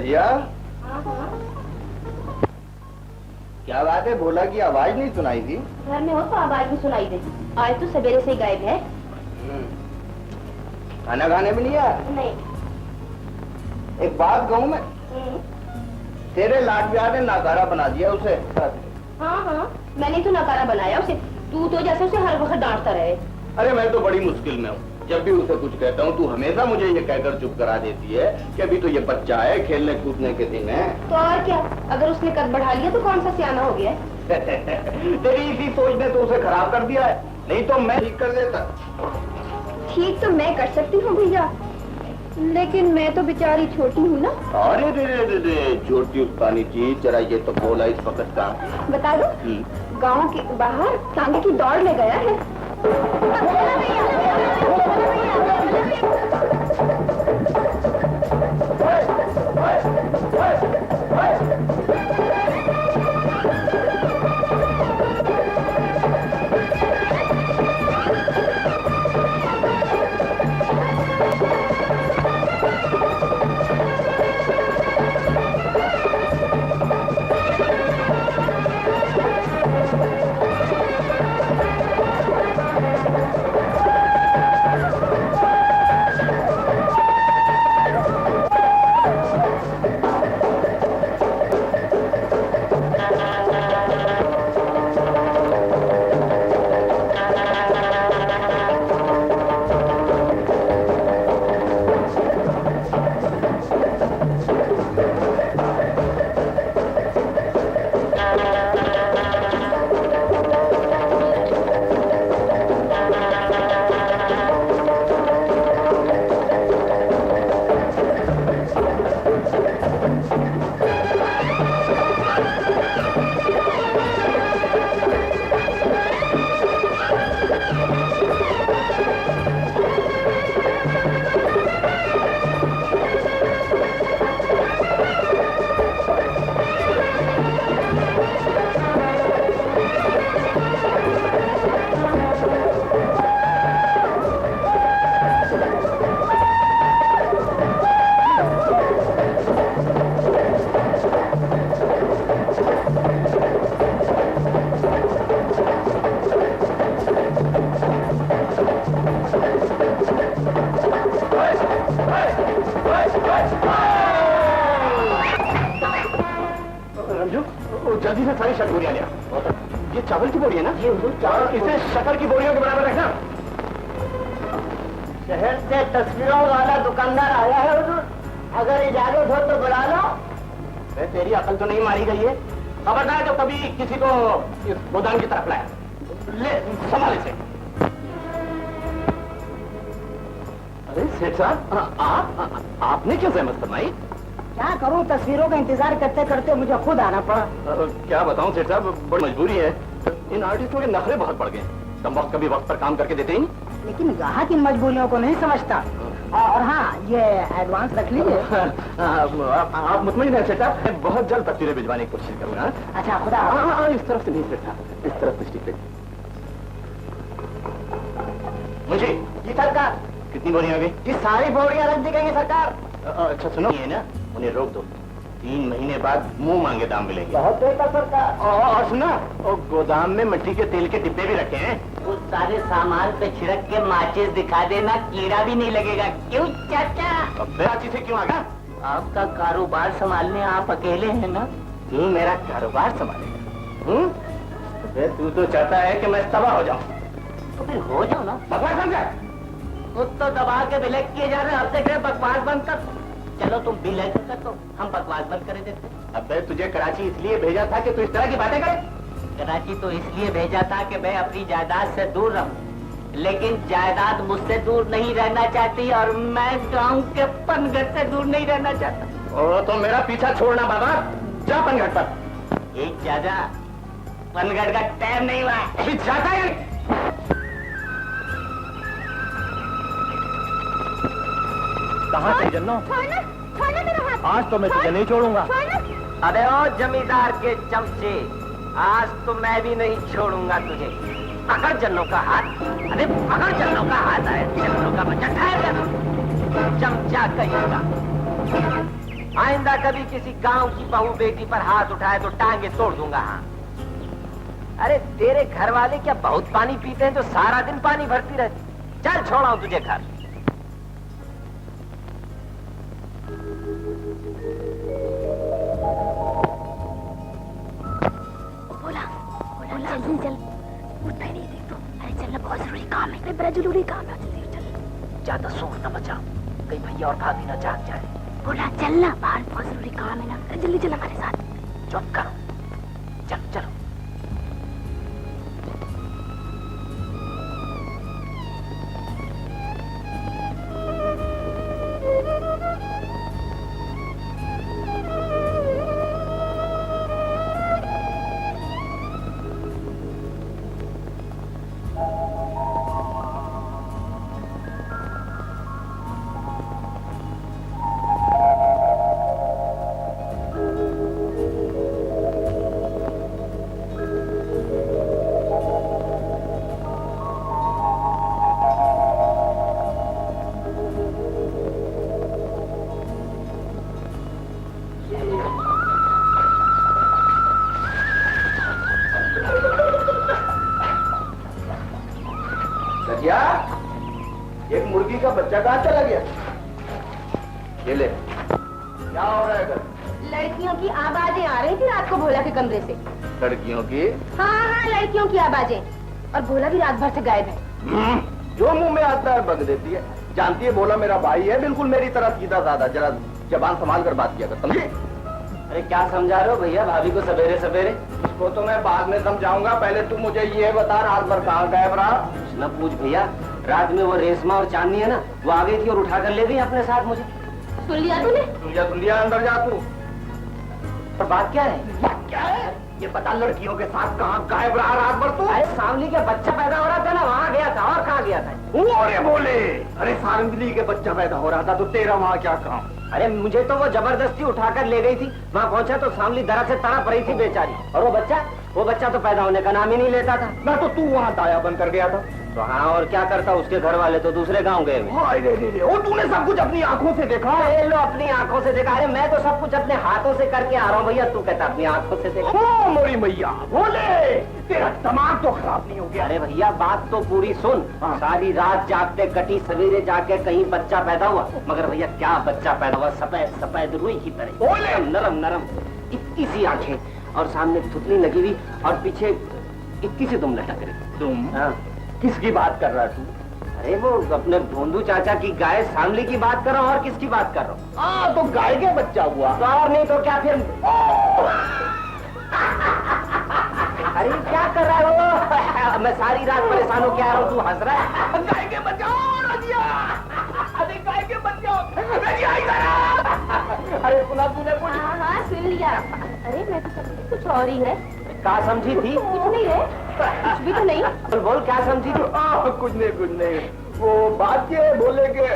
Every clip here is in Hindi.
भैया। क्या बात है, भोला की आवाज नहीं सुनाई थी? घर में हो तो आवाज भी सुनाई दे। आज तो सवेरे से गायब है। खाना खाने में नहीं आया? नहीं। एक बात कहूँ मैं, तेरे लाड प्यार ने नाकारा बना दिया उसे। हाँ, मैंने तो नकारा बनाया उसे। तू तो जैसे उसे हर वक्त डांटता रहे। अरे मैं तो बड़ी मुश्किल में हूँ। जब भी उसे कुछ कहता हूँ तू हमेशा मुझे ये कहकर चुप करा देती है कि अभी तो ये बच्चा है, खेलने कूदने के दिन है। तो और क्या, अगर उसने कद बढ़ा लिया तो कौन सा सियाना हो गया तेरी इसी सोच ने तो उसे खराब कर दिया है, नहीं तो मैं ठीक कर देता। ठीक तो मैं कर सकती हूँ भैया, लेकिन मैं तो बेचारी छोटी हूँ ना। अरे रे छोटी उत्तानी चीज, जरा ये तो बोला इस वक्त का बता दो। गांव के बाहर टांगे की दौड़ ले गया है। जल्दी से सारी शक बोरियां लिया। ये चावल की बोरी है ना? जी हुजूर, चावल। इसे शक्कर की बोरियों के बराबर रखना। शहर से तस्वीरों वाला दुकानदार आया है हुजूर, अगर इजाजत हो तो बुला लो। तेरी अकल तो नहीं मारी गई है? खबरदार जो कभी किसी को इस गोदाम की तरफ लाया, ले संभाल इसे। अरे सेठ साहब, आपने क्यों सहमत फरमाई? क्या करूं, तस्वीरों का इंतजार करते करते मुझे खुद आना पड़ा। क्या बताऊं सेठ साहब, बड़ी मजबूरी है। इन आर्टिस्टों के नखरे बहुत बढ़ गए। तुम वक्त कभी वक्त पर काम करके देते ही नहीं। लेकिन ग्राहक इन मजबूरियों को नहीं समझता। और हाँ, ये एडवांस रख लीजिए। आप मुतमईन हैं सेठ साहब, मैं बहुत जल्द तस्वीरें भिजवाने की कोशिश करूंगा। अच्छा खुदा। इस तरफ से नहीं सेठ साहब, इस तरफ दृष्टि पे। मुझे जी सरकार। कितनी बोरियां आ गई? जी सारी बोरियां रख दी गई है सरकार। अच्छा सुनो, ये ना उन्हें रोक दो, 3 महीने बाद मुंह मांगे दाम मिलेंगे। बहुत बेहतर सरकार। और सुना, गोदाम में मिट्टी के तेल के डिब्बे भी रखे हैं। उस सारे सामान पे छिड़क के माचिस दिखा देना, कीड़ा भी नहीं लगेगा। क्यों चाचा? कराची से क्यों आ गया? आपका कारोबार संभालने आप अकेले हैं ना? तू मेरा कारोबार संभालेगा? तू तो चाहता है कि मैं तबाह हो जाऊं। तो फिर हो जाओ ना। बकवास समझा? खुद तो दबा के विलय किए जा रहे हैं, अब देख रहे बकवास बंद कर। चलो तुम विलय कर दो, हम बकवास बंद कर देते। अबे तुझे कराची इसलिए भेजा था कि तू इस तरह की बातें करे? कराची तो इसलिए भेजा था कि मैं अपनी जायदाद से दूर रहूं, लेकिन जायदाद मुझसे दूर नहीं रहना चाहती और मैं गांव के पनघट से दूर नहीं रहना चाहता। ओ तो मेरा पीछा छोड़ना बाबा, जा पनघट पर। एक ज्यादा पनघट का टाइम नहीं हुआ, अभी जाता है। कहाँ से जन्नो? आज तो मैं तुझे नहीं छोड़ूंगा। अरे ओ जमींदार के चमचे, आज तो मैं भी नहीं छोड़ूंगा तुझे। पकड़ जन्नो का हाथ, अरे पकड़ जन्नो का हाथ है, जन्नो का बच्चा ठहर जा, चमचा कहेगा। आइंदा कभी किसी गांव की बहू बेटी पर हाथ उठाए तो टांगे तोड़ दूंगा। हाँ, अरे तेरे घर वाले क्या बहुत पानी पीते हैं जो सारा दिन पानी भरती रहती? चल छोड़ा हूं तुझे घर। बोला जल्दी चल, उठता ही नहीं देख तो। अरे चलना, बहुत जरूरी काम है, बड़ा जरूरी काम है, जल्दी चल। ज्यादा शोर न मचा, कहीं भैया और भाभी न जाग जाए। बोला चलना, बाहर बहुत जरूरी काम है ना, जल्दी चल हमारे साथ। चुप करो, चल चलो। एक मुर्गी का बच्चा कहाँ चला गया? ये ले, क्या हो रहा है घर? लड़कियों की आवाजें आ रही थी रात को भोला के कमरे से। लड़कियों की? हाँ, लड़कियों की आवाजें। और भोला भी रात भर से गायब है। जो मुंह में आता है बक देती है। जानती है भोला मेरा भाई है, बिल्कुल मेरी तरह सीधा साधा। जरा जबान संभाल कर बात किया कर, समझे? अरे क्या समझा रहे हो भैया भाभी को सवेरे सवेरे? इसको तो मैं बाद में समझाऊंगा, पहले तू मुझे ये बता रात भर कहाँ गायब रहा? न पूछ भैया, रात में वो रेशमा और चांदनी है ना, वो आ गई थी और उठा कर ले गई अपने साथ मुझे। सुन लिया तूने? सुन लिया, अंदर जा तू। पर बात क्या है? क्या है ये बता, लड़कियों के साथ कहाँ गायब रहा रात भर तू? अरे सांवली के बच्चा पैदा हो रहा था ना, वहाँ गया था। और कहाँ गया था? अरे बोले, अरे सांवली के बच्चा पैदा हो रहा था तो तेरा वहाँ क्या काम? अरे मुझे तो वो जबरदस्ती उठाकर ले गई थी। वहाँ पहुंचा तो सांवली दरद से तड़प रही थी बेचारी। और वो बच्चा तो पैदा होने का नाम ही नहीं लेता था। ना तो तू वहाँ दाया बनकर गया था। तो हाँ, और क्या करता, उसके घर वाले तो दूसरे गांव गए हुए। वो तूने सब कुछ अपनी आंखों से देखा? लो अपनी आंखों से देखा। अरे मैं तो सब कुछ अपने हाथों से करके आ रहा हूँ भैया, तू कहता अपनी आंखों से देखा। ओ मोरी मैया, बोले तेरा दिमाग तो खराब नहीं हो गया? अरे भैया बात तो पूरी सुन। सारी रात जागते कटी, सवेरे जाके कहीं बच्चा पैदा हुआ। मगर भैया क्या बच्चा पैदा हुआ, सफेद सफेद रुई की तरह, नरम नरम, इतनी सी आंखें, और सामने थुतनी लगी हुई, और पीछे इतनी सी दुम लटक रही। तुम? हाँ। किसकी बात कर रहा है तू? अरे वो अपने भोंदू चाचा की गाय सांवली की बात कर रहा हूँ। और किसकी बात कर रहा हूँ? तो गाय के बच्चा हुआ? तो और नहीं तो क्या फिर? अरे क्या कर रहा है वो? मैं सारी रात परेशान हो के आ रहा हूँ, तू हंस रहा है। गाय के बच्चा, अरे गाय के बच्चा, अरे सुना तूने कुछ? हाँ, सुन लिया। अरे मैं तो समझी कुछ और ही है। क्या समझी थी? कुछ नहीं है, कुछ भी तो नहीं। बोल क्या समझी थी? कुछ नहीं। वो बात ये बोले के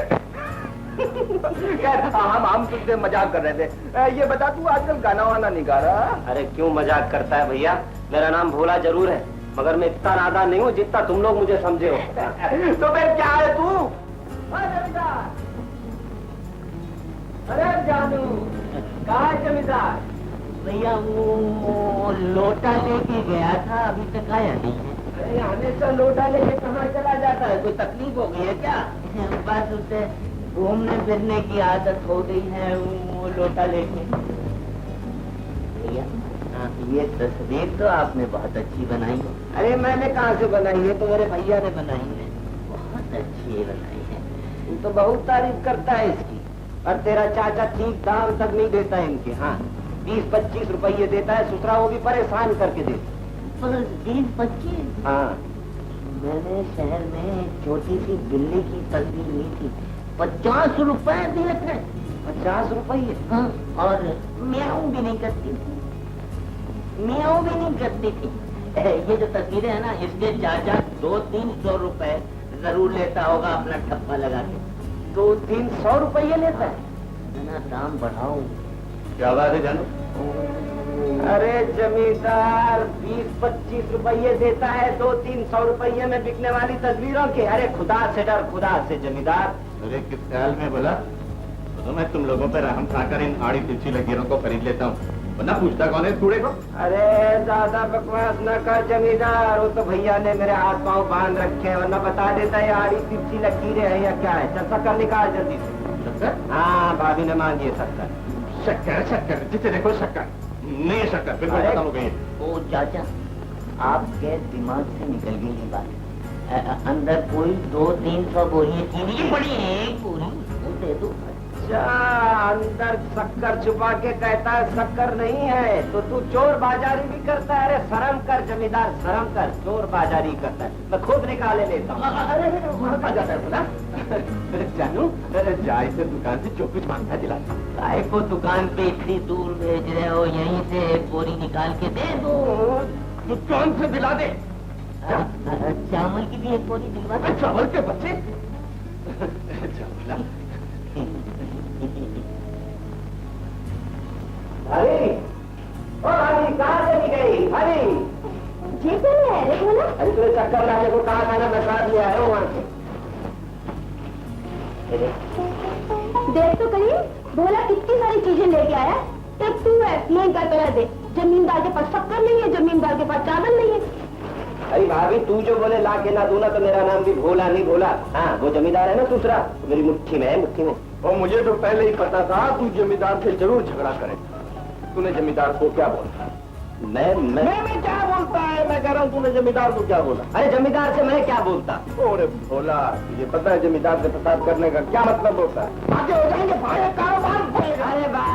हम तुझसे मजाक कर रहे थे। ये बता, तू आजकल गाना वाना नहीं गा रहा? अरे क्यों मजाक करता है भैया, मेरा नाम भोला जरूर है, मगर मैं इतना नादान नहीं हूँ जितना तुम लोग मुझे समझे हो। तो फिर क्या है तू? अरे जानू, कहाँ है जमींदार? भैया वो लोटा लेके गया था, अभी तक आया नहीं है। अरे हमेशा लोटा लेके कहाँ चला जाता है, कोई तकलीफ हो गई है क्या? बस उसे घूमने फिरने की आदत हो गई है, वो लोटा लेके। भैया ये तस्वीर तो आपने बहुत अच्छी बनाई है। अरे मैंने कहाँ से बनाई है, तो मेरे भैया ने बनाई है। बहुत अच्छी बनाई है, तू तो बहुत तारीफ करता है इसकी। और तेरा चाचा ठीक दाम तक नहीं देता है इनके। हाँ 20-25 रुपये देता है, सुथरा वो भी परेशान करके देता। 20-25? हाँ, मैंने शहर में एक छोटी सी बिल्ली की तस्वीर ली थी, 50 रुपए दिए थे। 50 रुपये? हाँ, और म्याऊं भी नहीं करती थी, म्याऊं भी नहीं करती थी। ये जो तस्वीरें है ना, इसके चाचा 200-300 रुपए जरूर लेता होगा अपना ठप्पा लगा के। 200-300 रुपये लेता है ना? दाम बढ़ाओ। क्या बात है जानू? अरे जमींदार 20-25 रुपये देता है 200-300 रुपये में बिकने वाली तस्वीरों के। अरे खुदा से डर, खुदा से जमींदार। अरे किस ख्याल में बोला? तो मैं तुम लोगों पर रहम खाकर इन आड़ी तिरछी लकीरों को खरीद लेता हूँ, वरना पूछता कौन है इस कूड़े को? अरे ज्यादा बकवास न कर जमींदार, वो तो भैया ने मेरे हाथ पाँव बांध रखे हैं, वरना बता देता है आड़ी तिरछी लकीरें हैं या क्या है। चल शक्कर निकाल जल्दी से। हाँ भाभी ने मांगी है शक्कर। शक्कर शक्कर जिसे देखो शक्कर नहीं है, शक्कर बिल्कुल खत्म हो गई। ओ चाचा, आपके दिमाग से निकल गई ये बात। अंदर कोई 200-300 बोरियां चीनी की पड़ी है, एक बोरी उसको दे दो। अच्छा, अंदर शक्कर छुपा के कहता है शक्कर नहीं है, तो तू चोर बाजारी भी करता है। अरे शर्म कर जमींदार, शर्म कर, चोर बाजारी करता है। मैं खुद निकाले लेता हूँ। अरे वहाँ जाता है बोला जानू, जा इसे दुकान से जो कुछ मांगता दिला। काय को दुकान पे इतनी दूर भेज रहे हो, यहीं से एक बोरी निकाल के दे दो। दुकान से दिला दे। चावल की भी एक बोरी दिलवा दे। चावल के बच्चे चावल। हरी, ओ हरी कहाँ चली गई? हरी जी चल है रे बोला। अरे तुझे चक्कर लाने को कहा था ना, मैं साथ ले आया हूँ वहाँ से। देख तो कहीं भोला कितनी सारी चीजें लेके आया, तब तू है नहीं कर कर दे। जमींदार के पास शक्कर नहीं है, जमींदार के पास चावल नहीं है। अरे भाभी तू जो बोले ला के ना दूना, तो मेरा नाम भी भोला नहीं भोला। हाँ वो जमींदार है ना दूसरा, तो मेरी मुट्ठी में है, मुट्ठी में। और मुझे तो पहले ही पता था तू जमींदार से जरूर झगड़ा करेगा। तूने जमींदार को क्या बोला? मैं क्या बोलता है? मैं कह रहा हूँ तूने जमींदार को क्या बोला? अरे जमींदार से मैं क्या बोलता? अरे भोला, ये पता है जमींदार से फसाद करने का क्या मतलब होता है? आगे हो जाएंगे भाई, कारोबार बढ़ेगा।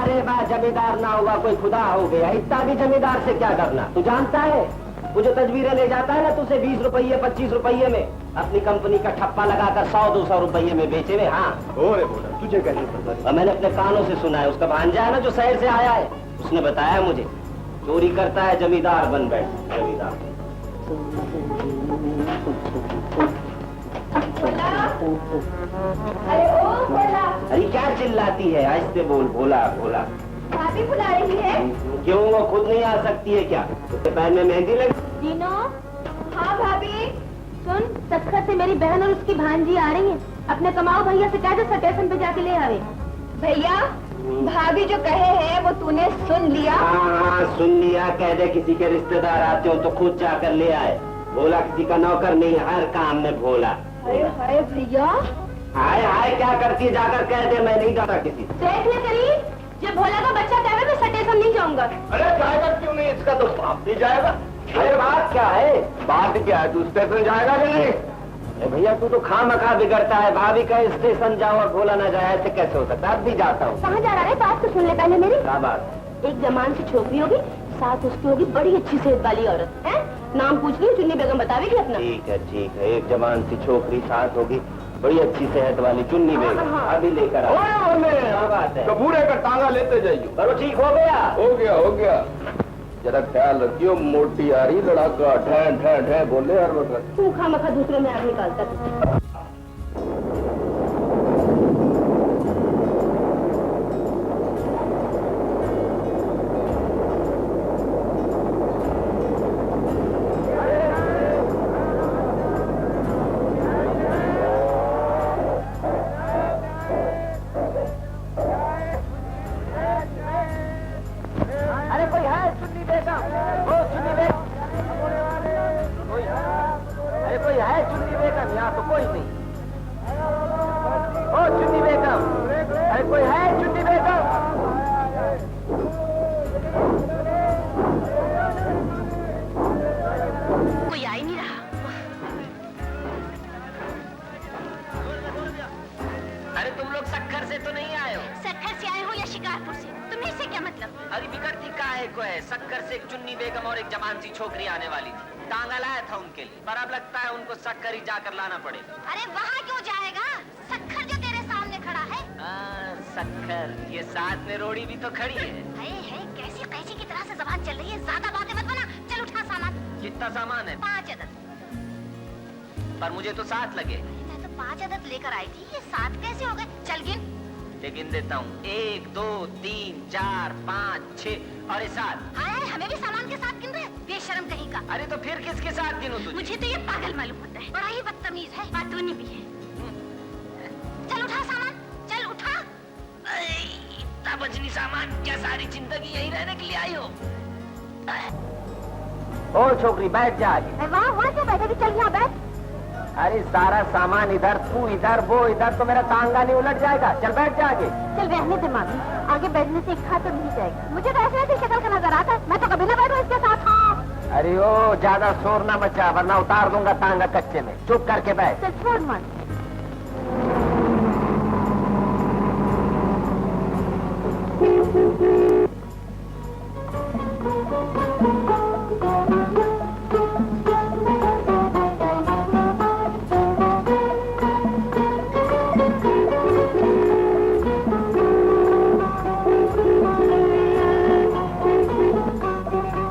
अरे वाह जमींदार ना हुआ कोई खुदा हो गया। इतना भी जमींदार से क्या करना? तू जानता है वो जो तस्वीरें ले जाता है ना तुझसे 20 रुपये 25 रुपये में, अपनी कंपनी का ठप्पा लगाकर 100-200 रुपये में बेचे हुए। हाँ अरे भोला, तुझे कैसे पता? और मैंने अपने कानों से सुना है। उसका भांजा है ना जो शहर से आया है, उसने बताया मुझे चोरी करता है, जमींदार बन बैठ। जमींदार अरे ओ भोला, अरे क्या चिल्लाती है? आहिस्ते बोल। भोला भोला भाभी बुला रही है। क्यों, वो खुद नहीं आ सकती है क्या? उसके पैर में मेहंदी लगी। जीनो, हाँ भाभी सुन, सखर से मेरी बहन और उसकी भांजी आ रही है। अपने कमाओ भैया से कह दे स्टेशन पे जाके ले आवे। भैया भाभी जो कहे हैं वो तूने सुन लिया? हाँ सुन लिया। कह दे किसी के रिश्तेदार आते हो तो खुद जाकर ले आए। भोला किसी का नौकर नहीं है, हर काम में भोला। हाय भैया, हाय हाय क्या करती है? जाकर कह दे मैं नहीं जाता किसी से। देख ले करीब, जब भोला का बच्चा कहे मैं स्टेशन नहीं जाऊंगा। अरे जाएगा क्यों नहीं? इसका तो बाप भी जाएगा। अरे बात क्या है? बात क्या है? तू स्टेशन जाएगा कि नहीं? भैया तू तो खामखा बिगड़ता है। भाभी का स्टेशन जाओ और भोला ना जाए, ऐसे कैसे हो सकता है? अब भी जाता हूँ। कहाँ जा रहा है? बात तो सुन ले पहले मेरी। क्या बात? एक जमान सी छोकरी होगी, साथ उसकी होगी बड़ी अच्छी सेहत वाली औरत है। नाम पूछ ली, चुन्नी बेगम बतावेगी अपना। ठीक है। एक जवान सी छोकरी साथ होगी, बड़ी अच्छी सेहत वाली चुन्नी बेगम। अभी लेकर आओ। क्या बात है? कबूरे का टांगा लेते जाइए। पर वो ठीक हो गया? हो गया। जरा ख्याल रखियो, मोटी आ रही लड़ाका ढै ढै ढै बोले हर वक्त। तू खामखा दूसरों में आग निकालता तू। छोकरी आने वाली थी, टांगा लाया था उनके लिए, पर अब लगता है उनको शक्कर ही जाकर लाना पड़ेगा। अरे वहाँ क्यों जाएगा? शक्कर जो तेरे सामने खड़ा है। शक्कर, ये साथ में रोड़ी भी तो खड़ी है। कैसी कैसी की तरह से जबान चल रही है। ज्यादा बातें मत बना, चल उठा सामान। कितना सामान है? 5 अदद। पर मुझे तो 7 लगे। मैं तो 5 अदद लेकर आई थी, ये 7 कैसे हो गए? चल गिन। गिन देता हूँ। 1 2 3 4 5 6 और 7। हाय, हमें भी सामान के साथ गिन रहे, बेशर्म कहीं का। अरे तो फिर किसके साथ गिनूं तुझे? मुझे तो ये पागल मालूम होता है, बड़ा ही बदतमीज है, बातूनी भी है। चल उठा सामान, चल उठा। बचनी सामान, क्या सारी जिंदगी यही रहने के लिए आई हो? ओ छोकरी बैठ जा आगे। वहाँ से बैठे चल यहाँ बैठ। अरे सारा सामान इधर, तू इधर, वो इधर, तो मेरा टांगा नहीं उलट जाएगा। चल बैठ जा आगे। चल रहने दे मामी, आगे बैठने से एक खा तो नहीं जाएगा। मुझे तो ऐसे ऐसी शक्ल का नजर आता है, मैं तो कभी ना बैठूं इसके साथ। हाँ अरे ओ ज्यादा शोर ना मचा वरना उतार दूंगा टांगा कच्चे में। चुप करके बैठ। चल छोड़ मत।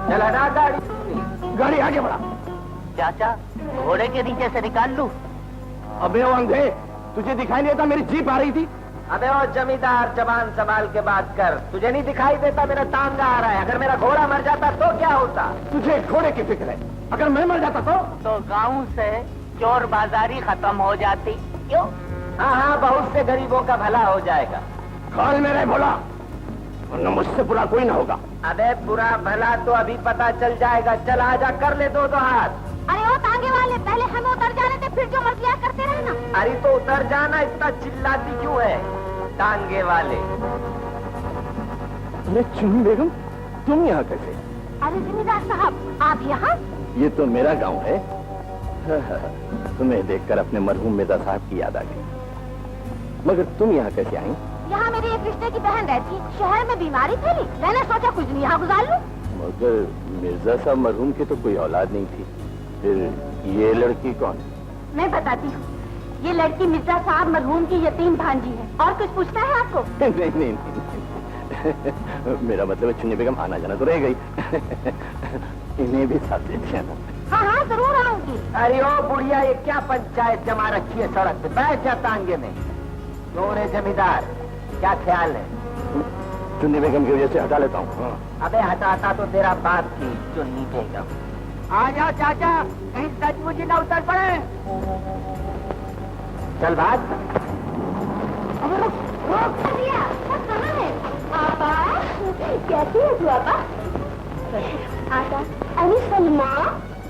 चल हटा गाड़ी। गाड़ी आगे बढ़ा। चाचा, घोड़े के नीचे से निकाल लूं? अबे ओ अंधे, तुझे दिखाई नहीं देता मेरी जीप आ रही थी? अबे ओ जमींदार, जबान संभाल के बात कर। तुझे नहीं दिखाई देता मेरा टांगा आ रहा है? अगर मेरा घोड़ा मर जाता तो क्या होता? तुझे घोड़े की फिक्र है, अगर मैं मर जाता तो गांव से चोर बाजारी खत्म हो जाती। क्यों? हाँ हाँ, बहुत से गरीबों का भला हो जाएगा। काल में रहे भोला, वरना मुझसे बुरा कोई ना होगा। अबे बुरा भला तो अभी पता चल जाएगा। चल आजा, कर ले दो हाथ। अरे वो टांगे वाले, पहले हमें उतर जाने थे, फिर जो मर्जी करते रहे ना। अरे तो उतर जाना, इतना चिल्लाती क्यों है? टांगे वाले। अरे चुन्नी बेगम, तुम यहाँ कैसे? अरे जिम्मेदार साहब, आप यहाँ? ये तो मेरा गांव है। तुम्हें देखकर अपने मरहूम मिर्जा साहब की याद आ गई। मगर तुम यहाँ कैसे आई? यहाँ मेरी एक रिश्ते की बहन रहती, शहर में बीमारी फैली, मैंने सोचा कुछ दिन यहाँ गुजार लूं। मगर मिर्जा साहब मरहूम की तो कोई औलाद नहीं थी, फिर ये लड़की कौन? मैं बताती हूँ, ये लड़की मिर्जा साहब मरहूम की यतीम भांजी है। और कुछ पूछना है आपको? नहीं, नहीं, नहीं। मेरा मतलब है चुन्नी बेगम आना जाना तो रह गई। इन्हें भी साथ लेते ना। हाँ हाँ जरूर आऊंगी। अरे ओ बुढ़िया, ये क्या पंचायत जमा रखी है सड़क पे? बैठ जा टांगे में। क्यों रे जमींदार, क्या ख्याल है? चुन्नी बेगम की वजह से हटा लेता हूँ। अबे हटाता तो तेरा बाप की चुन्नी बेगम। आ जाओ चाचा, कहीं सचमुच न उतर पड़े। चल भाग। कहाँ है आपा? कैसी है तू आपा? आशा, अरे सलमा,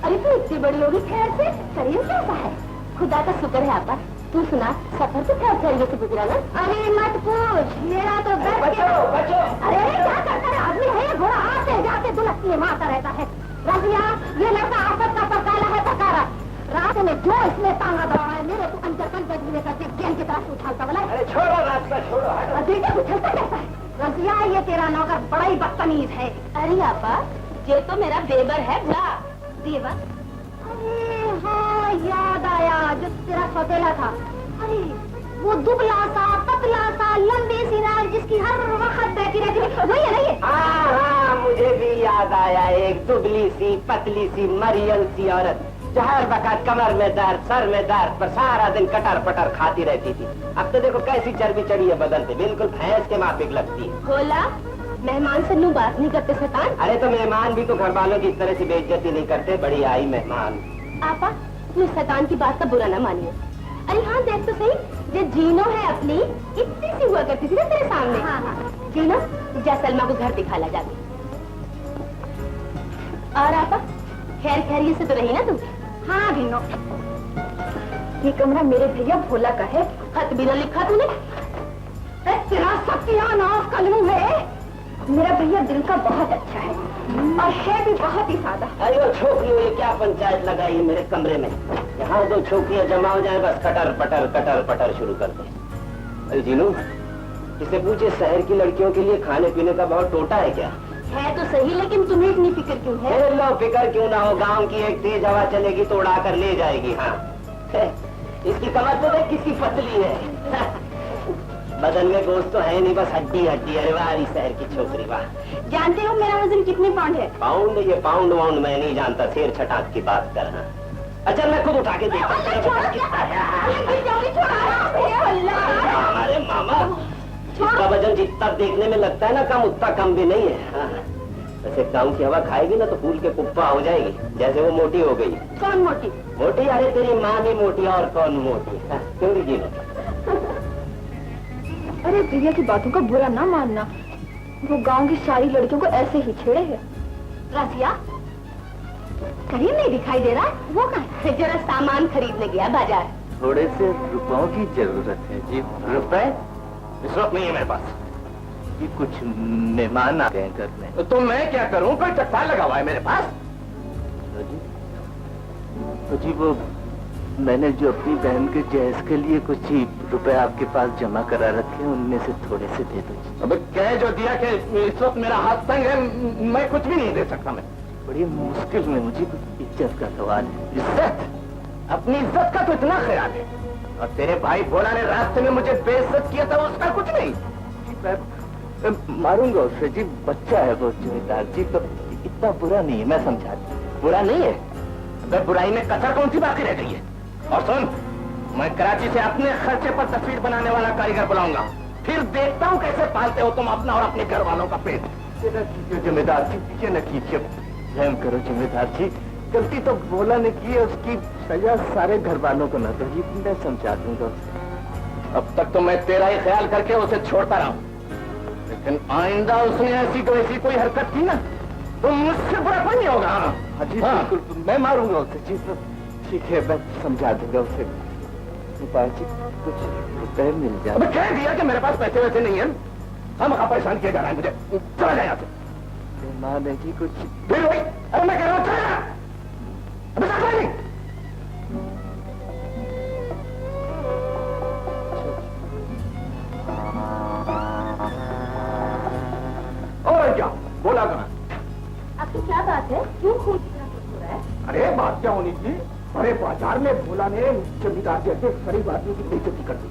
अरे तू इतनी बड़ी होगी, खैर से शरीर कैसा है? खुदा का शुक्र है आपा। तू सुना, सफर तो खैर खैरियत से गुजरा ना? अरे मत पूछ, मेरा तो बस बचो, बचो। अरे क्या करता है आदमी है? घोड़ा आते जाते दुलकती है, मारता रहता है। रजिया, ये लड़का आफत का पकाला है, पकारा। रात में जो इसने तांगा दौड़ा है, मेरे तो अंजरकन बजने करके गेंद की तरफ उछालता बोला। अरे छोड़ो रास्ता, छोड़ो। देखिए उछलता कैसा है। रजिया, ये तेरा नौकर बड़ा ही बदतमीज है। अरे आपा, ये तो मेरा देवर है। बुला देवर? अरे हाँ, याद आया, जो तेरा सौतेला था। अरे वो दुबला सा, पतला सा, लंबी सी नाक, जिसकी हर वक्त बैठी रहती है, वही है ना ये? हाँ हाँ, मुझे भी याद आया। एक दुबली सी, पतली सी, मरियल सी औरत, हर वक्त कमर में दर्द, सर में दर्द, पर सारा दिन कटर पटर खाती रहती थी। अब तो देखो कैसी चर्बी चढ़ी है बदन पे, बिल्कुल भैंस के माफिक लगती है। बोला, मेहमान से नू बात नहीं करते शैतान। अरे तो मेहमान भी तो घर वालों की इस तरह से बेइज्जती नहीं करते। बड़ी आई मेहमान। आपा, तू शैतान की बात का बुरा ना मानिए। अरे हाँ, देख तो सही, जो जीनो है अपनी, इतनी सी हुआ करती थी ना तेरे सामने। हाँ हाँ। जीनो, जा सलमा को घर दिखा ला जाके। और आपा, खैर खैरियत से तो रही ना तू? हाँ भीनो, ये कमरा मेरे भैया भोला का है। खत भी न लिखा तूने? तेरा सत्यानाश कलमू है। मेरा भैया दिल का बहुत अच्छा है और है भी बहुत ही सादा। अरे वो छोकरियों, ये क्या पंचायत लगाई है मेरे कमरे में? यहाँ दो छोकरियाँ जमा हो जाए, बस कटर पटर शुरू कर दे। अरे जीनू, इसे पूछे शहर की लड़कियों के लिए खाने पीने का बहुत टोटा है क्या? है तो सही, लेकिन तुम्हें इतनी फिक्र क्यों है? अरे लो, फिक्र क्यों ना हो, गांव की एक तेज हवा चलेगी तो उड़ा कर ले जाएगी। हाँ, इसकी कमर तो देख किसकी पतली है। बदन में गोश्त तो है नहीं, बस हड्डी हड्डी। अरे वाह शहर की छोकरी, वाह। जानते हो मेरा वजन कितने पाउंड है? पाउंड? ये पाउंड वाउंड मैं नहीं जानता, शेर छटाक की बात कर। हाँ, अच्छा मैं खुद उठा के देखता हूँ। अरे मामा, जिसका वजन जितना देखने में लगता है ना कम, उतना कम भी नहीं है। हाँ, वैसे गाँव की हवा खाएगी ना तो फूल के कुप्पा हो जाएगी, जैसे वो मोटी हो गई। कौन मोटी? मोटी? अरे तेरी माँ भी मोटी, और कौन मोटी? क्यों जी? अरे भैया की बातों का बुरा ना मानना, वो गांव की सारी लड़कियों को ऐसे ही छेड़े है। राजिया, करीम नहीं दिखाई दे रहा? वो कहाँ है? जरा सामान खरीदने गया बाजार। थोड़े से रुपयों की जरूरत है जी। रुपए इस वक्त नहीं है मेरे पास। ये कुछ मेहमान आ गए हैं घर में। तो मैं क्या करूं? कोई चट्टा लगा हुआ है मेरे पास। तो जी वो मैंने जो अपनी बहन के जहेज के लिए कुछ ही रुपए आपके पास जमा करा रखे हैं, उनमें से थोड़े से दे दो। अब कह जो दिया कि इस वक्त मेरा हाथ तंग है, मैं कुछ भी नहीं दे सकता। मैं बड़ी मुश्किल में, मुझे कुछ इज्जत का सवाल है। इज्जत? अपनी इज्जत का तो इतना ख्याल है, और तेरे भाई भोला ने रास्ते में मुझे बेइज्जत किया था, उसका कुछ नहीं। मैं मारूंगा उससे जी, बच्चा है वो जमींदार जी, तो इतना बुरा नहीं है, मैं समझा। बुरा नहीं है? अबे बुराई में कसर कौन सी बाकी रह गई है? और सुन, मैं कराची से अपने खर्चे पर तस्वीर बनाने वाला कारीगर बुलाऊंगा, फिर देखता हूँ कैसे पालते हो तुम अपना और अपने घर वालों का पेट। जिम्मेदार जी, पीछे न कीजिए, रहम करो जिम्मेदार जी। गलती तो भोला ने की है, उसकी सजा सारे घर वालों को न दो जी, मैं समझा दूंगा उसे। अब तक तो मैं तेरा ही ख्याल करके उसे छोड़ता रहा हूँ, लेकिन आइंदा उसने ऐसी तो ऐसी कोई हरकत की ना, तो मुझसे बुरा कोई नहीं होगा। हाँ जी बिल्कुल, मैं मारूंगा उसे जी। ठीक है, मैं समझा दूंगा उसे। उपाय जी, कुछ रुपए मिल जाए। अबे कह दिया कि मेरे पास पैसे वैसे नहीं है, हम परेशान किया जा रहा है मुझे। चला जाए यहाँ से। माँ ने जी कुछ फिर वही। अरे मैं कह रहा हूँ चला, अबे चला नहीं। और क्या बोला कहाँ? आपकी क्या बात है? क्यों खून इतना हो रहा है? अरे बात क्या होनी थी? अरे बाजार में भोला ने जमींदार जैसे गरीब आदमी की बेइज्जती कर दी।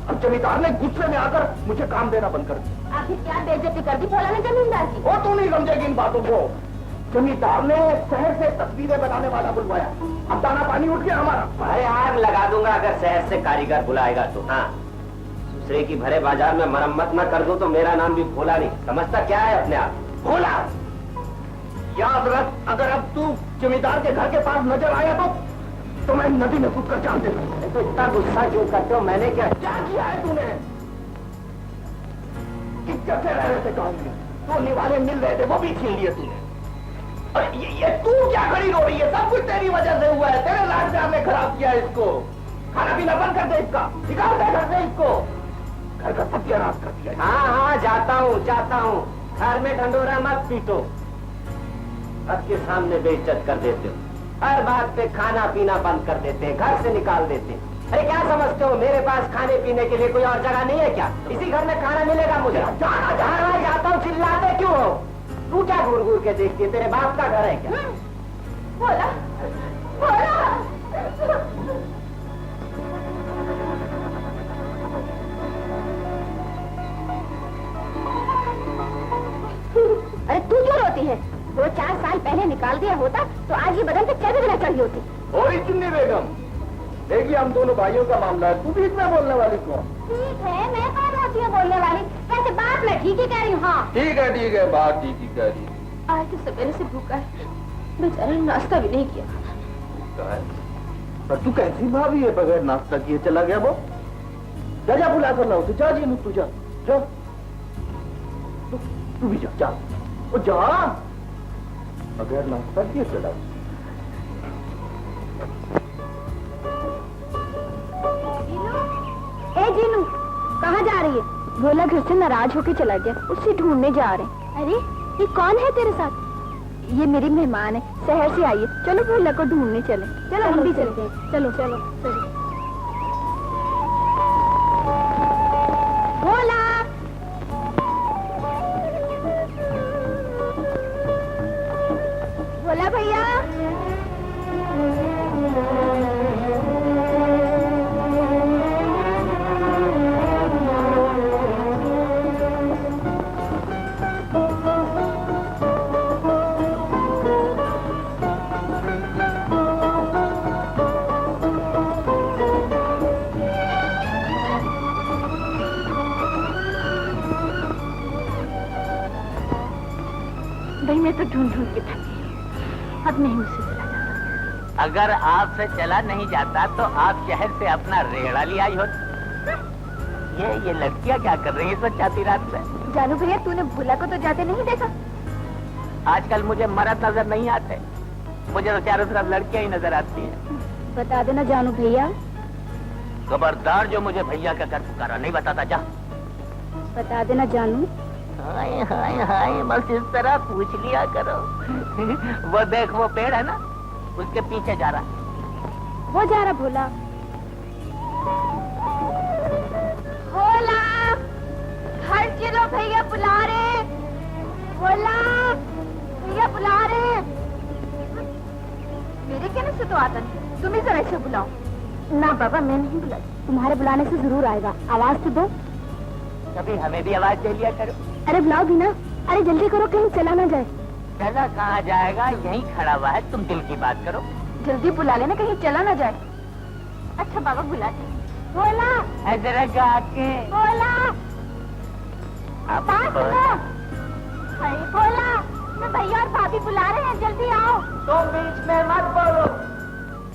अब जमींदार ने गुस्से में आकर मुझे काम देना बंद कर दिया। आखिर क्या बेइज्जती कर दी भोला ने जमींदार की? वो तू नहीं समझेगी इन बातों को। जमींदार ने शहर से तस्वीरें बनाने वाला बुलवाया, अब दाना पानी उठ गया हमारा। अरे आग लगा दूंगा अगर शहर से कारीगर बुलाएगा तो। हाँ, दूसरे की भरे बाजार में मरम्मत न कर दूं तो मेरा नाम भी भोला नहीं। समझता क्या है अपने आप? भोला। याद रख, अगर अब तू जमींदार के घर के पास नजर आया तो मैं नदी में कूद कर जान देता। तो इतना गुस्सा क्यों करते हो? मैंने क्या किया है तूने? इज्जत से रह रहे थे गाँव में, सोने वाले मिल रहे थे, वो भी छीन लिए तूने। और ये तू क्या खड़ी रो रही है? सब कुछ तेरी वजह से हुआ है, तेरे लाड प्यार ने खराब किया इसको। खाना पीना बंद कर दे इसका, निकाल दे घर से इसको, घर का सत्यानाश कर दिया। हाँ हाँ, जाता हूँ। घर में ढंडोरा मत पीटो, सबके सामने बेइज्जत कर देते हो। हर बात पे खाना पीना बंद कर देते हैं, घर से निकाल देते हैं। अरे क्या समझते हो, मेरे पास खाने पीने के लिए कोई और जगह नहीं है क्या? इसी घर में खाना मिलेगा मुझे। जहाँ जाता हूँ चिल्लाते क्यों हो? तू क्या घूर घूर के देखती है? तेरे बाप का घर है क्या? भोला, भोला। अरे तू क्यों रोती है? 2-4 साल पहले निकाल दिया होता तो आज ये बदन पे चढ़ ना चढ़ी होती। और चुन्नी बेगम, देखिए हम दोनों भाइयों का मामला है, तू बीच में बोलने वाली कौन? ठीक है, मैं कौन होती हूँ बोलने वाली? वैसे बात मैं ठीक ही कह रही हूँ। हाँ ठीक है, बात ठीक ही कह रही है। आज तो सवेरे से भूखा है, बेचारा ने नाश्ता भी नहीं किया। पर तू कैसी भाभी है, बगैर नाश्ता किए चला गया वो? जा बुला कर लाओ, जा जी, तू जा, तू भी जा, वो जा, बगैर नाश्ता किए चला। ए जीनू, कहाँ जा रही है? भोला घर से नाराज होके चला गया, उसे ढूंढने जा रहे हैं। अरे ये कौन है तेरे साथ? ये मेरी मेहमान है, शहर से आई है। चलो भोला को ढूंढने चले। चलो हम भी चलते हैं। चलो चलो चलो। भोला, भोला भैया। भाई मैं तो ढूंढ ढूंढ के थक गई, अब नहीं मुझसे चला जाता। अगर आपसे चला नहीं जाता तो आप शहर से अपना रेड़ा ले आई होती। ये लड़कियां क्या कर रही है इस वक्त आधी रात में? जानू भैया, तूने भोला को तो जाते नहीं देखा? आजकल मुझे मर्द नजर नहीं आते, मुझे तो चारों तरफ लड़कियां ही नजर आती हैं। बता देना जानू भैया। खबरदार जो मुझे भैया का कर पुकारा नहीं बताता, जा। बता देना जानू। हाय हाय हाय, बस इस तरह पूछ लिया करो। वो देख, वो पेड़ है ना, उसके पीछे जा रहा है। वो जा रहा भोला। भोला, घर चलो, भैया बुला रहे। भोला, भैया बुला रहे। मेरे कहने से तो आता नहीं, तुम ही जरा इसे बुलाओ। ना बाबा, मैं नहीं बुला, तुम्हारे बुलाने से जरूर आएगा। आवाज तो दो। कभी हमें भी आवाज दे लिया करो। अरे बुलाओ भी ना। अरे जल्दी करो, कहीं चला ना जाए। चला कहाँ जाएगा, यहीं खड़ा हुआ है, तुम दिल की बात करो। जल्दी बुला लेना, कहीं चला ना जाए। अच्छा बाबा बुलाते। भोला, इधर आके भोला, बात सुनो। अरे भोला, मैं भैया और भाभी बुला रहे हैं, जल्दी आओ। तुम बीच में मत बोलो,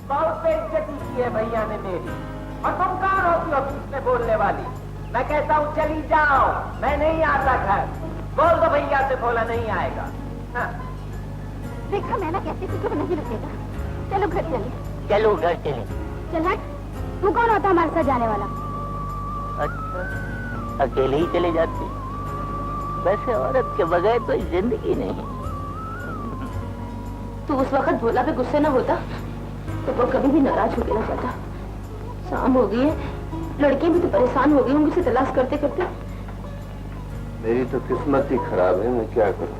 बहुत बेइज्जती की है भैया ने मेरी। और तुम कौन होती हो बीच में बोलने वाली? मैं कहता हूँ चली जाओ, मैं नहीं आता घर। बोल दो भैया से भोला नहीं आएगा। हाँ। देखा मैं ना कहती थी कि वो नहीं रुकेगा। चलो घर चले। चलो घर चले। चल हट, तू कौन होता हमारे साथ जाने वाला? अच्छा, अकेले ही चले जाती? वैसे औरत के बगैर कोई जिंदगी नहीं। तू उस वक्त भोला पे गुस्से न होता तो वो कभी भी नाराज होके ना जाता। शाम हो गई है, लड़कियां भी तो परेशान हो गई होंगी उसे तलाश करते करते। मेरी तो किस्मत ही खराब है, मैं क्या करूं?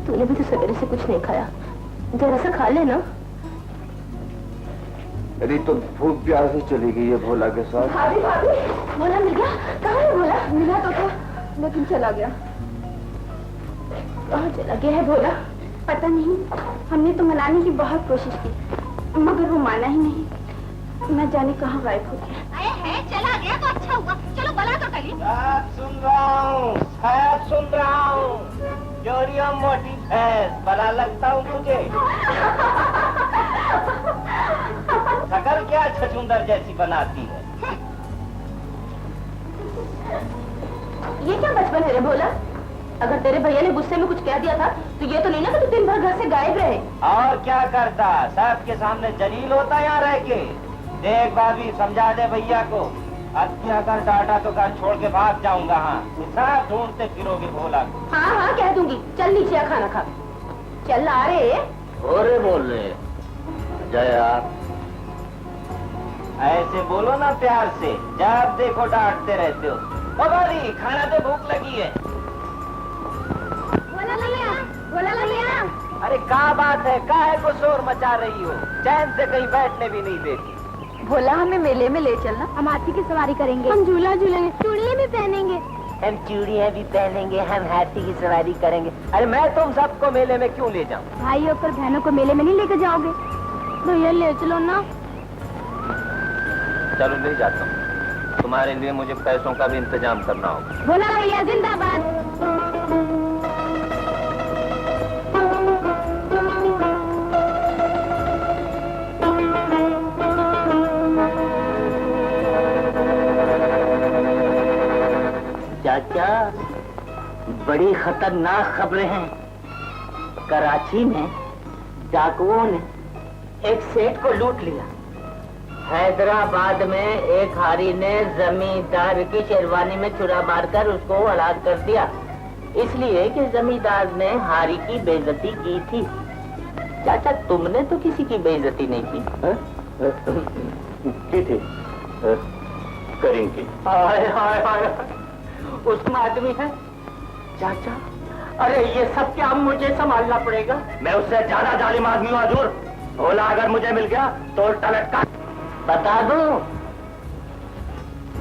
तूने भी तो सवेरे से कुछ नहीं खाया, जरा सा खा ले ना। मेरी तो भूख प्यास ही चली गई है भोला के साथ। भाभी भाभी, भोला मिल गया? कहाँ है भोला? मिला तो था लेकिन चला गया। कहाँ चला गया है भोला? पता नहीं, हमने तो मनाने की बहुत कोशिश की मगर वो माना ही नहीं। न जाने कहाँ गायब हो गया। है चला गया तो अच्छा हुआ, चलो बला तो करी। सुन रहा हूँ, सुन रहा हूँ। जोरिया मोटी भैंस, बड़ा लगता हूँ तुझे। शकल क्या छछुंदर जैसी बनाती है। ये क्या बचपन है रे भोला? अगर तेरे भैया ने गुस्से में कुछ कह दिया था तो ये तो नहीं ना कि तू दिन भर घर से गायब रहे। और क्या करता, सबके सामने जलील होता यहाँ रह के। देख भाभी, समझा दे भैया को, अति अगर डाटा तो घर छोड़ के भाग जाऊंगा। हाँ, सब ढूंढते फिरोगे भोला को। हाँ हाँ कह दूंगी, चल नीचे आ खाना खा। चल आ रे। और बोल रहे जया, ऐसे बोलो ना प्यार से, जब देखो डांटते रहते हो। ओ भाभी, खाना दे, भूख लगी है। बोला लिया, बोला लिया। अरे क्या बात है, काहे को शोर मचा रही हो? चैन से कहीं बैठने भी नहीं देती। भोला, हमें मेले में ले चलना, हम हाथी की सवारी करेंगे, हम झूला झूलेंगे, चूड़ियाँ भी पहनेंगे। हम चूड़ियाँ भी पहनेंगे, हम हाथी की सवारी करेंगे। अरे मैं तुम सबको मेले में क्यों ले जाऊँ? भाई होकर बहनों को मेले में नहीं लेकर जाओगे? भैया ले चलो ना। चलो ले जाता हूँ, तुम्हारे लिए मुझे पैसों का भी इंतजाम करना होगा। भोला भैया जिंदाबाद। चाचा, बड़ी खतरनाक खबरें हैं। कराची में डाकुओं ने एक सेठ को लूट लिया। हैदराबाद में एक हारी ने जमींदार की शेरवानी में छुरा मारकर उसको हलाक कर दिया, इसलिए कि जमींदार ने हारी की बेइज्जती की थी। चाचा, तुमने तो किसी की बेइज्जती नहीं की थी करीम की। हाय हाय हाय, उसमें आदमी है चाचा। अरे ये सब क्या मुझे संभालना पड़ेगा? मैं उससे ज्यादा जालिम आदमी हूँ हजूर। भोला अगर मुझे मिल गया तो उल्टा लटका बता दो।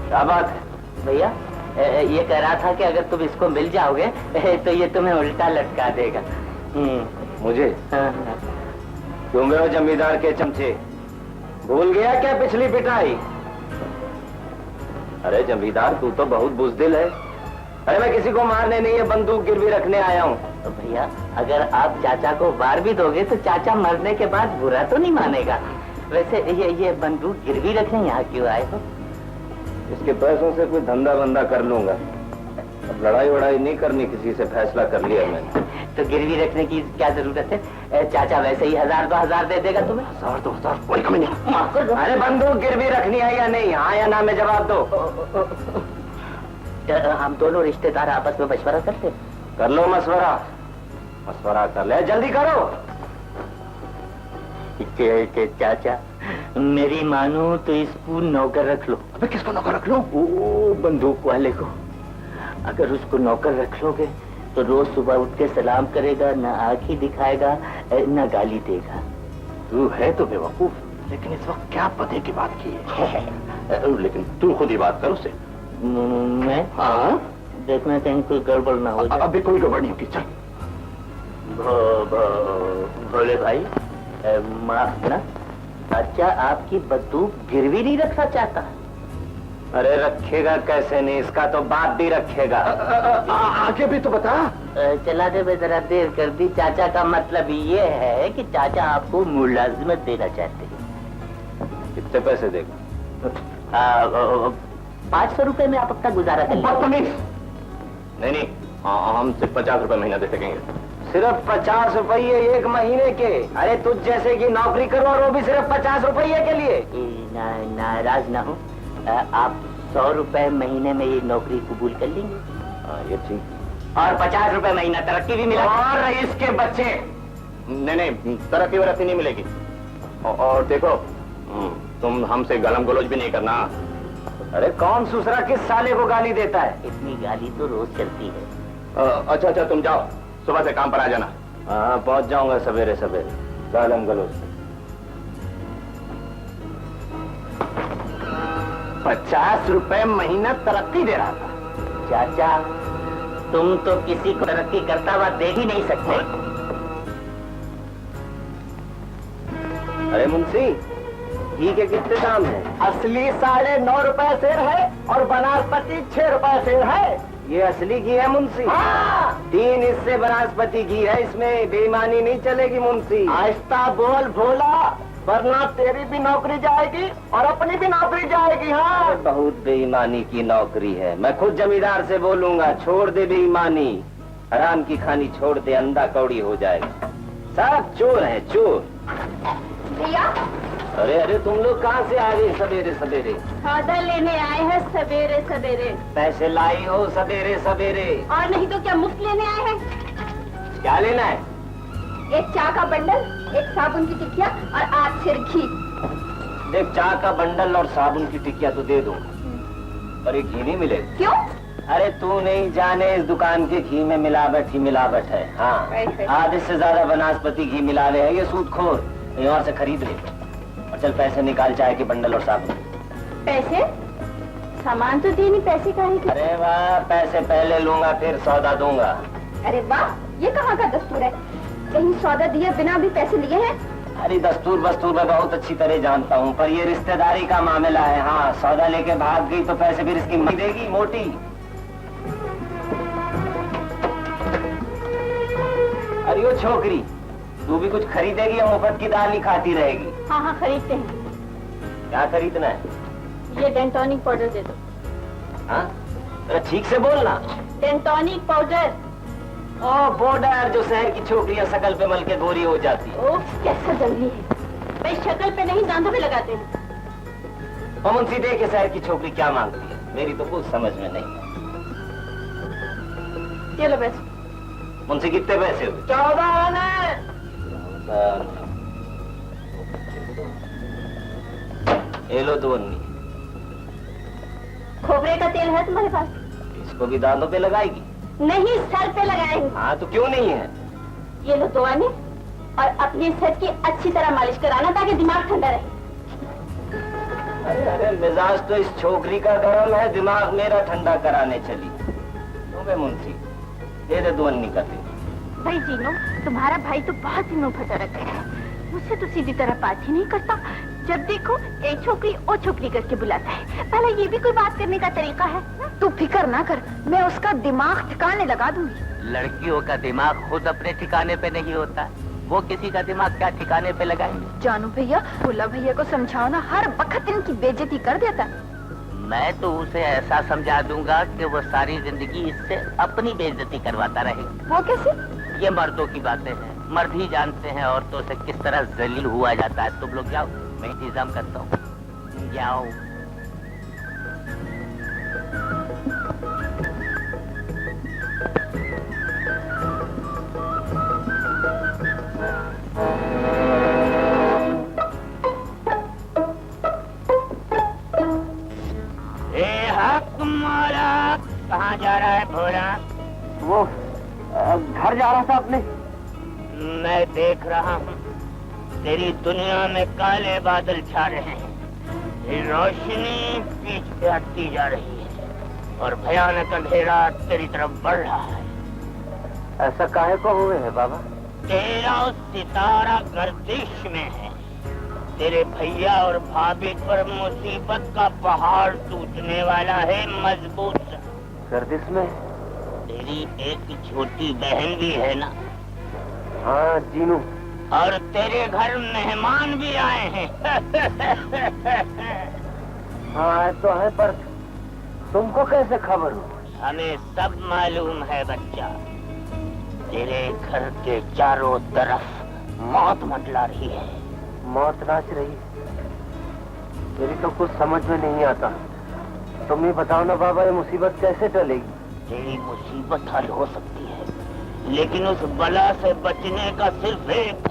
क्या बात है भैया, ये कह रहा था कि अगर तुम इसको मिल जाओगे तो ये तुम्हें उल्टा लटका देगा। मुझे? क्यों गए हो जमींदार के चमचे? भूल गया क्या पिछली पिटाई? अरे जमींदार, तू तो बहुत बुजदिल है। अरे मैं किसी को मारने नहीं है, बंदूक गिरवी रखने आया हूँ। तो भैया, अगर आप चाचा को वार भी दोगे तो चाचा मरने के बाद बुरा तो नहीं मानेगा। वैसे ये बंदूक गिरवी रखने यहाँ क्यों आए हो? इसके पैसों से कोई धंधा बंदा कर लूंगा। अब लड़ाई वड़ाई नहीं करनी किसी से, फैसला कर लिया मैंने। तो गिरवी रखने की क्या जरूरत है? चाचा वैसे ही 1000-2000 दे देगा तुम्हें। 1000-2000 कोई कमी नहीं। माफ कर दो। अरे बंदूक गिरवी रखनी है या नहीं? हाँ या ना में जवाब दो। हम दोनों रिश्तेदार आपस में मशवरा करते। कर लो मशवरा, मशवरा कर ले, जल्दी करो। चाचा मेरी मानो तो इसको नौकर रख लो। अबे किसको नौकर रख लो? वो बंदूक वाले को। अगर उसको नौकर रख लोगे तो रोज सुबह उठ के सलाम करेगा, ना आंख ही दिखाएगा, ना गाली देगा। तू है तो बेवकूफ, लेकिन इस वक्त क्या पते की बात की है? लेकिन तू खुद ही बात कर उससे। मैं? हाँ, देखना कहीं कोई गड़बड़ ना हो जाए। अभी कोई गड़बड़ नहीं होगी, चल। भोले भाई माफ ना, अच्छा आपकी बंदूक गिरवी नहीं रखना चाहता? अरे रखेगा कैसे नहीं, इसका तो बाप भी रखेगा। आगे भी तो बता। चलाने में जरा देर कर दी। चाचा का मतलब ये है कि चाचा आपको मुलाजिमत देना चाहते हैं। कितने पैसे देगा? 500 रुपए में आप अपना गुजारा कर लीजिए। नहीं, हम सिर्फ 50 रुपए महीना दे सकेंगे। सिर्फ 50 रुपये 1 महीने के? अरे तुझ जैसे की नौकरी करो और वो भी सिर्फ 50 रुपये के लिए? नाराज ना हो, आप 100 रुपए महीने में ये नौकरी कबूल कर लेंगे? ये ठीक। और 50 रुपए महीना तरक्की भी मिला। और रईस के बच्चे? नहीं, तरक्की वरक्की नहीं मिलेगी। और देखो, तुम हमसे गलम गलोच भी नहीं करना। अरे कौन सुसरा किस साले को गाली देता है? इतनी गाली तो रोज चलती है। अच्छा, तुम जाओ, सुबह से काम पर आ जाना। हाँ पहुंच जाऊंगा सवेरे सवेरे। गलम गलोच 50 रुपए महीना तरक्की दे रहा था। चाचा तुम तो किसी को तरक्की करता हुआ देख ही नहीं सकते। अरे मुंशी, घी के कितने दाम है? असली 9.5 रुपए सेर है और बनास्पति 6 रुपए सेर है। ये असली घी है मुंशी। हाँ। 3 हिस्से बनास्पति घी है, इसमें बेईमानी नहीं चलेगी मुंशी। आहिस्ता बोल भोला, वरना तेरी भी नौकरी जाएगी और अपनी भी नौकरी जाएगी। हाँ बहुत बेईमानी की नौकरी है। मैं खुद जमींदार से बोलूंगा, छोड़ दे बेईमानी, हराम की खानी छोड़ दे, अंधा कौड़ी हो जाएगा। सब चोर है चोर। भैया अरे तुम लोग कहाँ से आ गए सवेरे सवेरे? सौदा लेने आए हैं सवेरे सवेरे। पैसे लाई हो सवेरे सवेरे? और नहीं तो क्या मुफ्त लेने आए हैं? क्या लेना है? एक चाय का बंडल, एक साबुन की टिकिया और 8 सेर घी। देख, चाय का बंडल और साबुन की टिकिया तो दे दो, पर एक घी नहीं मिलेगा। क्यों? अरे तू नहीं जाने, इस दुकान के घी में मिलावट ही मिलावट है। हाँ, आधे से ज्यादा बनास्पति घी मिलावे है ये सूदखोर। यहाँ से खरीद ले और चल पैसे निकाल, चाय के बंडल और साबुन। पैसे? सामान तो देनी, पैसे काहे के? अरे वाह, पैसे पहले लूंगा फिर सौदा दूंगा। अरे वाह, ये कहाँ का दस्तूर है? कहीं सौदा दिए बिना भी पैसे लिए हैं? अरे दस्तूर बस्तूर मैं बहुत अच्छी तरह जानता हूँ, पर ये रिश्तेदारी का मामला है। हाँ, सौदा लेके भाग गई तो पैसे फिर इसकी मम्मी देगी मोटी। अरे वो छोकरी, तू भी कुछ खरीदेगी या मुफ्त की दाल ही खाती रहेगी? हाँ खरीदते हैं। क्या खरीदना है? ये डेंटोनिक पाउडर दे दो। हाँ, अरे ठीक से बोलना। डेंटोनिक पाउडर। ओ पाउडर, जो शहर की छोकरियां शकल पे मल के गोरी हो जाती है। ओह, कैसा जल्दी है भाई, शक्ल पे नहीं दांतों पे लगाते हैं। और मुंशी देख के शहर की छोकरी क्या मांगती है, मेरी तो कुछ समझ में नहीं है। चलो बस। मुंशी कितने पैसे हुए? 14 आने। ये लो 2 अन्नी। खोपरे का तेल है तुम्हारे पास? इसको भी दांतों पे लगाएगी? नहीं, सर पे लगाएंगे। हाँ तो क्यों नहीं है? ये लो 2 आने और अपनी सर की अच्छी तरह मालिश कराना ताकि दिमाग ठंडा रहे। अरे मिजाज तो इस छोकरी का गर्म है, दिमाग मेरा ठंडा कराने चली। तो मुंशी दे दे 2 अन्नी का तेल। भाई जीनो, तुम्हारा भाई तो बहुत ही मुंह फटरक है, मुझसे तो सीधी तरह बात ही नहीं करता। जब देखो एक छोकरी और छोकरी करके बुलाता है। पहले ये भी कोई बात करने का तरीका है? तू फिक्र ना कर, मैं उसका दिमाग ठिकाने लगा दूंगी। लड़कियों का दिमाग खुद अपने ठिकाने पे नहीं होता, वो किसी का दिमाग क्या ठिकाने पे लगाएंगे? जानू भैया, भोला भैया को समझाओ ना, हर वक्त इनकी बेइज्जती कर देता है। मैं तो उसे ऐसा समझा दूंगा कि वो सारी जिंदगी इससे अपनी बेइज्जती करवाता रहे। वो कैसे? ये मर्दों की बातें हैं, मर्द ही जानते हैं औरतों से किस तरह जलील हुआ जाता है। तुम लोग जाओ, मैं इंतजाम करता हूँ। जाओ। कहाँ जा रहा है भोला? वो घर जा रहा था अपने। मैं देख रहा हूँ तेरी दुनिया में काले बादल छा रहे हैं, ये रोशनी पीछे हटती जा रही है और भयानक अंधेरा तेरी तरफ बढ़ रहा है। ऐसा काहे को हुए है बाबा? तेरा सितारा गर्दिश में है। तेरे भैया और भाभी पर मुसीबत का पहाड़ टूटने वाला है, मजबूत। गर्दिश में? तेरी एक छोटी बहन भी है ना? हाँ जीनू। और तेरे घर मेहमान भी आए हैं। हाँ आए तो है, पर तुमको कैसे खबर हो? हमें सब मालूम है बच्चा। तेरे घर के चारों तरफ मौत मंडला रही है। मौत नाच रही? मेरी तो कुछ समझ में नहीं आता। तुम ही बताओ ना बाबा, ये मुसीबत कैसे टलेगी? तेरी मुसीबत हल हो सकती है, लेकिन उस बला से बचने का सिर्फ एक।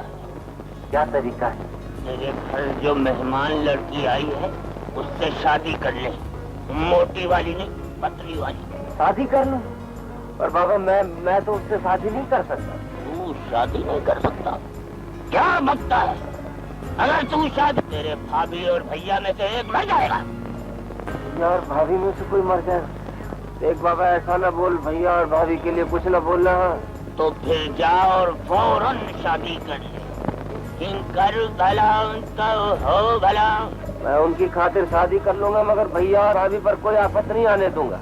क्या तरीका है? तेरे घर जो मेहमान लड़की आई है उससे शादी कर ले। मोटी वाली नहीं, पतली वाली। शादी कर लूं? पर बाबा मैं तो उससे शादी नहीं कर सकता। तू शादी नहीं कर सकता? क्या बकता है? अगर तू शादी, तेरे भाभी और भैया में से एक मर जाएगा। भैया और भाभी में से कोई मर जाएगा? देख बाबा, ऐसा ना बोल, भैया और भाभी के लिए कुछ ना बोलना। तो फिर जा और फौरन शादी कर ले। कर भला उनका हो भला। मैं उनकी खातिर शादी कर लूंगा, मगर भैया और भाभी पर कोई आफत नहीं आने दूंगा।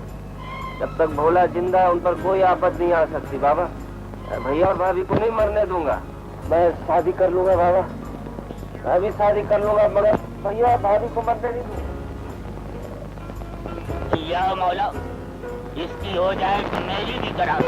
जब तक भोला जिंदा है उन पर कोई आफत नहीं आ सकती बाबा। भैया और भाभी को नहीं मरने दूंगा। मैं शादी कर लूंगा बाबा, मैं भी शादी कर लूंगा, मगर भैया और भाभी को मरने नहीं दूंगा। या मौला, इसकी हो जाए तो मेरी भी करा।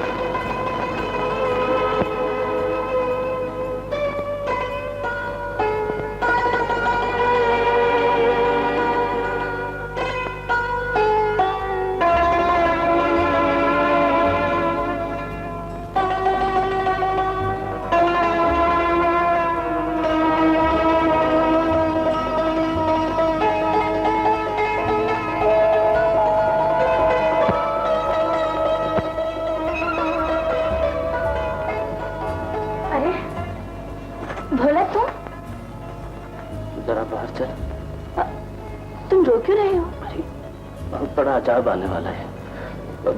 अजाब आने वाला है।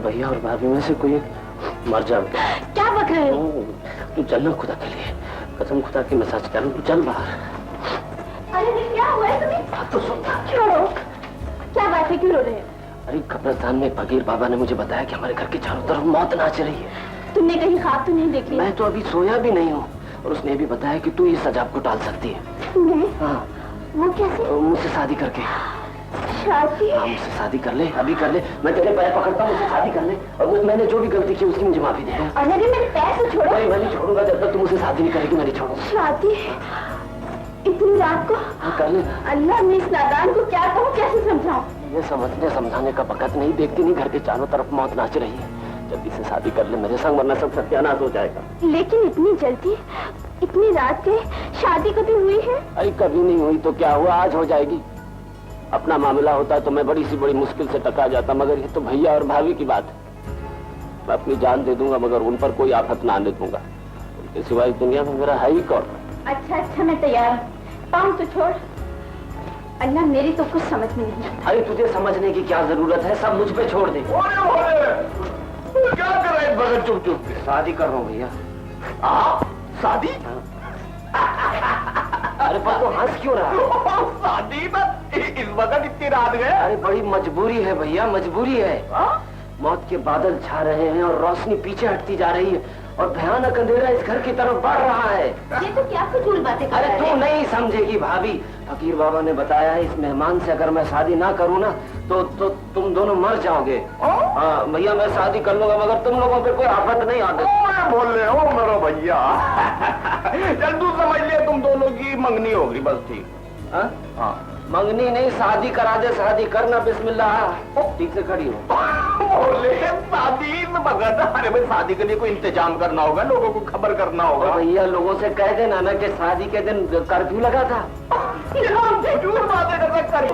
भैया और भाभी में से कोई मर जाएगा। क्या बक रहे हो? तू चलना खुदा के लिए, कसम खुदा की मसाज कर। तू चल बाहर। अरे क्या हुआ है तुम्हें? तो सुन। छोड़ो, क्या बात है, क्यों रो रहे हैं? अरे कब्रिस्तान में फकीर बाबा ने मुझे बताया कि हमारे घर के चारों तरफ मौत नाच रही है। तुमने कहीं ख्वाब तो नहीं देखे? मैं तो अभी सोया भी नहीं हूँ, और उसने भी बताया कि तू इस अजाब को टाल सकती है। मैं? हाँ। वो कैसे? मुझसे शादी करके। शादी? हाँ, मुझसे शादी कर ले, अभी कर ले। मैं तेरे पैर पकड़ता हूँ, मुझसे शादी कर ले, और मैंने जो भी गलती की उसकी मुझे माफी दे दे। अरे मेरे पैर से छोड़ो। मैं नहीं छोड़ूंगा जब तक तुम मुझसे शादी नहीं करेगी। मैं नहीं छोड़ूंगा। शादी इतनी रात को? हाँ कर ले। अल्लाह, मैं इस नादान को क्या कहूँ, कैसे समझाऊं? ये समझने समझाने का वक्त नहीं। देखती नहीं घर के चारों तरफ मौत नाच रही है। जल्दी से शादी कर ले मेरे संग, वरना सब सत्यानाश हो जाएगा। लेकिन इतनी जल्दी, इतनी रात के शादी कभी हुई है? अरे कभी नहीं हुई तो क्या हुआ, आज हो जाएगी। अपना मामला होता है तो मैं बड़ी सी बड़ी मुश्किल से टका जाता, मगर ये तो भैया और भाभी की बात है। मैं अपनी जान दे दूंगा, मगर उन पर कोई आफत ना आने दूंगा। उनके सिवाय दुनिया में मेरा है ही कौन? अच्छा अच्छा, मैं तैयार हूँ। पाँव तो छोड़। अल्लाह, मेरी तो कुछ समझ में नहीं। अरे तुझे समझने की क्या जरूरत है, सब मुझ पे छोड़ दे। क्या कर रहे बगैर चुप चुप? शादी कर रहा हूँ भैया। शादी? अरे पर तो हंस क्यों रहा? शादी बस इस वक्त इतनी रात गए? अरे बड़ी मजबूरी है भैया, मजबूरी है। मौत के बादल छा रहे हैं और रोशनी पीछे हटती जा रही है, और भयानक अंधेरा इस घर की तरफ बढ़ रहा है। ये तो क्या फजूल बातें कर अरे रहे तू हैं? नहीं समझेगी भाभी, फकीर बाबा ने बताया है इस मेहमान से अगर मैं शादी ना करूँ ना तो तुम दोनों मर जाओगे। हाँ भैया मैं शादी कर लूंगा मगर तुम लोगों पे कोई आफत नहीं आती। बोल रहे हो मेरा भैया। चल तू समझ ले, तुम दोनों की मंगनी होगी बस, ठीक। हाँ मंगनी नहीं, शादी करा दे, शादी करना, बिस्मिल्लाह। ठीक से खड़ी हो। बोले शादी में बगैर, अरे भाई शादी के लिए कोई इंतजाम करना होगा, लोगों को खबर करना होगा। भैया लोगों से कह देना ना कि शादी के दिन कर्फ्यू लगा था। झूठ बातें कर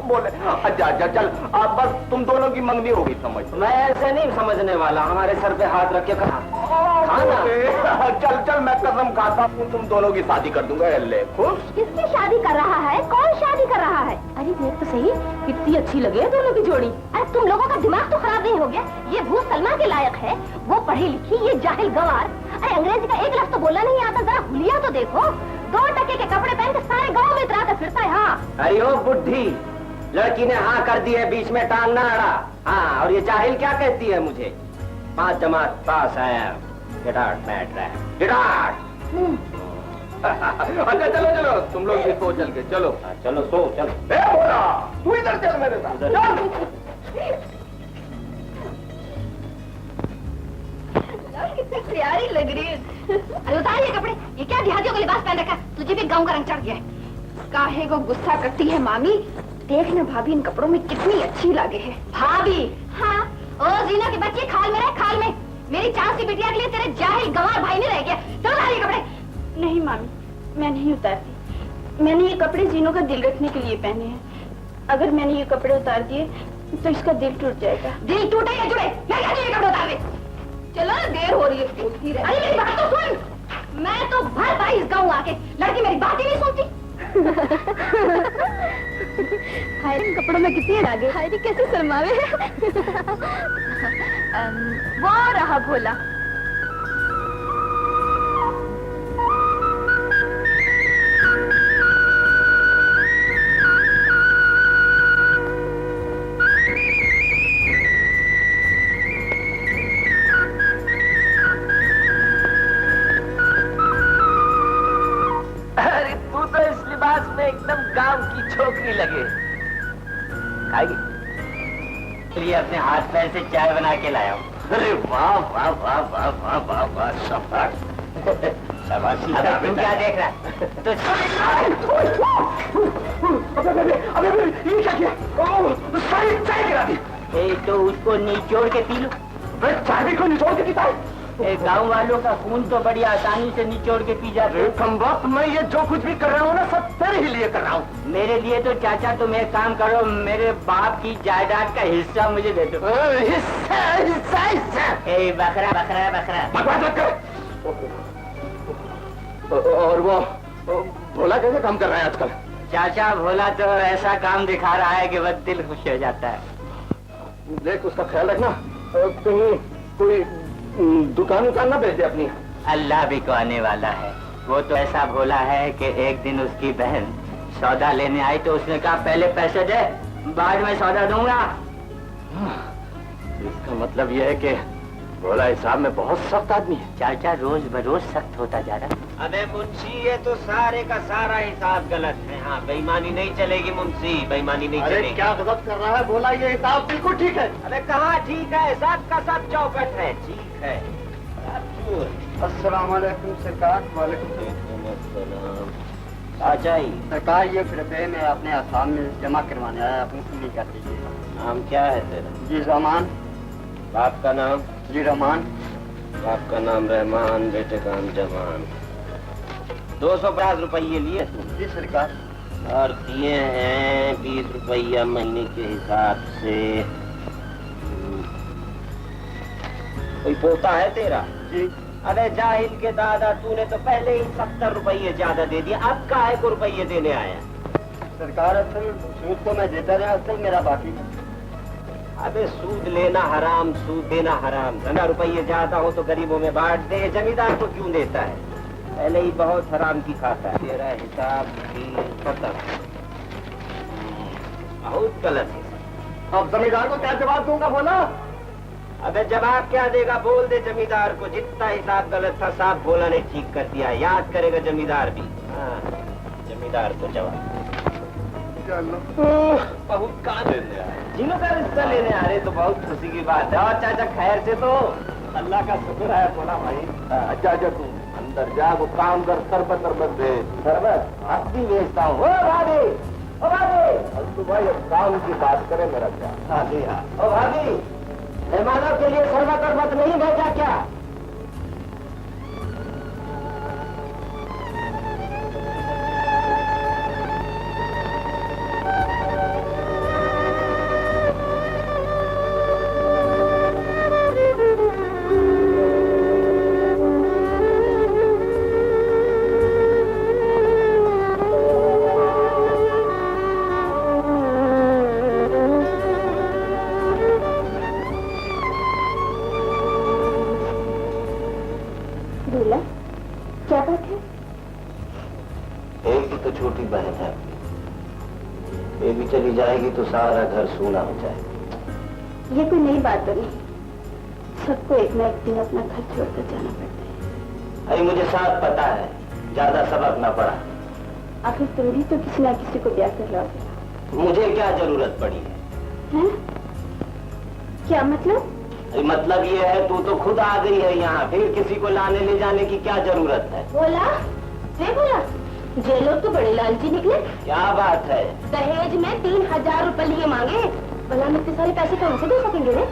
बोले अच्छा अच्छा चल, अब बस तुम दोनों की मंगनी होगी, समझ। मैं ऐसे नहीं समझने वाला, हमारे सर पे हाथ रख के खाना। चल चल मैं कसम खाता हूँ तुम दोनों की शादी कर दूंगा। अल्ले खुश। किसकी शादी कर रहा है? कौन शादी कर रहा है? अरे देख तो सही, कितनी अच्छी लगे दोनों की जोड़ी। अरे तुम लोगों का दिमाग तो खराब नहीं हो गया? ये भूत सलमा के लायक है, वो पढ़ी लिखी, ये जाहिल गवार। अरे अंग्रेजी का एक लफ्ज तो बोलना नहीं आता, जरा हुलिया तो देखो। 2 टके के कपड़े पहन के सारे गाँव में इतरा कर फिरता है। हाँ अरे ओ बुढ़ी, लड़की ने हाँ कर दी है, बीच में टांग ना अड़ा। हाँ और ये जाहिल क्या कहती है मुझे? 5 जमात पास आया, गेट आउट बैठ रहा है, गेट आउट। अच्छा चलो चलो तुम लोग भी सो चल के चलो। चलो सो चलो। बोला तू इधर चल मेरे साथ, चल। कितनी प्यारी लग रही है। अरे उतार ये कपड़े, ये क्या देहातियों का लिबास पहन रखा? तुझे भी गाँव का रंग चढ़ गया है। काहे को गुस्सा करती है मामी? देख ना भाभी, इन कपड़ों में कितनी अच्छी लगे है। भाभी? हाँ ओ जीना के बच्चे, खाल में रहे, खाल में। मेरी चांद सी बिटिया के लिए तेरे जाहिल गंवार भाई नहीं रह गया। चलो उतार ये कपड़े। नहीं मामी, मैं नहीं उतारती। मैंने ये कपड़े जीनों का दिल रखने के लिए पहने हैं। अगर मैंने ये कपड़े उतार दिए तो इसका दिल टूट जाएगा। दिल टूटे या जुड़े, मैं कहती हूँ ये कपड़े उतार दे। चलो ना, देर हो रही है, बोलती रहे। अरे मेरी बात तो सुन, मैं तो भर पाई इस गाँव आके, लड़की मेरी बात ही नहीं सुनती। हाय इन कपड़ों में कितनी लागे। हाय कैसे शर्मावे। वो रहा भोला। एकदम गांव की छोकरी लगे। खाएगी? लिए अपने हाथ पैर से चाय बना के लाया हूँ। अरे वाह वाह वाह वाह वाह वाह वाह, शाबाश शाबाश। तू क्या देख रहा है? तो अबे ये क्या किया? चाय गिरा दी। तो उसको निचोड़ के पी लो। चाय भी को निचोड़ के पीता है? गांव वालों का खून तो बड़ी आसानी से निचोड़ के पी जाते हैं। कमबख्त, मैं ये जो कुछ भी कर रहा हूँ ना सब तेरे ही लिए कर रहा हूँ। मेरे लिए तो चाचा तुम एक काम करो, मेरे बाप की जायदाद का हिस्सा मुझे दे दो। हिस्सा हिस्सा हिस्सा। बकरा बकरा बकरा। बकवास मत कर। और वो भोला कैसे काम कर रहा है आजकल? चाचा भोला तो ऐसा काम दिखा रहा है कि बस दिल खुश हो जाता है। देख उसका ख्याल रखना, कहीं कोई दुकान ना बेच दे अपनी। अल्लाह भी को आने वाला है। वो तो ऐसा भोला है कि एक दिन उसकी बहन सौदा लेने आई तो उसने कहा पहले पैसे दे, बाद में सौदा दूंगा। इसका मतलब यह है कि भोला हिसाब में बहुत सख्त आदमी है। चाचा रोज बरोज सख्त होता जा रहा है। अबे मुंशी ये तो सारे का सारा हिसाब गलत है। हाँ बेईमानी नहीं चलेगी मुंशी, बेईमानी नहीं चलेगी। क्या गलत कर रहा है? बोला ये हिसाब बिल्कुल ठीक है। अरे कहाँ ठीक है, सब का सब चौकट है, ठीक है। अस्सलाम वालेकुम सरकार। वालेकुम चाचा ही सरकार, ये रुपये में अपने आसाम में जमा करवाने आया, अपनी पूरी कर दीजिए। नाम क्या है तेरा? जी रहमान। बाप का नाम? जी रहमान। बाप का नाम रहमान, बेटे का नाम जमान। 250 रुपये लिए तू? जी सरकार। और दिए हैं 20 रुपया महीने के हिसाब से। कोई पोता है तेरा? जी। अरे जाहिल के दादा, तूने तो पहले ही 70 रुपये ज्यादा दे दिया, अब काहे को रुपये देने आया? सरकार असल सूद को मैं देता रहा, असल मेरा बाकी। अबे सूद लेना हराम, सूद देना हराम। 10 रुपये ज्यादा हो तो गरीबों में बांट दे, जमींदार को क्यों देता है? पहले ही बहुत हराम की खाता है। तेरा हिसाब खत्म, बहुत गलत है। अब जमींदार को क्या जवाब दूंगा? बोला अबे जवाब क्या देगा? बोल दे जमींदार को, जितना हिसाब गलत था साहब बोला ने ठीक कर दिया। याद करेगा जमींदार भी। हाँ, जमींदार को जवाब। बहुत कहाँ लेने आए? जिन्हों का रिश्ता लेने आ रहे तो बहुत खुशी की बात है। और चाचा खैर से तो? अल्लाह का शुक्र है बोला भाई। अच्छा तू अंदर जा, वो काम कर, शरबत दे। शरबत अब भी बेचता हूँ। ओ भाभी, ओ भाभी। तो भाई अब काम की बात करे मेरा क्या? हाँ जी हाँ। ओ भाभी, मेहमानों के लिए शरबत नहीं भेजा क्या? क्या बात है? एक ही तो छोटी बहन है, ये भी चली जाएगी तो सारा घर सूना हो जाएगा। ये कोई नई बात तो नहीं, सबको एक न एक दिन अपना घर छोड़कर जाना पड़ता है। अरे मुझे साफ पता है, ज्यादा सबक न पड़ा। आखिर तुम भी तो किसी न किसी को ब्याह कर लोगे। मुझे क्या जरूरत पड़ी है? क्या मतलब? मतलब ये है तू तो खुद आ गई है यहाँ, फिर किसी को लाने ले जाने की क्या जरूरत है? बोला बोला ये लोग तो बड़े लालची निकले। क्या बात है? दहेज में 3000 रुपए लिए मांगे। भला हम इतने सारे पैसे कहाँ से दे सकेंगे रे?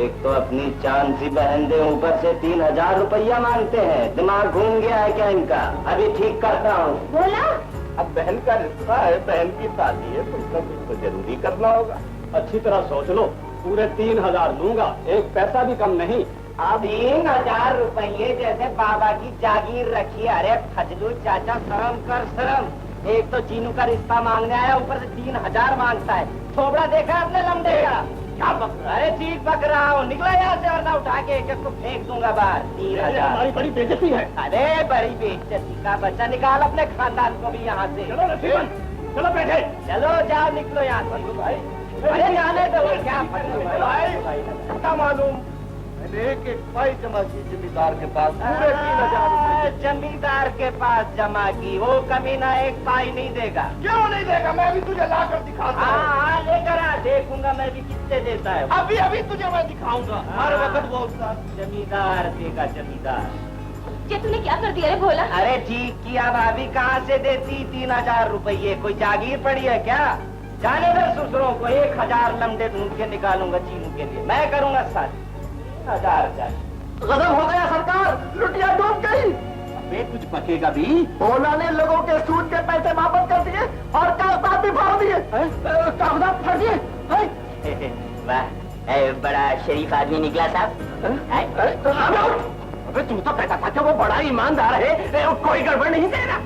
एक तो अपनी चांद सी बहन दे, ऊपर से 3000 रुपया मांगते हैं। दिमाग घूम गया है क्या इनका? अभी ठीक करता हूँ। बोला अब बहन का रिश्ता है, बहन की शादी है, कुछ न कुछ तो जरूरी करना होगा। अच्छी तरह सोच लो, पूरे 3000 लूंगा, एक पैसा भी कम नहीं। अब 3000 रुपये जैसे बाबा की जागीर रखी। अरे फजलू चाचा शर्म कर शर्म। एक तो चीनू का रिश्ता मांगने आया, ऊपर से 3000 मांगता है। थोबड़ा देखा अपने लंबे का? क्या बक रहा है? ठीक बक रहा हूँ। निकला यहाँ से वरना उठा के एक को फेंक दूंगा बाहर। 3000 हमारी बड़ी बेइज्जती है। अरे बड़ी बेइज्जती का बच्चा, निकाल अपने खानदान को भी यहाँ से। चलो रसीमन, चलो बैठे। चलो जाओ, निकलो यहाँ से भाई। अरे जाने दो, क्या क्या मालूम, मैंने एक पाई जमा की जमींदार के पास, पूरे 3000 रुपए। जमींदार के पास जमा की, वो कमीना एक पाई नहीं देगा। क्यों नहीं देगा? मैं भी तुझे लाकर दिखाता हूँ। हाँ लेकर आ, देखूंगा मैं भी कितने देता है। अभी तुझे मैं दिखाऊंगा। हर वक्त बोलता जमींदार देगा, जमींदार। ये तूने क्या कर दिया रे भोला? अरे ठीक किया भाभी, कहाँ से देती 3000 रुपये? कोई जागीर पड़ी है क्या? जाने दो ससुरों को, 1000 लमडे ढूंढ के निकालूंगा चीनू के लिए। मैं करूंगा साथ 3000। गजब हो गया सरकार, लुटिया डूब गई। अबे कुछ बचेगा भी? भोला ने लोगों के सूद के पैसे वापस कर दिए और कागजात भी फाड़ दिए। कागजात फाड़ दिए? वाह, बड़ा शरीफ आदमी निकला साहब। अबे तू तो कहता था कि वो बड़ा ईमानदार है, कोई गड़बड़ नहीं करेगा।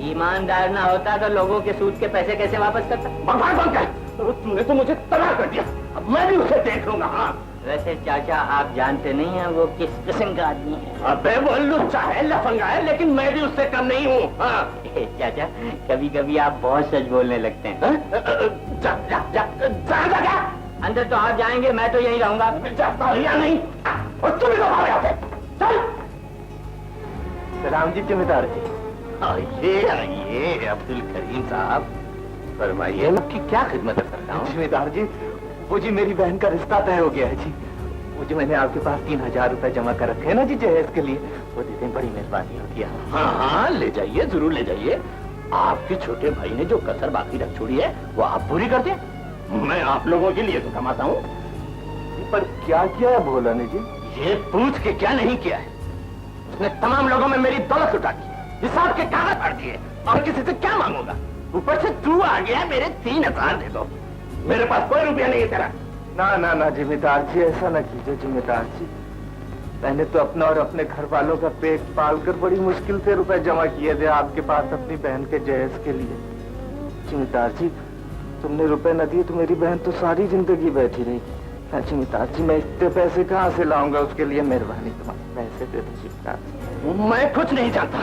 ईमानदार ना होता तो लोगों के सूद के पैसे कैसे वापस करता? भगवान बन गए, तूने तो मुझे तबाह कर दिया। अब मैं भी उसे देख लूंगा। हाँ वैसे चाचा आप जानते नहीं हैं वो किस किस्म का आदमी है। अबे वो लुच्चा है, लफंगा है, लेकिन मैं भी उससे कम नहीं हूँ। हाँ चाचा कभी कभी आप बहुत सच बोलने लगते हैं। जाएगा क्या? अंदर तो आप जाएंगे, मैं तो यहीं रहूंगा। जाता हूँ या नहीं? और तुम ही चल। सलाम जी जमींदार जी। आइए अब्दुल करीम साहब, फरमाइए आपकी क्या खिदमत कर सकता हूँ? जमींदार जी, वो जी मेरी बहन का रिश्ता तय हो गया है जी। वो जो मैंने आपके पास 3000 रुपए जमा कर रखे हैं ना जी जहेज के लिए, वो दे दें, बड़ी मेहरबानी होगी। हाँ ले जाइए, जरूर ले जाइए। आपके छोटे भाई ने जो कसर बाकी रख छोड़ी है वो आप पूरी कर दें। मैं आप लोगों के लिए तो कमाता हूँ। पर क्या किया है भोला ने जी? ये पूछ के क्या नहीं किया है? उसने तमाम लोगों में मेरी दौलत लुटा दी, हिसाब के कागज भर दिए, और किसी से क्या मांगूंगा? ऊपर से तू आ गया, मेरे 3000 दे दो। मेरे पास कोई रुपया नहीं है तेरा। ना ना ना जिम्मेदार जी, ऐसा ना कीजिए जिम्मेदार जी। मैंने तो अपना और अपने घर वालों का पेट पालकर बड़ी मुश्किल से रुपए जमा किए थे आपके पास अपनी बहन के जहेज के लिए। जिम्मेदार जी, तुमने रुपए न दिए तो मेरी बहन तो सारी जिंदगी बैठी रहेगी। जिम्मेदार जी, मैं इतने पैसे कहाँ से लाऊंगा? उसके लिए मेहरबानी तुम्हारे पैसे दे दो जिम्मेदार जी। मैं कुछ नहीं जानता,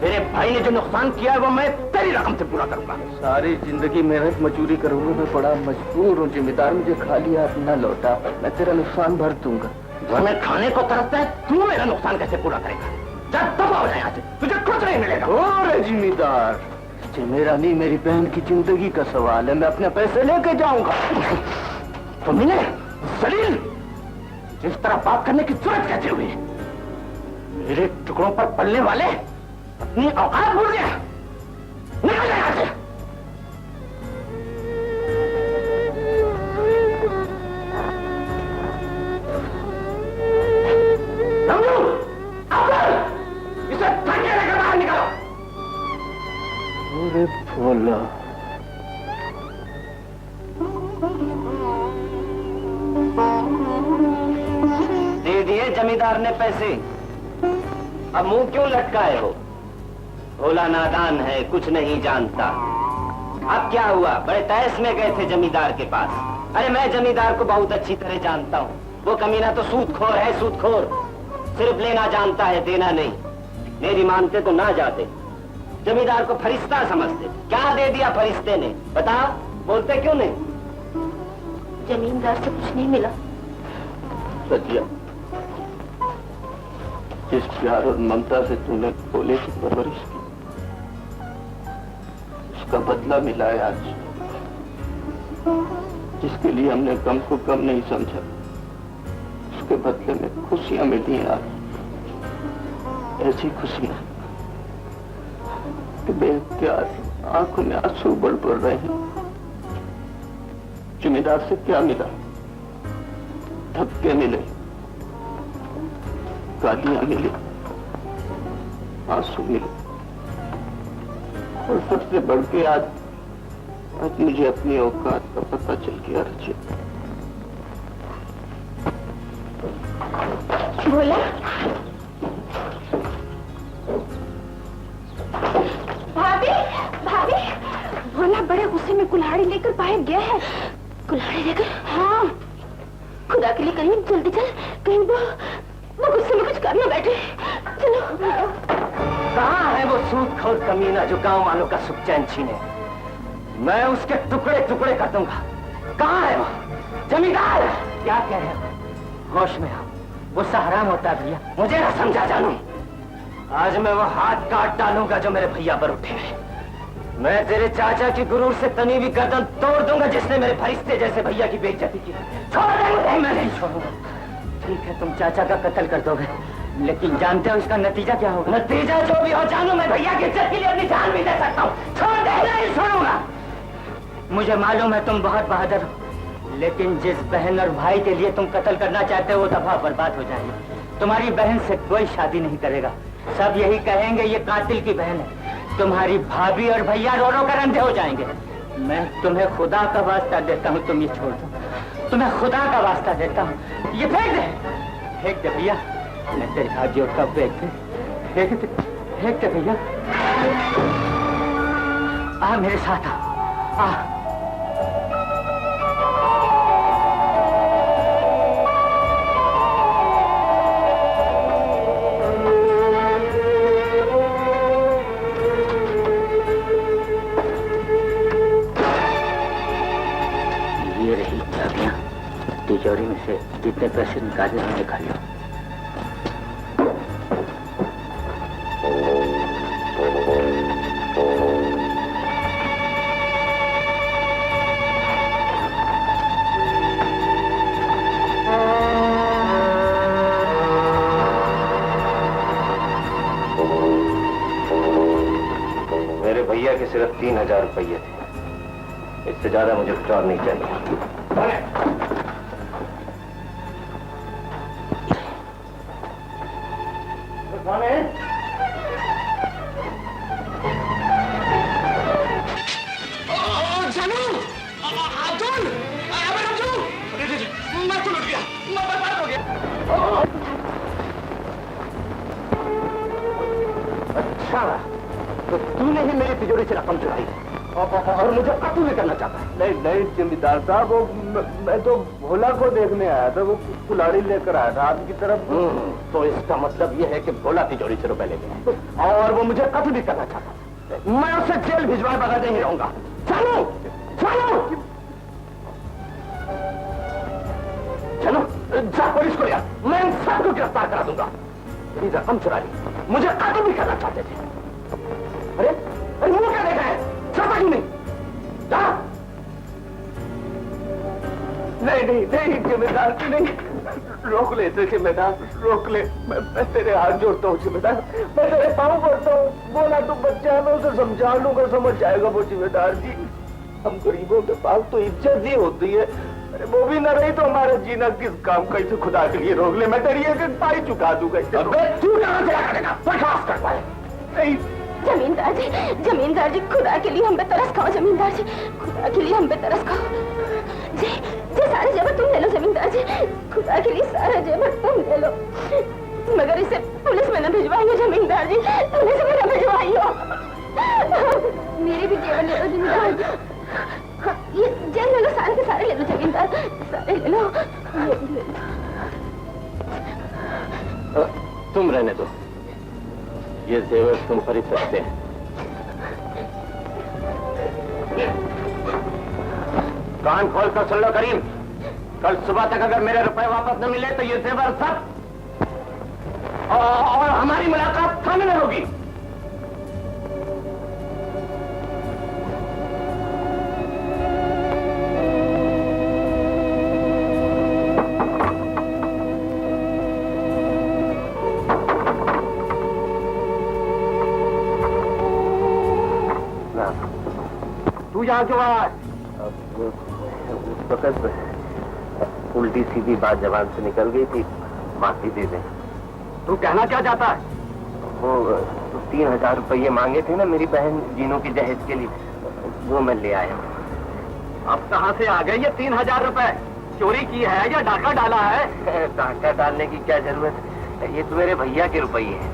मेरे भाई ने जो नुकसान किया है वो मैं तेरी रकम से पूरा करूंगा। सारी जिंदगी मेहनत मजदूरी करूंगा, मैं बड़ा मजबूर हूँ जिम्मेदार, मुझे खाली हाथ न लौटा, मैं तेरा नुकसान भर दूंगा। जो हमें खाने को तरसता है, तू मेरा नुकसान कैसे पूरा करेगा? जब दबा हो जाए यहाँ से, तुझे कुछ नहीं मिलेगा। अरे जिम्मेदार, ये मेरा नहीं, मेरी बहन की जिंदगी का सवाल है। मैं अपने पैसे लेके जाऊंगा। तुमने जलील इस तरह बात करने की जरूरत कैसे हुई? मेरे टुकड़ों पर पलने वाले अपनी औकात भूल गया। निकल जा यहाँ से। इसे धक्के लेकर बाहर निकालो। अरे भोला, दे दिए जमींदार ने पैसे, अब मुंह क्यों लटकाए हो? भोला नादान है, कुछ नहीं जानता। अब क्या हुआ? बड़े तैस में गए थे जमींदार के पास। अरे मैं जमींदार को बहुत अच्छी तरह जानता हूँ। वो कमीना तो सूदखोर है, सूदखोर। सिर्फ लेना जानता है, देना नहीं। मेरी मानते तो ना जाते, जमींदार को फरिश्ता समझते। क्या दे दिया फरिश्ते ने? बताओ, बोलते क्यों नहीं? जमींदार से कुछ नहीं मिला। सचिया, जिस प्यार और ममता से तूने भोले की परवरिश की, उसका बदला मिला है आज। जिसके लिए हमने गम को गम नहीं समझा, उसके बदले में खुशियां मिली हैं आज। ऐसी खुशियां कि बेख्तियार आंखों में आंसू बढ़ पड़ रहे हैं। जिम्मेदार से क्या मिला? धक्के मिले, गालियां मिली, आंसू मिले, और सबसे बढ़ के आज मुझे अपनी औकात का पता चल गया। रचित, भोला, भाभी, भाभी, भोला बड़े गुस्से में कुल्हाड़ी लेकर बाहर गया है। कुल्हाड़ी लेकर? हाँ, खुदा के लिए कहीं जल्दी चल, कहीं वो गुस्से में कुछ करना बैठे। चलो। कहाँ है वो सूदखोर कमीना जो गांव वालों का सुख चैन छीने? मैं उसके टुकड़े टुकड़े कर दूंगा। कहाँ है वो? जमींदार, क्या कह रहे हो? होश में आओ, गुस्सा हराम होता है भैया। मुझे ना समझा जानू, आज मैं वो हाथ काट डालूंगा जो मेरे भैया पर उठे हैं। मैं तेरे चाचा की गुरूर से तनी भी गर्दन तोड़ दूंगा जिसने मेरे फरिश्ते जैसे भैया की बेइज्जती की। छोड़ दे, मैं नहीं छोड़ूंगा। ठीक है, तुम चाचा का कत्ल कर दोगे, लेकिन जानते हो इसका नतीजा क्या होगा? नतीजा जो भी हो जानू, मैं भैया की इज्जत के लिए अपनी जान भी दे सकता हूँ। छोड़ दे, नहीं छोड़ूंगा। मुझे मालूम है तुम बहुत बहादुर हो, लेकिन जिस बहन और भाई के लिए तुम कत्ल करना चाहते हो वो दफा बर्बाद हो जाएगी। तुम्हारी बहन से कोई शादी नहीं करेगा। सब यही कहेंगे ये कातिल की बहन है। तुम्हारी भाभी और भैया रो रो कर अंधे हो जाएंगे। मैं तुम्हें खुदा का वास्ता देता हूँ, तुम ये छोड़ दो। तुम्हें खुदा का वास्ता देता हूँ, ये फेंक दे, फेंक दे भैया। मैं तेरे हाथ जोड़ता, फेंक दे, फेंक दे, फेंक दे भैया। आ मेरे साथ आ। ये रही चाबियां, तिजोरी में से जितने पैसे निकाले हैं निकाल लो। मेरे भैया के सिर्फ 3000 रुपये थे, इससे ज्यादा मुझे कुछ और नहीं चाहिए। अच्छा, तो तूने ही मेरी तिजोरी से रकम चुराई है और मुझे कत्ल भी करना चाहता है? नहीं नहीं जमींदार साहब, वो मैं तो भोला को देखने आया था। वो कुल्हाड़ी लेकर आया था आपकी तरफ। तो इसका मतलब ये है कि भोला तिजोरी से रुपए ले गया और वो मुझे कत्ल भी करना चाहता है। मैं उसे जेल भिजवाए बगैर नहीं रहूंगा। चलो चलो चलो जा पुलिस को लिया, मैं इन सबको गिरफ्तार करा दूंगा। मेरी रकम चुरा ली, मुझे कातल भी करना चाहते थे। अरे अरे वो क्या देखा है, चाहता क्यों नहीं? जा। नहीं जिम्मेदार की नहीं, रोक ले इसे जिम्मेदार, रोक ले। मैं तेरे हाथ जोड़ता हूँ जिम्मेदार, मैं तेरे पाँव पड़ता हूँ। बोला तुम बच्चा, मैं उसे समझा लूंगा, समझ जाएगा वो जिम्मेदार जी। हम गरीबों के पास तो इज्जत ही होती है, अरे वो भी न रही तो हमारा जीना किस काम का? इसे खुदा के लिए रोक ले, मैं तेरी एक पाई चुका दूंगा। अबे तू कहाँ से करेगा, बर्खास्त कर पाए। नहीं जमींदार जी खुदा के लिए हम पे तरस खाओ। जमींदार जी खुदा के लिए हम पे तरस खाओ। जी सारे जेवर तुम ले लो जमींदार जी, खुदा के लिए सारा जेवर तुम ले लो, मगर इसे पुलिस में न भिजवाइयो जमींदार जी, पुलिस में न भिजवाइयो। मेरे भी जेवर ले लो जमींदार जी। ये जेल ले लो, सारे के सारे ले लो जमींदार, सारे ले लो। तुम रहने दो, ये जेवर तुम खरीद सकते हैं। कान खोल कर सुन लो करीम, कल सुबह तक अगर मेरे रुपए वापस न मिले तो ये जेवर सब और हमारी मुलाकात थाने में होगी। तू यहाँ क्यों आया? उस वक्त उल्टी सीधी बात जबान से निकल गई थी, माफी दे दे। तू कहना क्या चाहता है? वो 3000 रुपये मांगे थे ना मेरी बहन जीनों की जहेज के लिए, वो मैं ले आया। अब कहाँ से आ गए ये 3000 रुपए? चोरी की है या डाका डाला है? डाका डालने की क्या जरूरत है, ये तो मेरे भैया के रुपये हैं,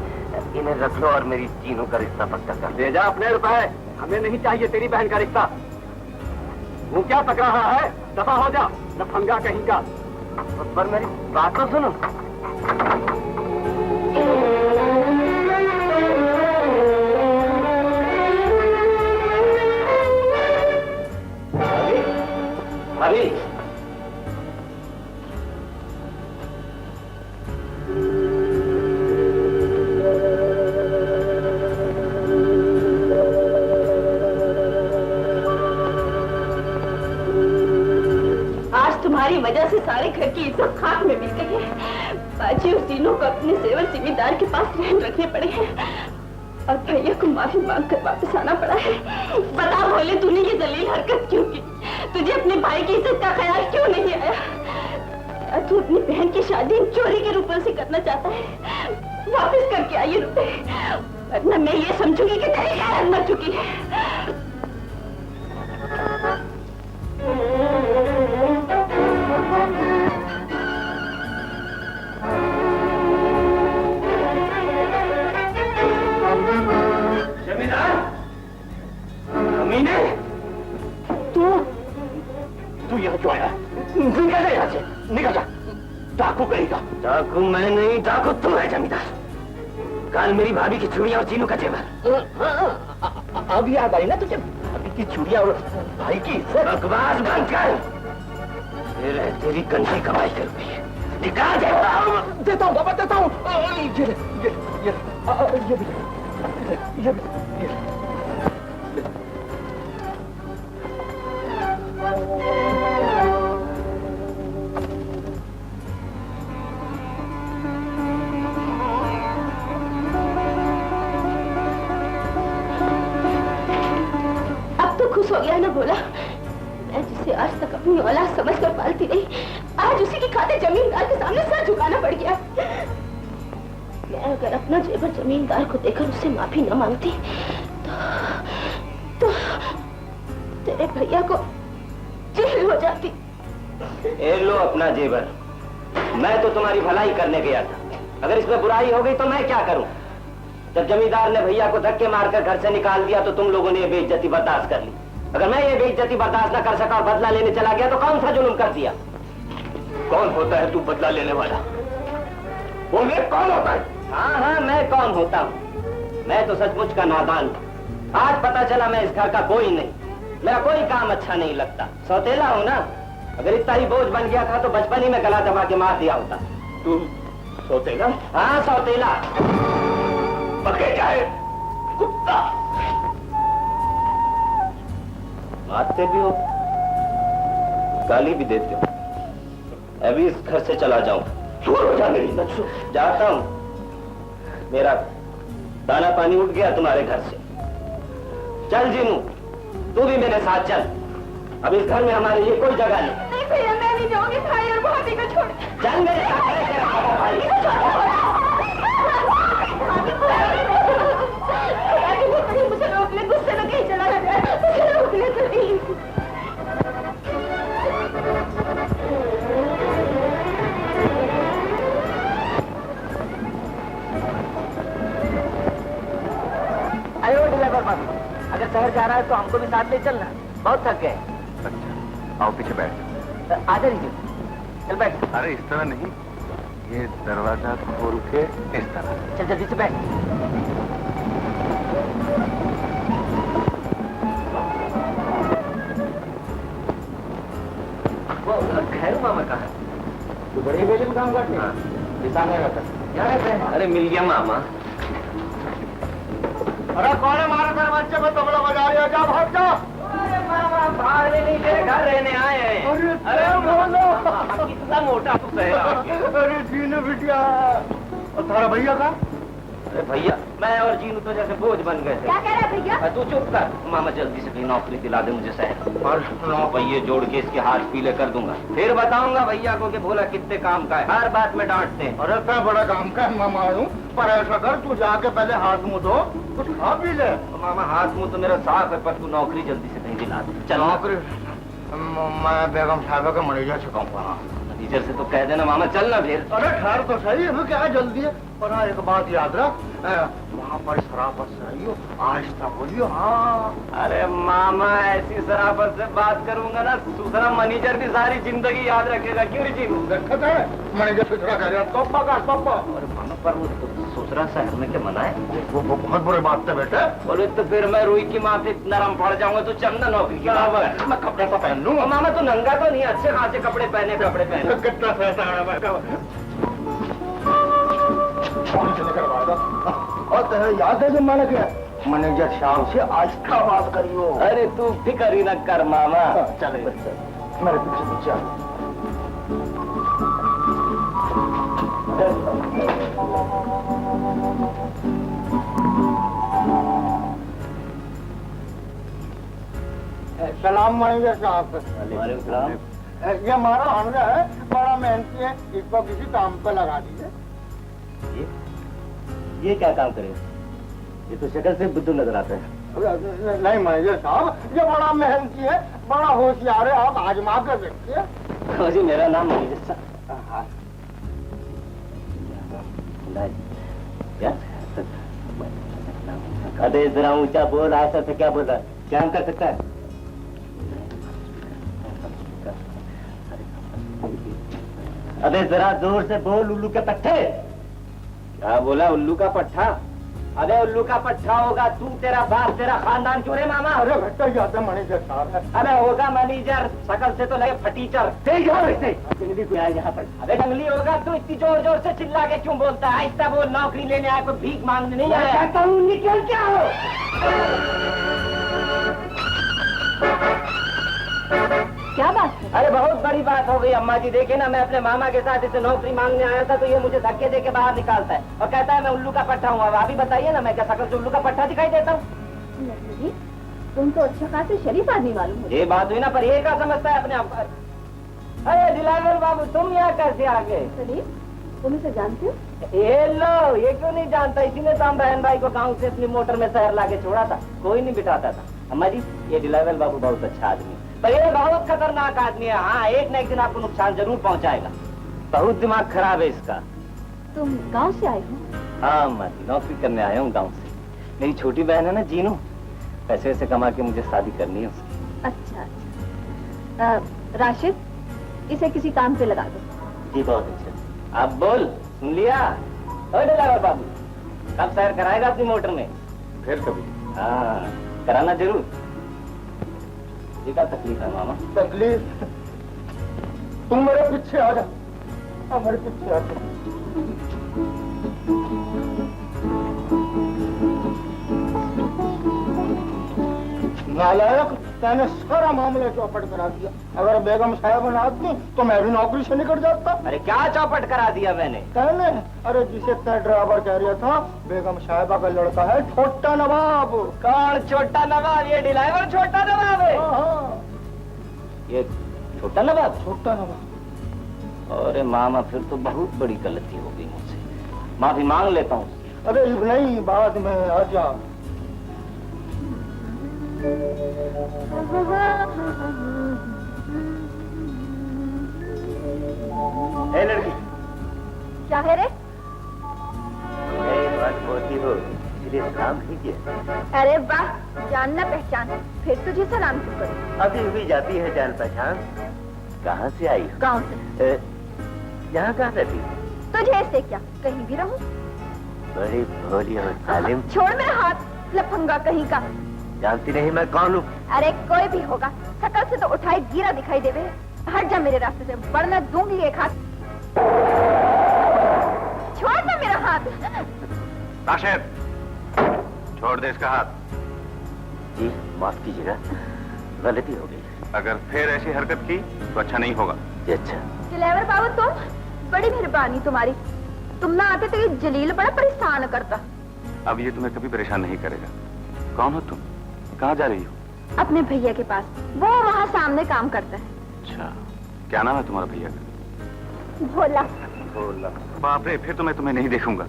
इन्हें रख लो और मेरी जीनों का रिश्ता पक्का कर दे। जा अपने रुपए, हमें नहीं चाहिए तेरी बहन का रिश्ता। वो क्या पक रहा है, दफा हो जा, लफंगा कहीं का। पर मेरी बात तो सुनो। अभी तुम्हारी वजह से सारे घर की इज्जत खाक में मिल गई है। बाजी और तीनों को अपने सेवर जिम्मेदार के पास रहन रखने पड़े हैं और भैया को माफी मांग कर वापस आना पड़ा है। बता भोले, तूने ये दलील हरकत क्यों की? तुझे अपने भाई की इज्जत का ख्याल क्यों नहीं आया? तू अपनी बहन की शादी चोरी के रुपए से करना चाहता है, वापस करके आइए रुपए, वरना मैं ये समझूंगी कि तेरी खैर मर चुकी है। जमींदार, अमीने, तू यहाँ क्यों आया? निकल जा यहाँ से, निकल जा। डाकू कहेगा। डाकू मैं नहीं, डाकू तुम है जमींदार। कल मेरी भाभी की चूड़ियां और चीनू का जेवर। अब याद आई ना तुझे भाभी की चूड़ियां और भाई की इज्जत? बकवास बंद कर, तेरी गंदी कमाई कर रही है। निकाल जेवर। देता हूँ बाबा, देता हूँ। ये हो गया ना बोला, मैं जिसे आज तक अपनी औलाद समझकर पालती रही, आज उसी की खातिर जमींदार के सामने सर झुकाना पड़ गया। मैं अगर अपना जेवर जमींदार को देकर उससे माफी न मांगती तो तेरे भैया को जेल हो जाती। ए लो अपना जेवर, मैं तो तुम्हारी भलाई करने गया था, अगर इसमें बुराई हो गई तो मैं क्या करूं? जब जमींदार ने भैया को धक्के मारकर घर से निकाल दिया तो तुम लोगों ने ये बेइज्जती बर्दाश्त कर ली। अगर मैं ये बेइज्जती बर्दाश्त न कर सका और बदला लेने चला गया तो कौन सा जुल्म कर दिया? कौन होता है तू बदला लेने वाला? बोले कौन होता है? हाँ, मैं कौन होता हूँ? मैं तो सचमुच का नादान हूँ। आज पता चला मैं इस घर का कोई नहीं, मेरा कोई काम अच्छा नहीं लगता। सौतेला हूँ ना, अगर इतना ही बोझ बन गया था तो बचपन ही में गला दबा के मार दिया होता। तू सौतेला? हाँ सौतेला। पके जाए कुत्ता। मारते भी हो, गाली भी देते हो। अभी इस घर से चला जाऊं। दूर हो जा मेरी बच्चों। जाता हूं, मेरा दाना पानी उठ गया तुम्हारे घर से। चल जीनू, तू भी मेरे साथ चल। अब इस घर में हमारे लिए कोई जगह नहीं। नहीं भैया, मैं नहीं जाऊंगी। भाई और भाभी को छोड़। चल मेरे साथ। मुझे रोक ले, गुस्से में कहीं चला जाए। मुझे रोक ले प्लीज। अरे ड्राइवर बाबू, अगर शहर जा रहा है तो हमको भी साथ ले चलना, बहुत थक गए। अच्छा आओ पीछे बैठ। आ जा रही चल बैठ। अरे इस तरह नहीं, ये दरवाजा खोल के इस तरह। चल जल्दी से बैठ। वो खैरू मामा कहाँ है? तू बड़ी बेली में काम करती है? सामने रहता क्या रहते हैं? अरे मिल गया मामा। अरे कौन है हमारे दरवाजे में तबला बजा रही हो? जा भाग जा। अरे मामा भागने नहीं, तेरे घर रहने आए हैं। अरे बोलो। कितना मोटा तू शहर। अरे जीने बिटिया। और तुम्हारा भैया का? अरे भैया, मैं और जीनू तो जैसे बोझ बन गए थे। क्या कह रहा है भैया? तू चुप कर। मामा जल्दी से कहीं नौकरी दिला दे मुझे शहर। और भैया जोड़ के इसके हाथ पीले कर दूंगा, फिर बताऊंगा भैया को कि भोला कितने काम का है। हर बात में डांटते हैं। अरे क्या बड़ा काम का है मामा हूँ, पर ऐसा कर तू जाके पहले हाथ मुंह धो, कुछ खा पी ले। मामा हाथ मुंह तो मेरा साफ है, पर तू नौकरी जल्दी से कहीं दिला दे। चल नौकरी मैं बेगम साहब के मैनेजर से कहूँगा। मैनेजर से तो कह देना मामा, चलना फिर। अरे ठहर तो सही, अभी क्या जल्दी है। पर हाँ एक बात याद रख, वहाँ पर शराफत से आइयो, आहिस्ता बोलियो। हाँ अरे मामा ऐसी शराफत से बात करूंगा ना, दूसरा मैनेजर भी सारी जिंदगी याद रखेगा। क्यों जी? रखता है मैनेजर से थोड़ा कह रहा पापा का पापा। अरे मामा पर वो दूसरा शहर में क्या मना है? वो बहुत बुरी बात है बेटे। बोले तो फिर मैं रुई की माँ पे नरम पड़ जाऊंगा। तो चलना नौकरी की बात। मैं कपड़े तो पहन लूंगा। मामा तू नंगा तो नहीं, अच्छे खासे कपड़े पहने। कपड़े पहने कितना पैसा है कौन से करवाएगा? और तेरे याद है जब मैंने किया मैनेजर साहब से आस्था बात करियो। अरे तू फिक्र ही न कर मामा। चले मेरे पीछे पीछे। सलाम मैनेजर साहब। ये हमारा हमला है, बड़ा मेहनती है, इसको किसी काम पे लगा दीजिए। ये क्या काम करे? ये तो शक्ल से बुद्धू नजर आता है। नहीं मैनेजर साहब, ये बड़ा मेहनती है, बड़ा होशियार है, आप आजमा कर देखिए। जी मेरा नाम मैनेजर साहब। क्या? अरे जरा ऊंचा बोल, ऐसा से क्या बोल रहा है? क्या कर सकता है? अबे जरा जोर से बोल, उल्लू के पट्टे। क्या बोला? उल्लू का पट्टा? अबे उल्लू का पट्टा होगा तू, तेरा बाप, तेरा खानदान क्यों रे मामा? अरे भट्टा याद है मैनेजर साहब। अबे होगा मैनेजर, शकल से तो लगे फटीचर। जंगली को आया यहाँ पर। अबे जंगली होगा तू, इतनी जोर जोर से चिल्ला के क्यों बोलता है? आहिस्ता बोल, नौकरी लेने आया, कोई भीख मांगने नहीं आया। कहता हूँ निकल क्या हो। क्या बात है? अरे बहुत बड़ी बात हो गई अम्मा जी। देखे ना, मैं अपने मामा के साथ इसे नौकरी मांगने आया था तो ये मुझे धक्के दे के बाहर निकालता है और कहता है मैं उल्लू का पट्टा हूँ। अब आप ही बताइए ना, मैं क्या शकल से उल्लू का पट्टा दिखाई देता हूँ? तुम तो अच्छा खासे शरीफ आदमी मालूम हो। ये बात हुई ना, पर ये क्या समझता है अपने आप? अरे दिलावर बाबू, तुम यहाँ कैसे आ गए? शरीफ, तुम इसे जानते हो? ये लो, ये क्यों नहीं जानता? इसी ने तो हम बहन भाई को गाँव से अपनी मोटर में शहर लाके छोड़ा था, कोई नहीं बिठाता था। अम्मा जी, ये दिलावर बाबू बहुत अच्छा आदमी, पर ये बहुत खतरनाक आदमी है। हाँ, एक न एक दिन आपको नुकसान जरूर पहुंचाएगा। बहुत दिमाग खराब है इसका। तुम गांव से आए हो? हाँ अम्मा जी, नौकरी करने आया हूँ गांव से। मेरी छोटी बहन है ना जीनू, पैसे वैसे कमा के मुझे शादी करनी है उसकी। अच्छा अच्छा। राशिद, इसे किसी काम पे लगा दो। जी बहुत अच्छा। आप बोल, सुन लिया? ड्राइवर बाबू, कब सैर कराएगा अपनी मोटर में? फिर कभी। हाँ, कराना जरूर। ये क्या तकलीफ है मामा? तकलीफ तुम मेरे पीछे आ जा, मेरे पीछे आ जा। नालायक, मैंने सारा मामला चौपट करा दिया। अगर बेगम साहब ना आती तो मैं भी नौकरी से निकल जाता। अरे क्या चौपट करा दिया मैंने? कहने, अरे जिसे तय ड्राइवर कह रहा था बेगम साहिबा का लड़का है छोटा नवाब। कौन छोटा नवाब? ये ड्राइवर छोटा नवाब है? हाँ। ये छोटा नवाब? छोटा नवाब। अरे मामा, फिर तो बहुत बड़ी गलती हो गई मुझसे, माफी मांग लेता हूँ। अरे नहीं, बाद में आ जा। ए लड़की, क्या है रे? बात बोलती हो, इसलिए सलाम कीजिए। अरे वाह, जानना पहचान, फिर तुझे सलाम क्यों करूं? अभी हुई जाती है जान पहचान। कहाँ से आई हो? गाँव से। यहाँ कहाँ रहती हो? तुझे ऐसे क्या, कहीं भी रहूं? बड़ी भोली हो सालिम। छोड़ मेरा हाथ, लफंगा कहीं का। जानती नहीं मैं कौन हूँ? अरे कोई भी होगा, शकल से तो उठाए गिरा दिखाई देवे। हट जा मेरे रास्ते से, वरना दूंगी एक हाथ। छोड़ ना मेरा हाथ। राशिद, छोड़ दे इसका हाथ। जी माफ कीजिएगा, गलती हो गई। अगर फिर ऐसी हरकत की तो अच्छा नहीं होगा। जी अच्छा। ड्राइवर बाबू, तुम, बड़ी मेहरबानी तुम्हारी। तुम ना आते तो ये जलील बड़ा परेशान करता। अब ये तुम्हें कभी परेशान नहीं करेगा। कौन हो तुम? कहाँ जा रही हो? अपने भैया के पास, वो वहाँ सामने काम करता है। अच्छा, क्या नाम है तुम्हारा भैया का? भोला। भोला? बाप रे, फिर तो मैं तुम्हें नहीं देखूंगा।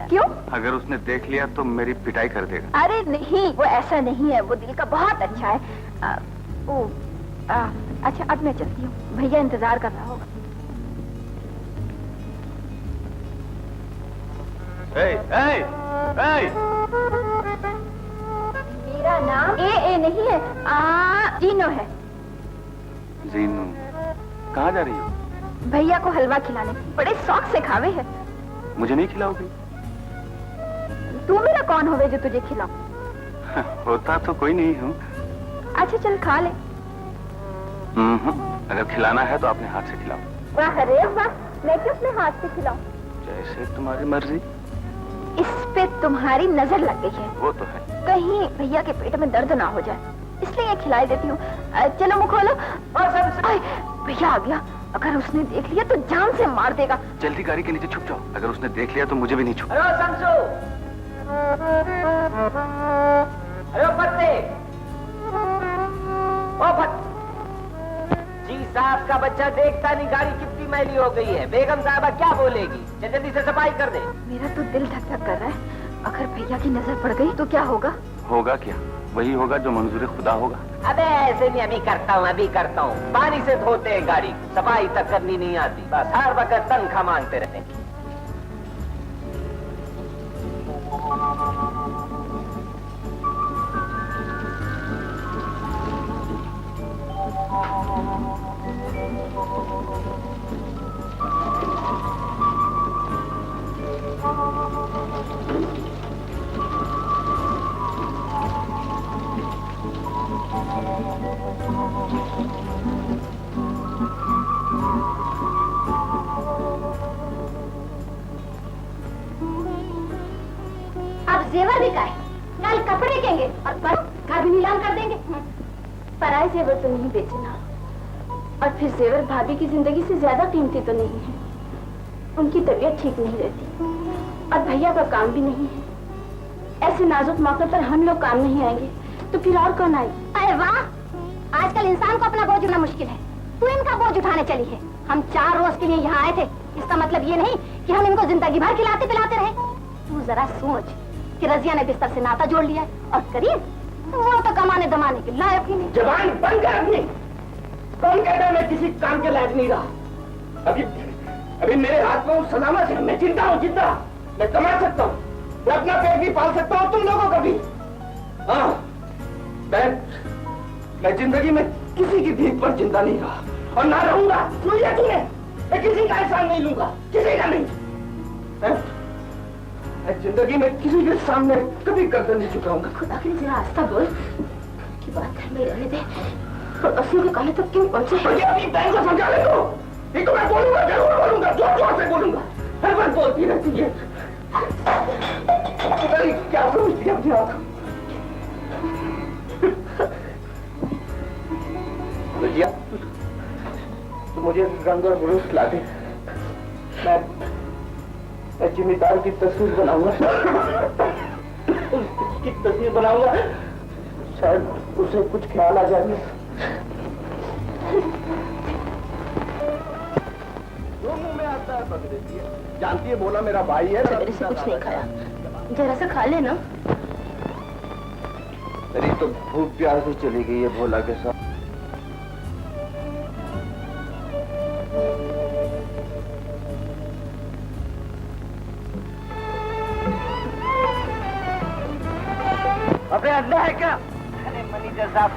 क्यों? अगर उसने देख लिया तो मेरी पिटाई कर देगा। अरे नहीं, वो ऐसा नहीं है, वो दिल का बहुत अच्छा है। अच्छा, अब मैं चलती हूँ, भैया इंतजार कर रहा होगा। मेरा नाम ए नहीं है, जीनो है। जीनू, कहाँ जा रही हो? भैया को हलवा खिलाने, बड़े शौक से खावे है। मुझे नहीं खिलाओगी? तू मेरा कौन होवे जो तुझे खिलाऊं? होता तो कोई नहीं हूँ। अच्छा चल खा ले। अगर खिलाना है तो अपने हाथ से खिलाओ। वाह रे वाह, मैं क्यों अपने हाथ से खिलाऊं? जैसे तुम्हारी मर्जी। इस पे तुम्हारी नजर लग गई है। वो तो है। कहीं भैया के पेट में दर्द ना हो जाए, इसलिए खिलाई देती हूँ। चलो मुँह खोलो। भैया आ गया, अगर उसने देख लिया तो जान से मार देगा। जल्दी गाड़ी के नीचे छुप जाओ, अगर उसने देख लिया तो मुझे भी नहीं छुप। अरे शमसू, अरे पत्ते, ओ भट्ट, जी साहब का बच्चा देखता नहीं गाड़ी कितनी मैली हो गई है। बेगम साहबा क्या बोलेगी? जल्दी से सफाई कर दे। मेरा तो दिल धक धक कर रहा है, अगर भैया की नजर पड़ गई तो क्या होगा? होगा क्या? वही होगा जो मंजूर खुदा होगा। अबे ऐसे नहीं, अभी करता हूँ। पानी से धोते हैं गाड़ी, सफाई तक करनी नहीं आती, बस हर वक्त तनख्वाह मांगते रहते हैं। अब जेवर बिकाए, कल कपड़े देंगे और पर घर भी नीलाम कर देंगे। पराए जेवर तो नहीं बेचना, और फिर जेवर भाभी की जिंदगी से ज्यादा कीमती तो नहीं है। उनकी तबीयत ठीक नहीं रहती और भैया का काम भी नहीं है। ऐसे नाजुक मौके पर हम लोग काम नहीं आएंगे तो फिर और कौन आए? अरे वाह, आजकल इंसान को अपना बोझ उठाना मुश्किल है, तू इनका बोझ उठाने चली है। हम 4 रोज के लिए यहाँ आए थे, इसका मतलब ये नहीं कि हम इनको जिंदगी भर खिलाते पिलाते रहे। तू जरा सोच कि रजिया ने बिस्तर से नाता जोड़ लिया है, और करीब वो तो कमाने दमाने के लायक ही नहीं। जबान बंद कर अपनी। कौन कहता है मैं किसी काम के लायक नहीं रहा? अभी मेरे हाथ में सलामत है, मैं जिंदा हूँ, जिंदा। मैं कमा सकता हूँ, मैं अपना पेट भी पाल सकता हूँ, तुम लोगों का भी। हाँ, मैं जिंदगी में किसी की भीख पर जिंदा नहीं रहा और ना रहूंगा। सुन लिया तूने? मैं किसी का एहसान नहीं लूंगा, किसी का नहीं। मैं जिंदगी में किसी के सामने कभी गर्दन नहीं झुकाऊंगा। खुदा के लिए जरा आस्था बोल कि बात घर में रहने दे, पड़ोसियों के कहने तक क्यों पहुंचे? अपनी बहन को समझा ले। ये तो मैं बोलूंगा, जरूर बोलूंगा, जोर जोर से बोलूंगा। हर बार बोलती रहती है। पता नहीं क्या समझती है अपने आप को। भैया, तो मुझे रंग और ब्रश ला दे। मैं जिम्मेदार की तस्वीर बनाऊंगा, उसकी तस्वीर बनाऊंगा, शायद उसे कुछ ख्याल आ जाए। जो मुंह में आता है पक देती है। जानती है भोला मेरा भाई है। सवेरे से कुछ नहीं खाया, जरा सा खा लेना। मेरी तो भूख प्यास से चली गई है भोला के साथ। अबे अंधा है क्या? अरे मैनेजर साहब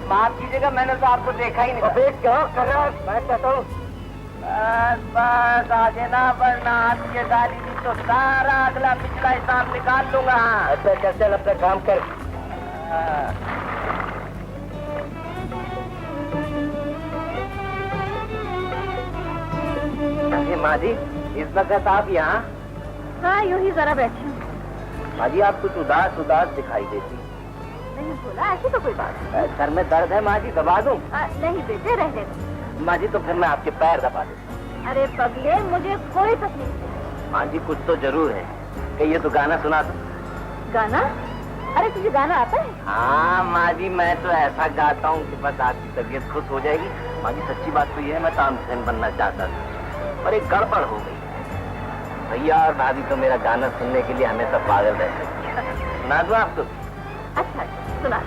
माफ कीजिएगा, मैंने तो आपको देखा ही नहीं। अबे क्या कर रहा है? मैं कहता हूँ बस आगे ना वरना आपके गाली दी तो सारा अगला पिछला हिसाब निकाल लूंगा। अच्छा कैसे अपना काम कर। माँ जी इस वक्त आप यहाँ? हाँ यूं ही जरा बैठी हूँ। माँ जी आप कुछ उदास उदास दिखाई देती। नहीं बोला, ऐसी तो कोई बात नहीं। सर में दर्द है माँ जी, दबा दूं? नहीं बेटे रहने दो। माँ जी तो फिर मैं आपके पैर दबा दूं। अरे पगले मुझे कोई तकलीफ नहीं। माँ जी कुछ तो जरूर है, कहिए तो गाना सुना दो। गाना? अरे तुझे गाना आता है? हाँ माँ जी मैं तो ऐसा गाता हूँ कि बस आपकी तबीयत खुश हो जाएगी। माँ जी सच्ची बात तो ये है, मैं तामसेन बनना चाहता था पर एक गड़बड़ हो गई। भैया और भाभी तो मेरा गाना सुनने के लिए हमेशा पागल रहते हैं। सुना दो आपको? अच्छा सुना।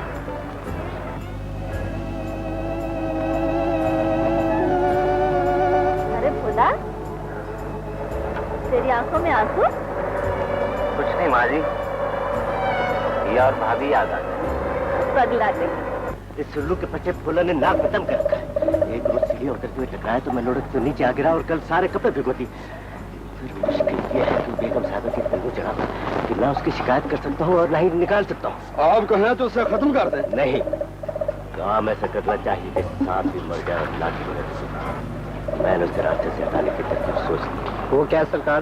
अरे भोला तेरी आंखों में आंसू? कुछ नहीं माँ जी, भैया और भाभी याद आ गए। पगला गई। इस सुल्लू के पीछे फूलों ने नाक खत्म कर रखा है। एक रोज सीढ़ी उतरते हुए टकराया तो मैं लुढ़क तो नीचे आ गिरा और कल सारे कपड़े भिगोती। फिर मुश्किल ये है कि बेगम साहब की तंगो चढ़ा कि ना उसकी शिकायत कर सकता हूँ और ना ही निकाल सकता हूँ। आप कहें तो उसे खत्म कर दे। नहीं, काम ऐसा करना चाहिए कि सांप भी मर जाए और लाठी भी। मैंने उसे रास्ते से हटाने की तरकीब सोच ली। वो क्या सरकार?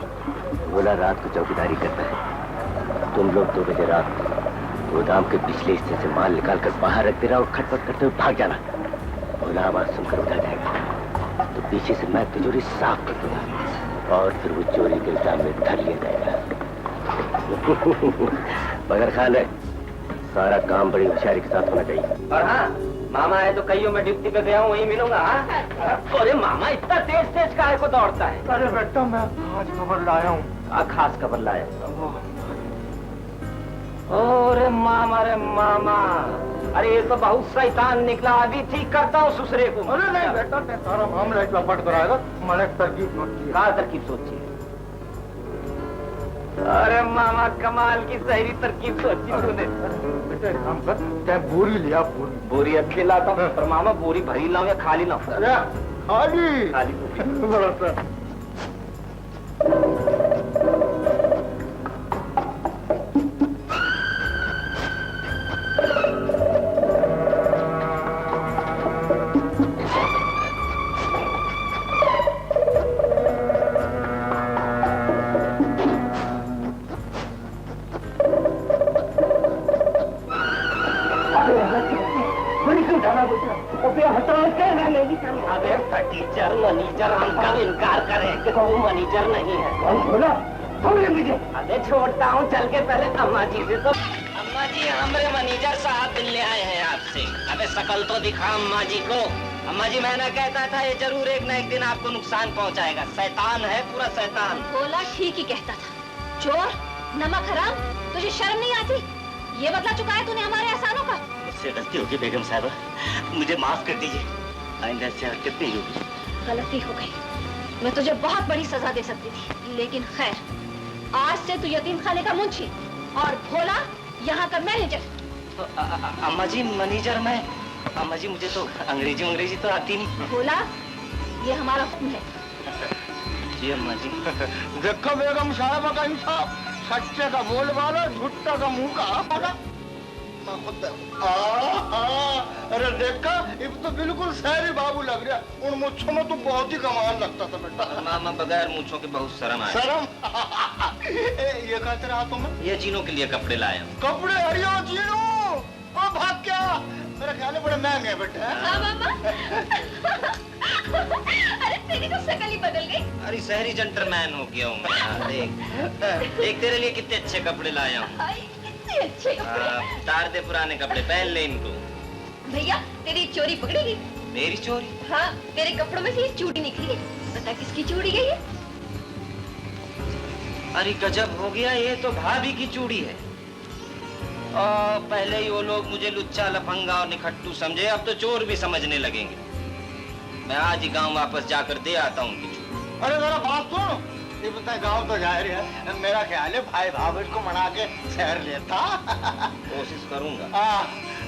बोला रात को चौकीदारी करता है, तुम लोग 2 बजे रात गोदाम के पिछले हिस्से से माल निकाल कर बाहर रख देना और खटपट करते हुए भाग जाना। बोला आवाज सुनकर उठा जाएगा तो पीछे से मैं तिजोरी साफ कर दूंगा और फिर वो चोरी के इल्जाम में धर लिया जाएगा। मगर ख्याल है सारा काम बड़ी होशियारी के साथ होना चाहिए। और हाँ मामा है तो कईयों में ड्यूटी पे गया हूँ, वहीं मिलूंगा। अरे मामा इतना तेज तेज काहे को दौड़ता है? अरे बेटा मैं खास खबर लाया हूँ। खास खबर लाया? अरे मामा, अरे मामा, अरे ये तो बहुत शैतान निकला। अभी ठीक करता हूँ ससुरे को। अरे नहीं बेटा सारा मामला एक लपट कराएगा। मैंने तरकीब सोची। क्या तरकीब सोची? अरे मामा कमाल की सही तरकीब सोची तूने। बेटा एक काम कर, चाहे बोरी लिया। बोरी अच्छी लाता हूँ पर मामा बोरी भरी लाऊं या खाली लाऊं? खाली खाली। बड़ा टीचर मैनेजर अंकल इनकार करे कि वो मैनेजर नहीं है। बोला मुझे। अरे छोड़ता हूँ चल के पहले अम्मा जी से। तो अम्मा जी हमारे मैनेजर साहब मिलने आए हैं आपसे। अबे शकल तो दिखा अम्मा जी को। अम्मा जी मैंने कहता था ये जरूर एक न एक दिन आपको नुकसान पहुंचाएगा। शैतान है पूरा शैतान। भोला ठीक ही कहता था। चोर, नमक हराम, तुझे शर्म नहीं आती? ये बदला चुका है तूने हमारे एहसानों का। मुझसे गलती होगी बेगम साहबा, मुझे माफ कर दीजिए। आइंदा से हरकत नहीं होगी। गलती हो गई, मैं तुझे बहुत बड़ी सजा दे सकती थी, लेकिन खैर आज से तू यतीम खाने का मुंशी और भोला यहाँ का मैनेजर। अम्मा जी मैनेजर मैं? अम्मा जी मुझे तो अंग्रेजी तो आती नहीं। भोला ये हमारा हुक्म है। जी अम्मा जी। देखो बेगम साहब का इंसाफ, सच्चे का बोल वाला, झूठा का मुंह का। मैं खुद अरे देखा ये तो बिल्कुल शहरी बाबू लग रहा। उन मुच्छों में तो बहुत ही कमाल लगता था बेटा। मामा बगैर मूंछों के बहुत शर्म आया। शर्म? ये कहा तेरे हाथों में? ये चीनों के लिए कपड़े लाया हूँ। कपड़े? अरे चीनू ओ भाग क्या, मेरा ख्याल है बड़े महंगे हैं बेटा। हाँ मामा। अरे तेरी तो शक्ल ही बदल गई। अरे शहरी जेंटलमैन हो गया हूँ मैं। देख तेरे लिए कितने अच्छे कपड़े लाया हूँ। कितने अच्छे कपड़े। तार दे पुराने कपड़े, पहन ले इनको। भैया तेरी चोरी पकड़ेगी। मेरी चोरी? हाँ, तेरे कपड़ों में से ये चूड़ी निकली है। बता किसकी चूड़ी है ये? अरे गजब हो गया, ये तो भाभी की चूड़ी है। और पहले ही वो लोग मुझे लुच्चा लफंगा और निखट्टू समझे, अब तो चोर भी समझने लगेंगे। मैं आज ही गांव वापस जाकर दे आता हूँ उनकी चूड़ी। अरे जरा बात सुन, ये बताए गांव तो जाहिर है, मेरा ख्याल है भाई भाभी को मना के शहर लेता। कोशिश करूंगा।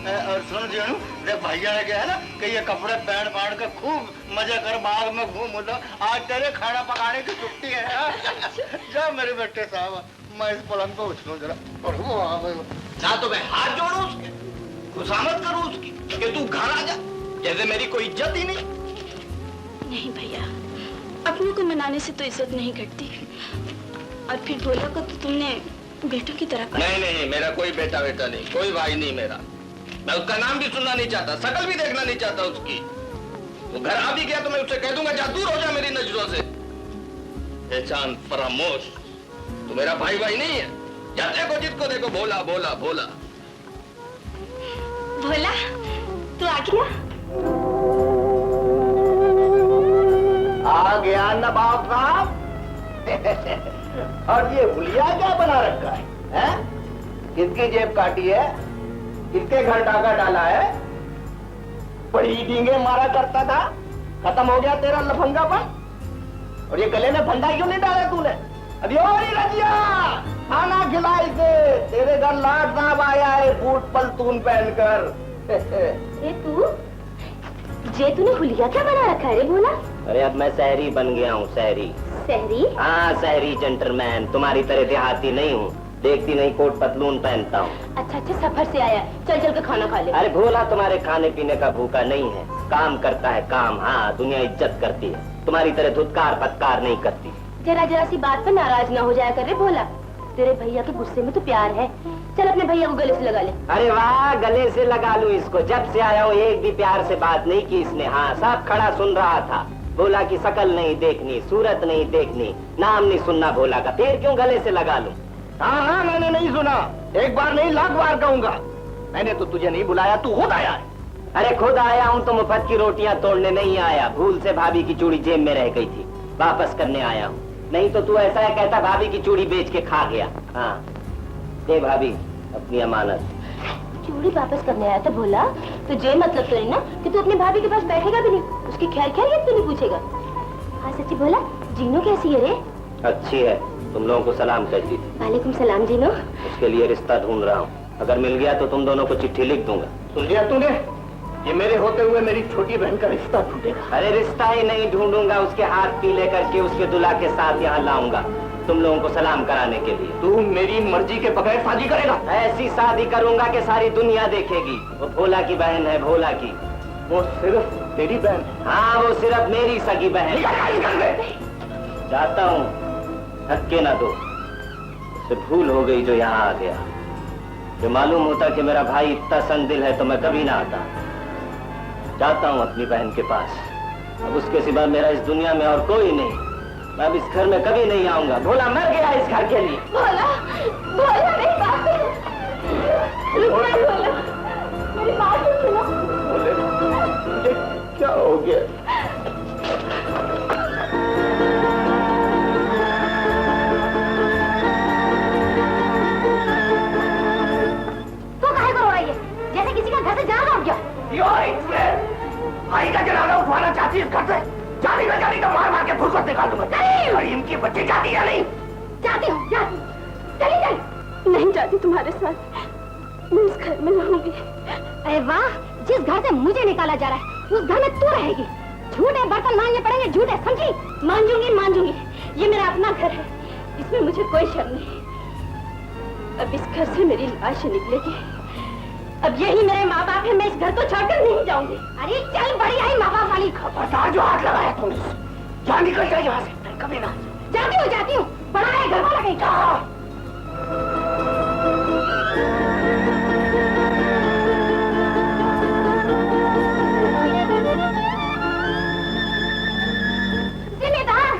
और सुन जीनू, देख भैया ने क्या है ना कि ये कपड़े पहन पाड़ के खूब मजे कर, बाग में घूम लो। आज तेरे खाना पकाने की छुट्टी है। जा मेरे बेटे साहब, मैं इस पलंग पे उछलूं जरा। ना तो मैं हाथ जोड़ू उसके, खुशामद करूं उसकी कि तू घर आ जा, जैसे मेरी कोई इज्जत ही नहीं। नहीं भैया, अपनों को मनाने से तो इज्जत नहीं घटती। और फिर बोला को तो तुमने बेटों की तरह कहा। नहीं नहीं, मेरा कोई बेटा बेटा नहीं, कोई भाई नहीं मेरा। मैं उसका नाम भी सुनना नहीं चाहता, शकल भी देखना नहीं चाहता उसकी। वो घर आ भी गया तो मैं उससे कह दूंगा जा दूर हो जा मेरी नजरों से। ये चांद फरामोश, तू मेरा भाई भाई नहीं है। या देखो जिसको देखो भोला भोला भोला। भोला तू आ गया? आ गया नवाब साहब। और ये हुलिया क्या बना रखा है? किसकी जेब काटी है? किसके घर डाका डाला है? बड़ी डींगे मारा करता था, खत्म हो गया तेरा लफंगापन। और ये गले में फंदा क्यों नहीं डाला तूने? अभी और ही रजिया खाना खिलाई से तेरे घर लाट साहब आया है बूट पलतून पहनकर। ये तूने हुलिया क्या बना रखा है रे भोला? अरे अब मैं शहरी बन गया हूँ, शहरी। शहरी? हाँ शहरी जेंटलमैन, तुम्हारी तरह देहाती नहीं हूँ। देखती नहीं कोट पतलून पहनता हूँ। अच्छा अच्छा, सफर से आया, चल चल के खाना खा ले। अरे भोला तुम्हारे खाने पीने का भूखा नहीं है, काम करता है काम। हाँ दुनिया इज्जत करती है, तुम्हारी तरह धुतकार पत्कार नहीं करती। जरा जरा सी बात पर नाराज ना हो जाया कर रे भोला। तेरे भैया के गुस्से में तो प्यार है, चल अपने भैया को गले से लगा ले। अरे वाह, गले से लगा लूं इसको? जब से आया हूँ एक भी प्यार से बात नहीं की इसने। हाँ सब खड़ा सुन रहा था। भोला की शकल नहीं देखनी, सूरत नहीं देखनी, नाम नहीं सुनना भोला का, फिर क्यों गले से लगा लूं? हाँ हाँ, मैंने नहीं सुना, एक बार नहीं लाख बार कहूंगा। मैंने तो तुझे नहीं बुलाया, तू खुद आया है। अरे खुद आया हूँ तो मुफ्त की रोटियां तोड़ने नहीं आया। भूल से भाभी की चूड़ी जेब में रह गई थी, वापस करने आया हूँ। नहीं तो तू ऐसा है कहता भाभी की चूड़ी बेच के खा गया। हाँ दे भाभी अपनी अमानत। चूड़ी वापस करने आया था भोला, तो ये मतलब तो नहीं ना कि तू अपनी भाभी के पास बैठेगा भी नहीं, उसकी खैर खैरियत भी नहीं पूछेगा। हाँ सच्ची भोला, जीनू कैसी है रे? अच्छी है, तुम लोगों को सलाम करती थी। वालेकुम सलाम जीनू। उसके लिए रिश्ता ढूंढ रहा हूँ, अगर मिल गया तो तुम दोनों को चिट्ठी लिख दूंगा। सुन लिया तूने? ये मेरे होते हुए मेरी छोटी बहन का रिश्ता ढूंढेगा। अरे रिश्ता ही नहीं ढूंढूंगा, उसके हाथ पीले करके उसके दुल्हा के साथ यहाँ लाऊंगा तुम लोगों को सलाम कराने के लिए। तू मेरी मर्जी के बगैर शादी करेगा? ऐसी शादी करूंगा कि सारी दुनिया देखेगी। वो भोला की बहन है, भोला की। वो सिर्फ तेरी बहन है? हाँ वो सिर्फ मेरी सगी बहन। जाता हूँ, धक्के ना दो। उससे भूल हो गई जो यहाँ आ गया। जो मालूम होता कि मेरा भाई इतना संदिल है तो मैं कभी ना आता। जाता हूँ अपनी बहन के पास, अब उसके सिवा मेरा इस दुनिया में और कोई नहीं। मैं अब इस घर में कभी नहीं आऊंगा। भोला मर गया इस घर के लिए। भोला, भोला मेरी बात भोला, मेरी बात सुनो। मुझे क्या हो गया? तो काहे को रो रही है? जैसे किसी का घर से जाना हो गया। भाई का जनाजा उठवाना चाहती है इस घर से? जानी ना जानी तो मार मार के फुर्सत निकाल दूंगा। करीम की बच्ची जाती या नहीं? जाती हूँ, जाती। चली चली। नहीं जाती तुम्हारे साथ, मैं इस घर में रहूंगी। अरे वाह, जिस घर से मुझे निकाला जा रहा है उस घर में तू रहेगी। झूठे बर्तन मांगने पड़ेंगे, झूठे, समझी? मांझूंगी। ये मेरा अपना घर है, इसमें मुझे कोई शर्म नहीं। अब इस घर से मेरी लाश निकलेगी, अब यही मेरे माँ बाप है, मैं इस घर को छोड़कर नहीं जाऊंगी। अरे चल, बड़ी आई माँ बाप वाली। खबरदार जो हाथ लगाया तुमने, जा निकल जाए यहाँ से, कभी ना। जाती हूँ, बड़ा है घर वाला कहीं का। जिम्मेदार,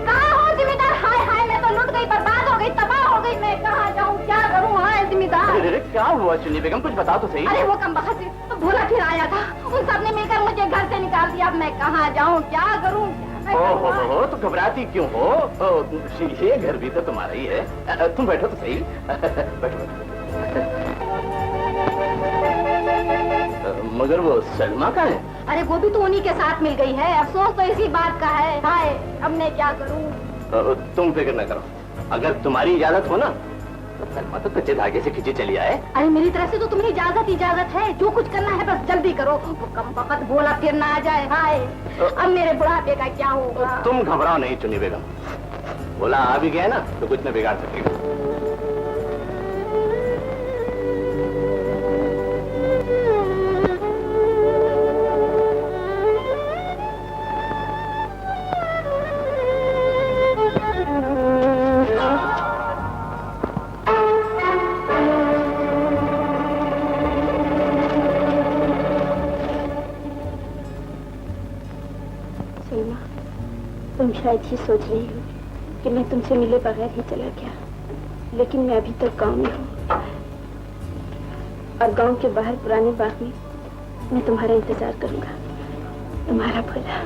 कहाँ हो जिम्मेदार? हाय हाय, मैं तो लुट गई, बर्बाद हो गई, तबाह हो गई। मैं कहाँ जाऊँ, क्या करूँ? हाय जिम्मेदार। अरे क्या हुआ चुन्नी बेगम, कुछ बता तो सही। अरे वो कमबख्त तो भोला फिर आया था, उन सब ने मिलकर मुझे घर से निकाल दिया। अब मैं कहाँ जाऊँ, क्या करूँ? ओहो, तो घबराती क्यों हो? ये घर भी तो तुम्हारा ही है। तुम बैठो तो सही। बैठो। मगर वो सलमा कहाँ है? अरे वो भी तो उन्हीं के साथ मिल गई है। अफसोस तो इसी बात का है। हाय, अब मैं क्या करूँ? तुम फिक्र न करो, अगर तुम्हारी इजाजत हो ना तो सलमा तो कच्चे धागे से खींची चली आए। अरे मेरी तरफ से तो तुम्हें इजाजत है। जो कुछ करना है बस जल्दी करो, वो कमबख्त भोला फिर ना आ जाए। हाय, अब मेरे बुढ़ापे का क्या होगा? तुम घबराओ नहीं चुन्नी बेगम, भोला आ भी गया ना तो कुछ न बिगाड़ सकेगा। तुम शायद ही सोच रही हो कि मैं तुमसे मिले बगैर ही चला गया, लेकिन मैं अभी तक गांव में हूँ और गांव के बाहर पुराने बाग में मैं तुम्हारा इंतजार करूंगा। तुम्हारा भोला।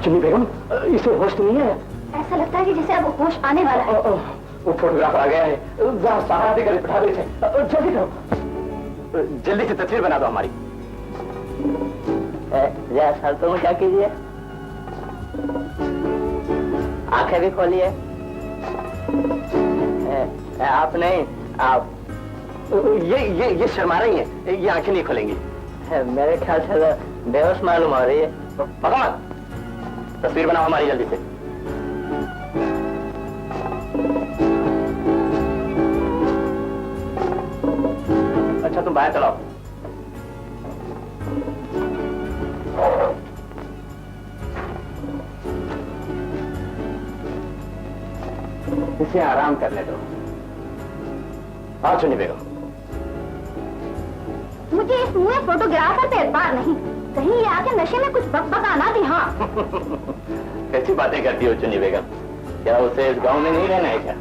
चुन्नी बेगम, इसे होश नहीं है। ऐसा लगता है कि जैसे अब होश आने वाला है। वो फोटोग्राफ आ गया है, जरा सहारा देकर बिठा देते हैं। जल्दी करो, जल्दी से तस्वीर बना दो हमारी। जरा सर तो क्या कीजिए, आंखें भी खोलिए। आप नहीं, आप ये शर्मा रही हैं, ये आंखें नहीं खोलेंगी। मेरे ख्याल से बेहोश मालूम हो रही है। पकड़ मत, तस्वीर बनाओ हमारी जल्दी से। अच्छा तुम बाहर चलाओ। इसे आराम करने दो। आओ चुन्नी बेगम। मुझे इस मुँह फोटोग्राफर पे एतबार नहीं, कहीं ये आके नशे में कुछ बकबका ना दी। हाँ कैसी बातें करती हो चुन्नी बेगम, क्या उसे इस गांव में नहीं रहना है क्या?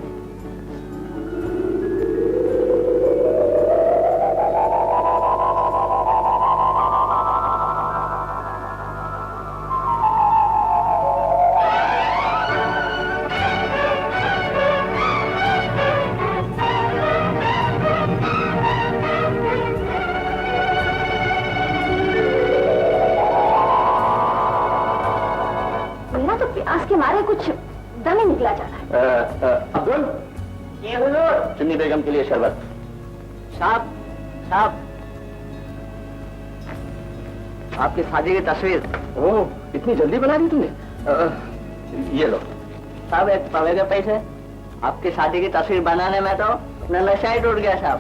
कुछ दम ही निकला जा रहा है। अब्दुल, ये हुजूर, चुन्नी बेगम के लिए शरबत। साहब, साहब, आपकी शादी की तस्वीर। ओह, इतनी जल्दी बना दी तुमने? ये लो। साहब एक पवे के पैसे, आपकी शादी की तस्वीर बनाने में तो अपना नशा ही टूट गया साहब।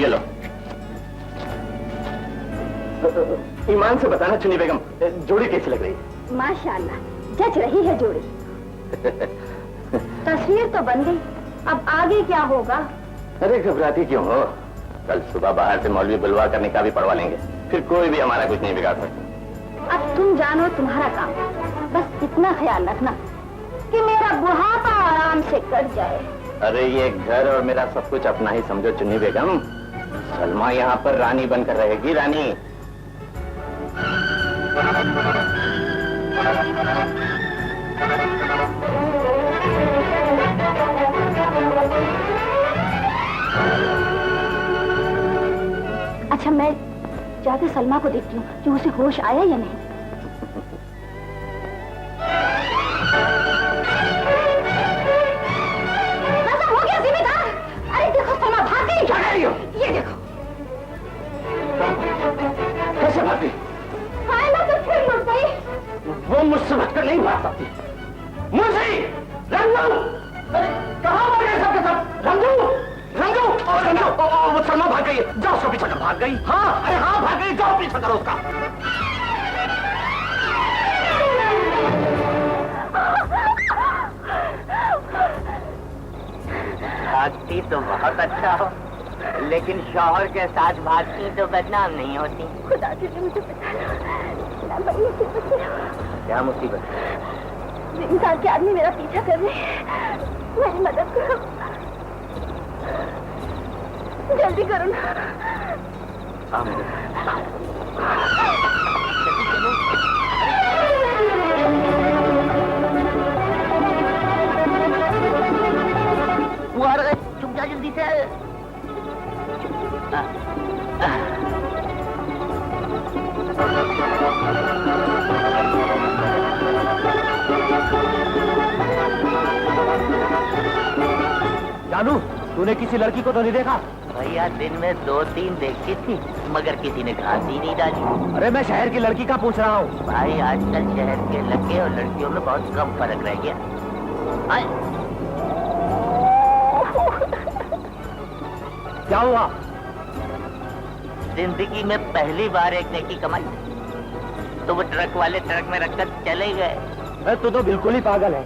ये लो। ईमान से बताना चुन्नी बेगम, जोड़ी कैसी लग रही है? माशाअल्लाह, जच रही है जोड़ी। तस्वीर तो बन गई, अब आगे क्या होगा अरे घबराती क्यों हो? कल सुबह बाहर से मौलवी बुलवा कर निकाह भी पढ़वा लेंगे, फिर कोई भी हमारा कुछ नहीं बिगाड़ सकता। अब तुम जानो तुम्हारा काम, बस इतना ख्याल रखना कि मेरा बुढ़ापा आराम से कट जाए। अरे ये घर और मेरा सब कुछ अपना ही समझो चुन्नी बेगम। सलमा यहाँ पर रानी बनकर रहेगी, रानी। अच्छा मैं जाके सलमा को देखती हूँ कि उसे होश आया या नहीं। हो गया जिम्मेदार। अरे देखो सलमा भाग गई। क्या कह रही हो? ये देखो। कैसे भाग गई? हाँ ना तो फिर मुड़ गई। वो मुझसे भागकर नहीं भाग सकती। मुझे रंगू, अरे कहाँ भाग गए सबके सब? रंगू, रंगू, वो सलमा भाग गई है, जाओ उसका पीछा कर। भाग गई? हाँ, अरे हाँ भाग गई, जाओ पीछा करो उसका। भागती तो बहुत अच्छा हो, लेकिन शौहर के साथ भागती तो बदनाम नहीं होती। खुदा से मुझे बता दो, क्या मुसीबत? इंसान के आदमी मेरा पीछा कर रहे हैं, मेरी मदद करो, जल्दी करो ना। तुम क्या जल्दी से? जानू, तूने किसी लड़की को तो नहीं देखा? भैया दिन में 2-3 देखी थी, मगर किसी ने घास ही नहीं डाली। अरे मैं शहर की लड़की का पूछ रहा हूँ। भाई आजकल शहर के लड़के और लड़कियों में बहुत कम फर्क रह गया। क्या हुआ? जिंदगी में पहली बार एक नेकी कमाई, तो वो ट्रक वाले ट्रक में रखकर चले गए। तू तो बिल्कुल ही पागल है।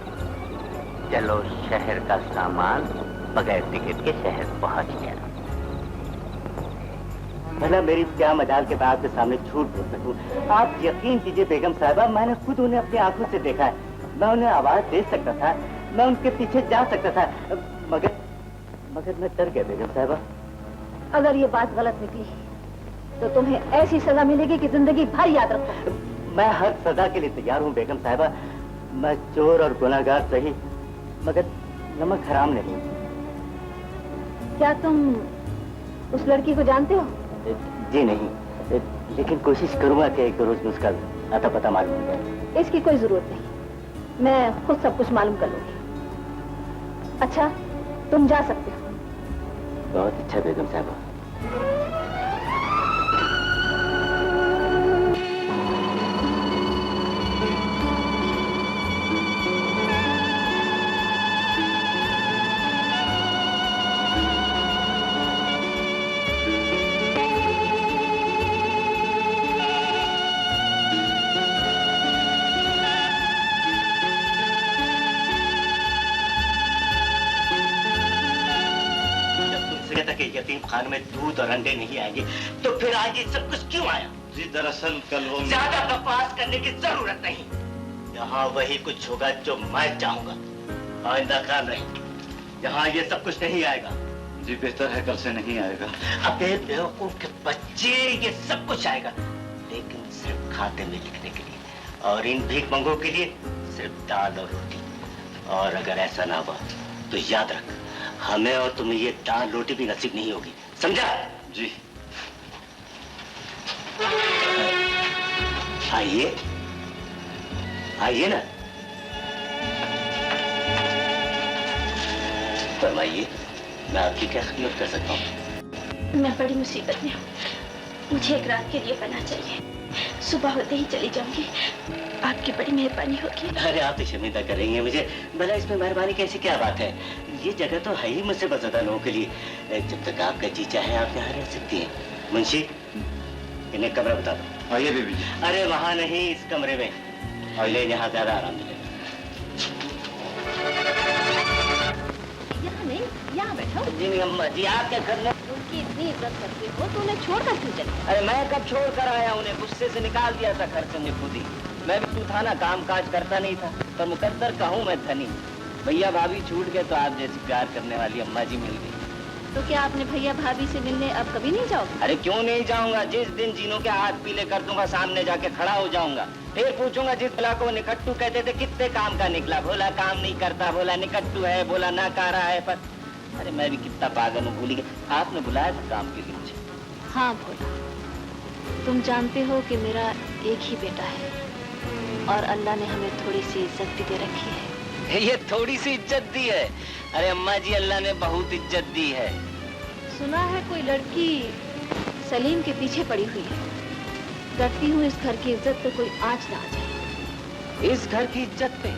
चलो शहर का सामान बगैर टिकट के शहर पहुंच गया। भला मेरी क्या मजाल के बाद आपके सामने झूठ बोल सकूं? आप यकीन कीजिए बेगम साहिबा, मैंने खुद उन्हें अपनी आंखों से देखा है। मैं उन्हें आवाज दे सकता था, मैं उनके पीछे जा सकता था, मगर मैं डर गया बेगम साहिबा। अगर ये बात गलत निकली तो तुम्हें ऐसी सजा मिलेगी कि जिंदगी भर याद रखो। मैं हर सजा के लिए तैयार हूँ बेगम साहिबा। मैं चोर और गुनाहगार सही, मगर नमक हराम नहीं। क्या तुम उस लड़की को जानते हो? जी नहीं, लेकिन कोशिश करूंगा कि एक दो रोज में उसका अता पता मालूम हो जाए। इसकी कोई जरूरत नहीं, मैं खुद सब कुछ मालूम कर लूंगी। अच्छा तुम जा सकते हो। बहुत अच्छा बेगम साहिबा। यतीम खान में दूध और अंडे नहीं आएंगे तो फिर आज ये सब कुछ क्यों आया? जी दरअसल कल वो ज्यादा बकवास करने की जरूरत नहीं। यहाँ वही कुछ होगा जो मैं चाहूंगा, आइंदा ख्याल नहीं। यहाँ ये सब कुछ नहीं आएगा। जी बेहतर है कल से नहीं आएगा। अबे बेवकूफ के बच्चे, ये सब कुछ आएगा, लेकिन सिर्फ खाते में लिखने के लिए, और इन भीख मंगों के लिए सिर्फ दाल और रोटी। और अगर ऐसा ना हुआ तो याद रख, हमें और तुम्हें ये दाल रोटी भी नसीब नहीं होगी, समझा? जी। आइए आइए ना, फरमाइए, मैं आपकी क्या खिदमत कर सकता हूँ? मैं बड़ी मुसीबत में हूँ, मुझे एक रात के लिए पनाह चाहिए। सुबह होते ही चली जाऊंगी, आपकी बड़ी मेहरबानी होगी। अरे आप तो शर्मिंदा करेंगे मुझे, भला इसमें मेहरबानी कैसी क्या बात है? ये जगह तो है ही मुझसे ज्यादा लोगों के लिए। जब तक आपका जी चाहे आप यहाँ रह सकती हैं। मुंशी, इन्हें कमरा बता दो। आइए बीबी जी। अरे वहाँ नहीं, इस कमरे में, ले, यहाँ ज्यादा आराम मिलेगा। नहीं, यहाँ बैठो। जी नहीं अम्मा जी, आप क्या करने? उनकी इतनी इज्जत करते हो तो उन्हें छोड़कर क्यों चले? अरे मैं कब छोड़ कर आया, उन्हें गुस्से से निकाल दिया था घर से ने खुद ही। मैं भी तू था ना, काम काज करता नहीं था, पर मुकद्दर का हूँ मैं धनी। भैया भाभी छूट गए तो आप जैसी प्यार करने वाली अम्मा जी मिल गई। तो क्या आपने भैया भाभी से मिलने अब कभी नहीं जाओगे? अरे क्यों नहीं जाऊंगा, जिस दिन जीनों के हाथ पीले कर दूंगा सामने जाके खड़ा हो जाऊंगा, फिर पूछूंगा जिस भला को निकट्टू कहते थे कितने काम का निकला, बोला काम नहीं करता, बोला निकट्टू है, बोला ना कारा है। पर अरे मैं भी कितना पागल हूँ, भूल गया। आपने बुलाया था काम के लिए मुझे? हाँ भोला, तुम जानते हो कि मेरा एक ही बेटा है और अल्लाह ने हमें थोड़ी सी इज्जत भी दे रखी है। ये थोड़ी सी इज्जत दी है? अरे अम्मा जी, अल्लाह ने बहुत इज्जत दी है। सुना है कोई लड़की सलीम के पीछे पड़ी हुई है। डरती हूँ इस घर की इज्जत पे कोई आंच ना आ जाए। इस घर की इज्जत पे?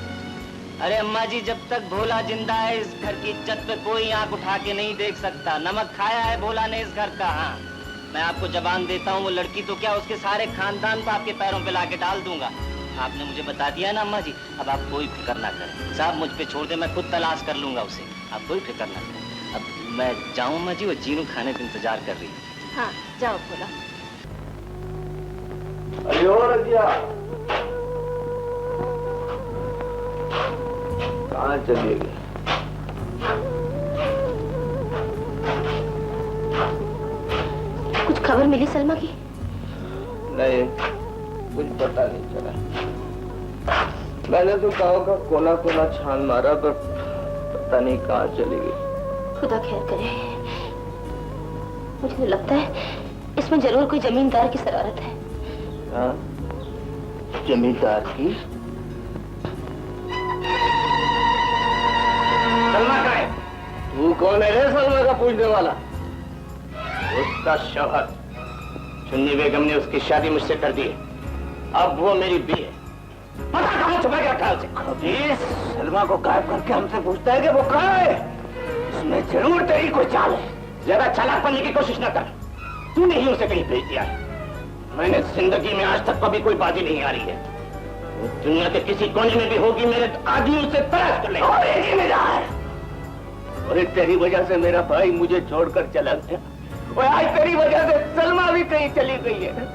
अरे अम्मा जी, जब तक भोला जिंदा है इस घर की इज्जत पे कोई आंख उठा के नहीं देख सकता। नमक खाया है भोला ने इस घर का। हाँ, मैं आपको जबान देता हूँ, वो लड़की तो क्या उसके सारे खानदान को आपके पैरों पे लाके डाल दूंगा। आपने मुझे बता दिया ना अम्मा जी, अब आप कोई फिक्र ना करें। साहब मुझ पे छोड़ दे, मैं खुद तलाश कर लूंगा उसे, आप कोई फिक्र ना करें। अब मैं जाऊँ अम्मा जी, वो जीनू खाने का इंतजार कर रही है। हाँ जाओ भोला। अरे ओ रजिया, कहाँ चली गई? कुछ खबर मिली सलमा की? नहीं, कुछ पता नहीं चला। मैंने तो गाँव का कोना कोना छान मारा, पर पता नहीं कहाँ चली गई। खुदा खैर करे। मुझे लगता है इसमें जरूर कोई जमींदार की शरारत है। हाँ, जमींदार की? सलमा का है? तू कौन है रे सलमा का पूछने वाला? उसका शौहर चुन्नी बेगम ने उसकी शादी मुझसे कर दी है, अब वो मेरी बी है। पता कहाँ छुपा गया ख्याल से? खबीस सलमा को गायब करके हमसे पूछता है कि वो कहाँ है। इसमें जरूर तेरी कोई चाल है। ज्यादा चालाक बनने की कोशिश न कर, तूने ही उसे कहीं भेज दिया है। मैंने जिंदगी में आज तक कभी कोई बाजी नहीं आ रही है। वो दुनिया के किसी कोने में भी होगी, मेरे आदमी उसे तलाश कर लेगा। और तेरी वजह से मेरा भाई मुझे छोड़कर चला गया, और आज तेरी वजह से सलमा भी कहीं चली गई है।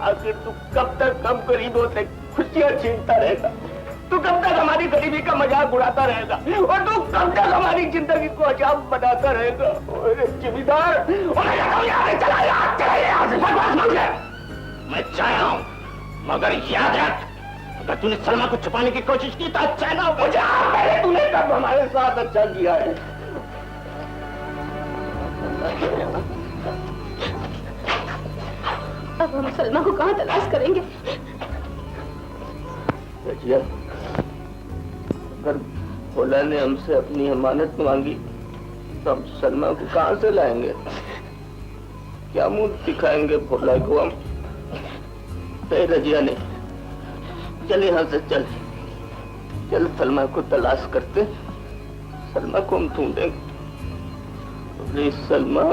आखिर तू कब तक हम गरीबों से खुशियां छीनता रहेगा? तू कब तक हमारी गरीबी का मजाक उड़ाता रहेगा? और तू कब तक हमारी जिंदगी को अजाब बनाता रहेगा? जिम्मेदार मैं चाह हूं, मगर याद रख, अगर तूने सलमा को छुपाने की कोशिश की तो अच्छा ना हो जाए। तूने कब हमारे साथ अच्छा किया है? अब हम सलमा को कहाँ तलाश करेंगे? रजिया, अगर भोला ने हमसे अपनी अमानत मांगी तो हम सलमा को कहाँ से लाएंगे? क्या मुंह दिखाएंगे भोला को हम? रजिया ने, चल यहाँ से चल, चल सलमा को तलाश करते, सलमा को हम ढूंढेंगे। अरे सलमा,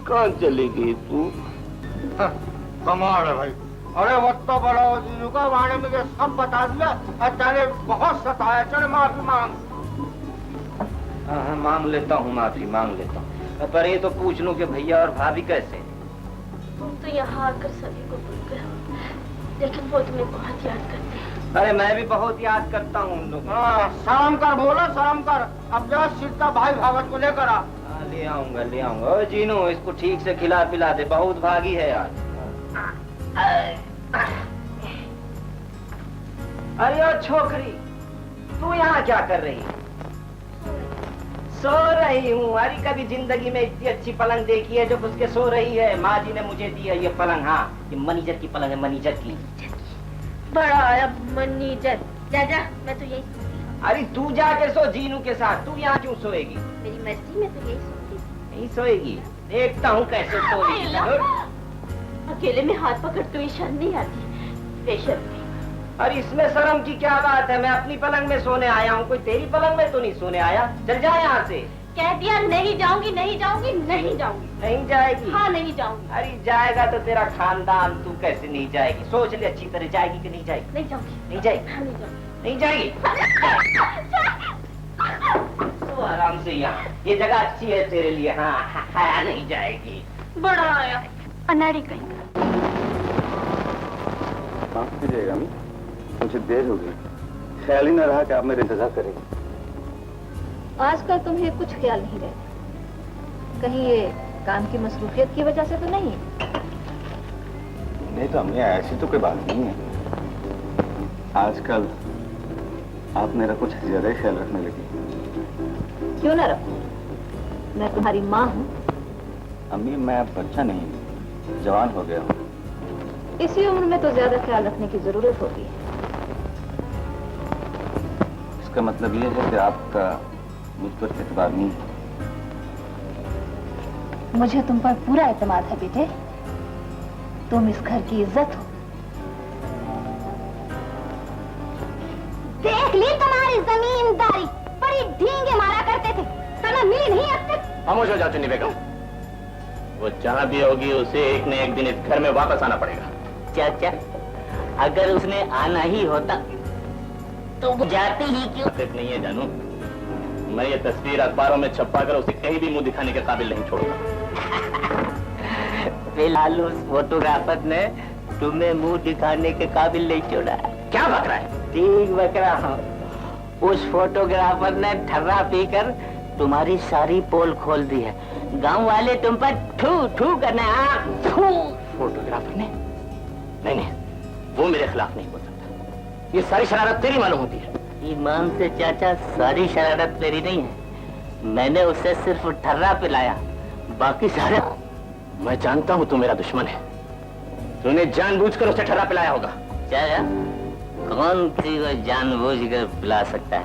कहाँ चली गई तू? कमाल है भाई। अरे वो तो बड़ा जीनू का वाणे मुझे सब बता दिया, अचाने बहुत सताया। चल माफी मांग। हाँ, मांग लेता हूँ, माफी मांग लेता हूँ। पर ये तो पूछ लूं कि भैया और भाभी कैसे? तुम तो यहाँ आकर सभी को भूल गए हो, लेकिन वो तुम्हें बहुत याद करते हैं। अरे मैं भी बहुत याद करता हूँ उन लोगों को। शर्म कर बोला, शर्म कर। अब जा सीता भाई भागवत को लेकर आ। ले आऊंगा, ले आऊंगा। ओ जीनू, इसको ठीक से खिला पिला दे, बहुत भागी है यार। अरे ओ छोकरी, तू यहाँ क्या कर रही है? सो रही हूँ। अरे कभी जिंदगी में इतनी अच्छी पलंग देखी है जो उसके सो रही है? माँ जी ने मुझे दी है ये पलंग। हाँ, ये मनीजर की पलंग है, मनीजर की। बड़ा आया मनीजर। जा जा, मैं तो यही अरे तू जाके सो जीनू के साथ, तू यहाँ क्यों सोएगी? मेरी मर्जी में तो यही सोती। नहीं सोएगी, देखता हूँ कैसे सोएगी। अकेले में हाथ पकड़ते हुए शर्म नहीं आती? बेशर्म। अरे इसमें शर्म की क्या बात है? मैं अपनी पलंग में सोने आया हूँ, कोई तेरी पलंग में तो नहीं सोने आया। चल जा यहाँ से। कह दिया नहीं जाऊंगी, नहीं जाऊंगी, नहीं जाऊंगी। नहीं जाएगी? हाँ नहीं जाऊंगी। अरे जाएगा तो तेरा खानदान, तू कैसे नहीं जाएगी? सोच ले अच्छी तरह, जाएगी कि नहीं जाएगी? नहीं जाऊंगी। नहीं जाएगी? हाँ, नहीं जाऊंगी। नहीं जाएगी? वो आराम से यहाँ, ये जगह अच्छी है तेरे लिए। हाँ नहीं जाएगी। बड़ा आया अनाड़ी कहीं। माफ कीजिएगा अम्मी, मुझे देर हो गई, ख्याल ही न रहा कि आप मेरे इंतजार करेंगे। आजकल तुम्हें कुछ ख्याल नहीं रहता, कहीं ये काम की मसरूफियत की वजह से तो नहीं? नहीं तो अम्मी, ऐसी तो कोई बात नहीं है। आजकल आप मेरा कुछ ज्यादा ही ख्याल रखने लगी। क्यों ना रखूं? मैं तुम्हारी माँ हूँ। अम्मी मैं अब बच्चा नहीं, जवान हो गया हूँ। इसी उम्र में तो ज्यादा ख्याल रखने की जरूरत होती है। इसका मतलब ये है कि आपका मुझ पर एतबार नहीं है। मुझे तुम पर पूरा एतमाद है बेटे, तुम इस घर की इज्जत हो। देख ली तुम्हारी जमींदारी, बड़ी ढींगे मारा करते थे, सना मिली नहीं अब तक। खामोश हो जाओ चुन्नी बेगम, वो जहाँ भी होगी उसे एक न एक दिन इस घर में वापस आना पड़ेगा। चाचा, अगर उसने आना ही होता तो वो जाते ही क्यों? सिर्फ नहीं है जानू, मैं ये तस्वीर अखबारों में छपवा कर उसे कहीं भी मुंह दिखाने के काबिल नहीं छोड़ूंगा। फिलहाल उस फोटोग्राफर ने तुम्हें मुंह दिखाने के काबिल नहीं छोड़ा। क्या बक रहा है? ठीक बक रहा हूँ। उस फोटोग्राफर ने ठर्रा पीकर तुम्हारी सारी पोल खोल दी है। गांव वाले तुम पर ठू ठू करने फोटोग्राफर ने? नहीं, वो मेरे खिलाफ नहीं बोल सकता। ये सारी शरारत तेरी मालूम होती है। ईमान से चाचा, सारी शरारत मेरी नहीं है। मैंने उसे सिर्फ ठर्रा पिलाया, बाकी सारा। मैं जानता हूँ तू मेरा दुश्मन है, तूने जानबूझकर उसे ठर्रा पिलाया होगा। चाचा, कौन सी को जानबूझकर पिला सकता है?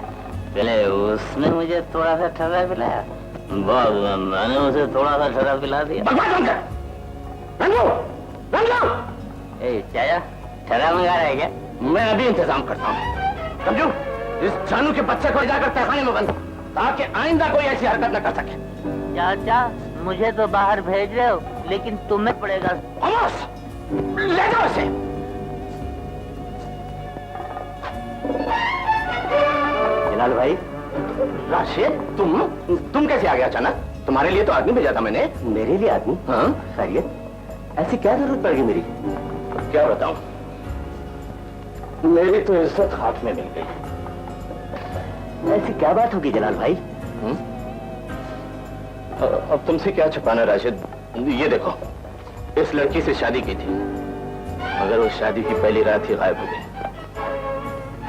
पहले उसने मुझे थोड़ा सा ठर्रा पिलाया, बाद मैंने उसे थोड़ा सा ठर्रा पिला दिया। चाचा, ठर्रा मंगा रहे क्या? मैं अभी इंतजाम करता हूँ। समझू, इस जानू के बच्चे को जाकर तहखाने में बंद, ताकि आइंदा कोई ऐसी हरकत न कर सके। चाचा, मुझे तो बाहर भेज रहे हो, लेकिन तुम्हें पड़ेगा। ले जाओ इसे। जलाल भाई, राशिद, तुम कैसे आ गया अचानक? तुम्हारे लिए तो आदमी भेजा था मैंने। मेरे लिए आदमी? हाँ, खैरियत? ऐसी क्या जरूरत पड़ गई मेरी? क्या बताऊं, मेरी तो इज्जत हाथ में मिल गई। ऐसी क्या बात होगी जलाल भाई? अब तुमसे क्या छुपाना राशिद, ये देखो, इस लड़की से शादी की थी, मगर वो शादी की पहली रात ही गायब हो गई।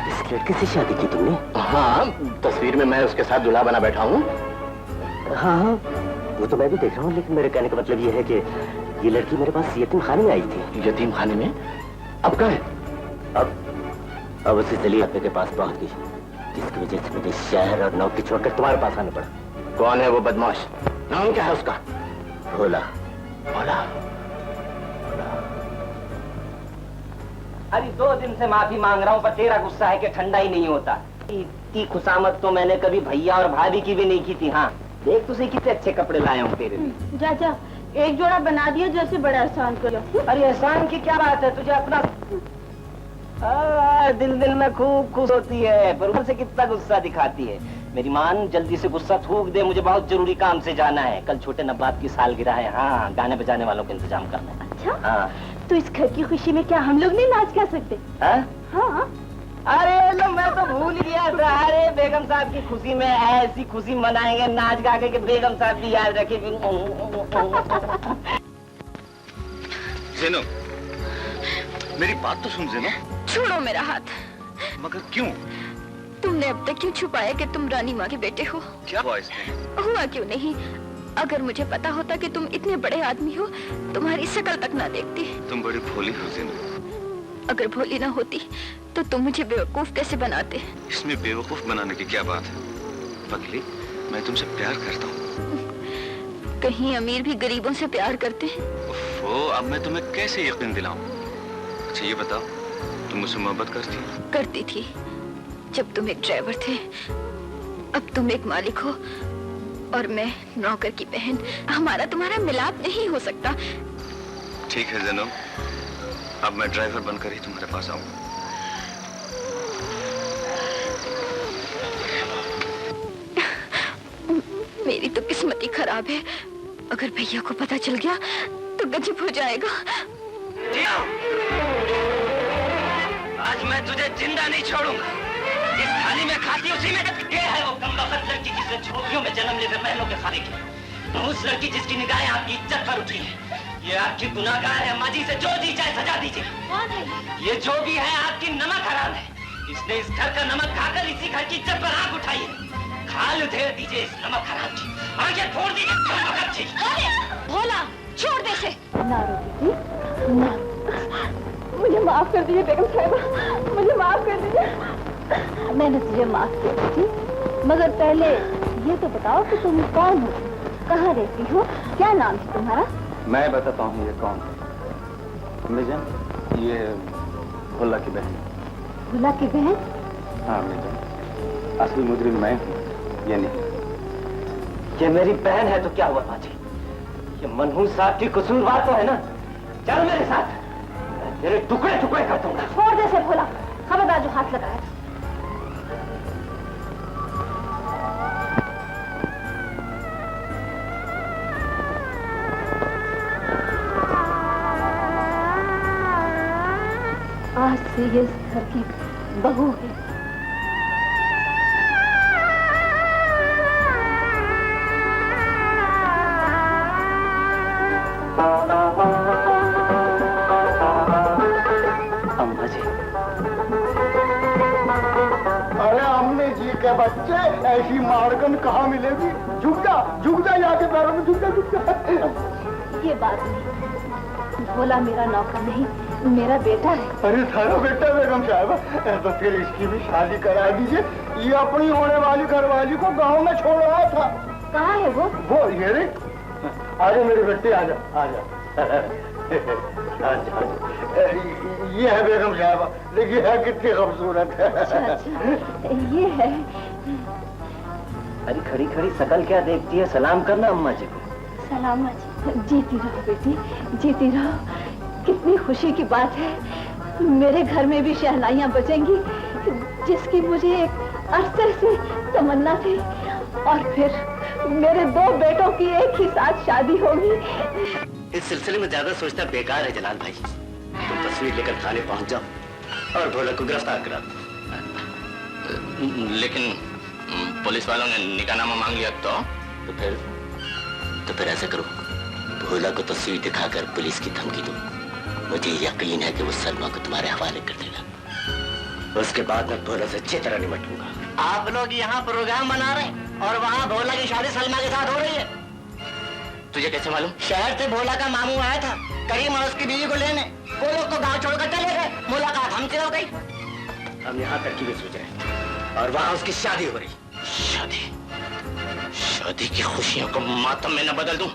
इस लड़की से शादी की तुमने? हाँ, तस्वीर में मैं उसके साथ दूल्हा बना बैठा हूँ। हाँ, वो तो मैं भी देख रहा हूँ, लेकिन मेरे कहने का मतलब ये है कि ये लड़की मेरे पास यतीम खाने में आई थी। यतीम खाने में? अब कहाँ है? अब उसी जलील के पास पहुंच गई, जिसकी वजह से मुझे शहर और नौकरी छोड़कर तुम्हारे पास आना पड़ा। कौन है वो बदमाश? नाम क्या है उसका? भोला। भोला? अरे 2 दिन से माफी मांग रहा हूँ, पर तेरा गुस्सा है कि ठंडा ही नहीं होता। इतनी खुशामद तो मैंने कभी भैया और भाभी की भी नहीं की थी। हाँ, देख तुझे कितने अच्छे कपड़े लाया हूँ तेरे लिए। जा, एक जोड़ा बना दिया, जैसे बड़ा एहसान करो। अरे एहसान की क्या बात है, तुझे अपना दिल में खूब खुश होती है, पर ऊपर से कितना गुस्सा दिखाती है। मेरी मान, जल्दी से गुस्सा थूक दे, मुझे बहुत जरूरी काम से जाना है। कल छोटे नवाब की सालगिरह है। हाँ, गाने बजाने वालों का इंतजाम करना है। अच्छा? हाँ। तो इस घर की खुशी में क्या हम लोग नहीं नाच कर सकते? हाँ। अरे लो, मैं तो भूल गया था। अरे बेगम साहब की खुशी में ऐसी खुशी मनाएंगे नाच गा के कि बेगम साहब भी याद रखे। ज़ेनो, मेरी बात तो सुन ज़ेनो। छोड़ो मेरा हाथ। मगर क्यों? तुमने अब तक क्यों छुपाया कि तुम रानी माँ के बेटे हो? क्या हुआ इसमें? हुआ क्यों नहीं, अगर मुझे पता होता कि तुम इतने बड़े आदमी हो, तुम्हारी शक्ल तक ना देखती। तुम बड़ी भोली हो ज़ेनो। अगर भोली ना होती तो तुम मुझे बेवकूफ कैसे बनाते? इसमें बेवकूफ बनाने की क्या बात है? पगली, मैं तुमसे प्यार करता हूँ। कहीं अमीर भी गरीबों से प्यार करते हैं? वो अब मैं तुम्हें कैसे यकीन दिलाऊं? अच्छा ये बताओ, तुम मुझसे मोहब्बत करती हो? करती थी, जब तुम एक ड्राइवर थे। अब तुम एक मालिक हो और मैं नौकर की बहन। हमारा तुम्हारा मिलाप नहीं हो सकता। ठीक है ज़ेनो, अब मैं ड्राइवर बनकर ही तुम्हारे पास आऊंगा। खराब है, अगर भैया को पता चल गया तो गजब हो जाएगा। आज मैं तुझे जिंदा नहीं छोड़ूंगा। जिस थाली में खाती उसी में ये है वो कमबख्त लड़की जिसने झोपड़ियों में जन्म लेकर महलों के खाने की, उस लड़की जिसकी निगाहें आपकी इज्जत पर उठी है। ये आपकी गुनाहगार है। अम्मा जी से जो जी चाहे सजा दीजिए। कौन है ये जो भी है आपकी नमक हराम है। इसने इस घर का नमक खाकर इसी घर की इज्जत पर आंख उठाई है। खाल उधेड़ दीजिए इस नमक हराम की, आगे फोड़ दीजिए कमबख्त की। भोला छोड़ दे से। ना रो दीदी ना, मुझे माफ कर दीजिए बेगम साहिबा, मुझे माफ कर दीजिए। मैंने तुझे माफ किया थी, मगर पहले ये तो बताओ कि तुम कौन हो, कहाँ रहती हो, क्या नाम है तुम्हारा? मैं बताता हूँ ये कौन है। अम्मीजान, ये भोला की बहन। भोला की बहन? हाँ अम्मीजान, असली मुजरिम मैं हूँ, ये नहीं। ये मेरी बहन है तो क्या हुआ बाजी? ये मनहूस साहब की कसूरवार तो है ना। चल मेरे साथ, तेरे टुकड़े टुकड़े कर दूंगा। छोड़ दे से भोला, खबरदार जो हाथ लगाया। आज से ये इस घर की बहू है। अम्मा जी। अरे अम्मी जी के बच्चे, ऐसी मारगन कहाँ मिलेगी? झुक जा जाके पैरों में झुक जा। ये बात नहीं, भोला मेरा नौकर नहीं, मेरा बेटा है। अरे सारा बेटा बेगम साहब, तो फिर इसकी भी शादी करा दीजिए। ये अपनी होने वाली घरवाली को गांव में छोड़ रहा था। कहाँ है वो ये रे, आजा मेरे बेटे, आजा आजा। ये है बेगम साहब, देखिए है कितनी खूबसूरत है। अच्छा, ये है। अरे खड़ी खड़ी शकल क्या देखती है? सलाम करना अम्मा जी को। सलाम जी। जीती रहो बेटी, जीती रहो। कितनी खुशी की बात है, मेरे घर में भी शहनाइयाँ बजेंगी, जिसकी मुझे एक अरसे से तमन्ना थी, और फिर मेरे 2 बेटों की एक ही साथ शादी होगी। इस सिलसिले में ज्यादा सोचना बेकार है जलाल भाई। तुम तस्वीर लेकर थाने पहुंच जाओ और भोला को गिरफ्तार करा दो। लेकिन पुलिस वालों ने निकाहनामा मांग लिया तो फिर ऐसा करो, भोला को तस्वीर दिखाकर पुलिस की धमकी दो। मुझे यकीन है कि वो सलमा को तुम्हारे हवाले कर देगा। उसके बाद मैं भोला से अच्छी तरह निपटूंगा। आप लोग यहाँ प्रोग्राम बना रहे हैं और वहाँ भोला की शादी सलमा के साथ हो रही है। तुझे कैसे मालूम? शहर से भोला का मामू आया था करीम और उसकी बीवी को लेने। वो लोग तो गांव छोड़कर चले गए, मुलाकात हमसे हो गई। हम यहाँ तरकीबें सोच रहे हैं और वहाँ उसकी शादी हो रही। शादी की खुशियों को मातम में न बदल दूं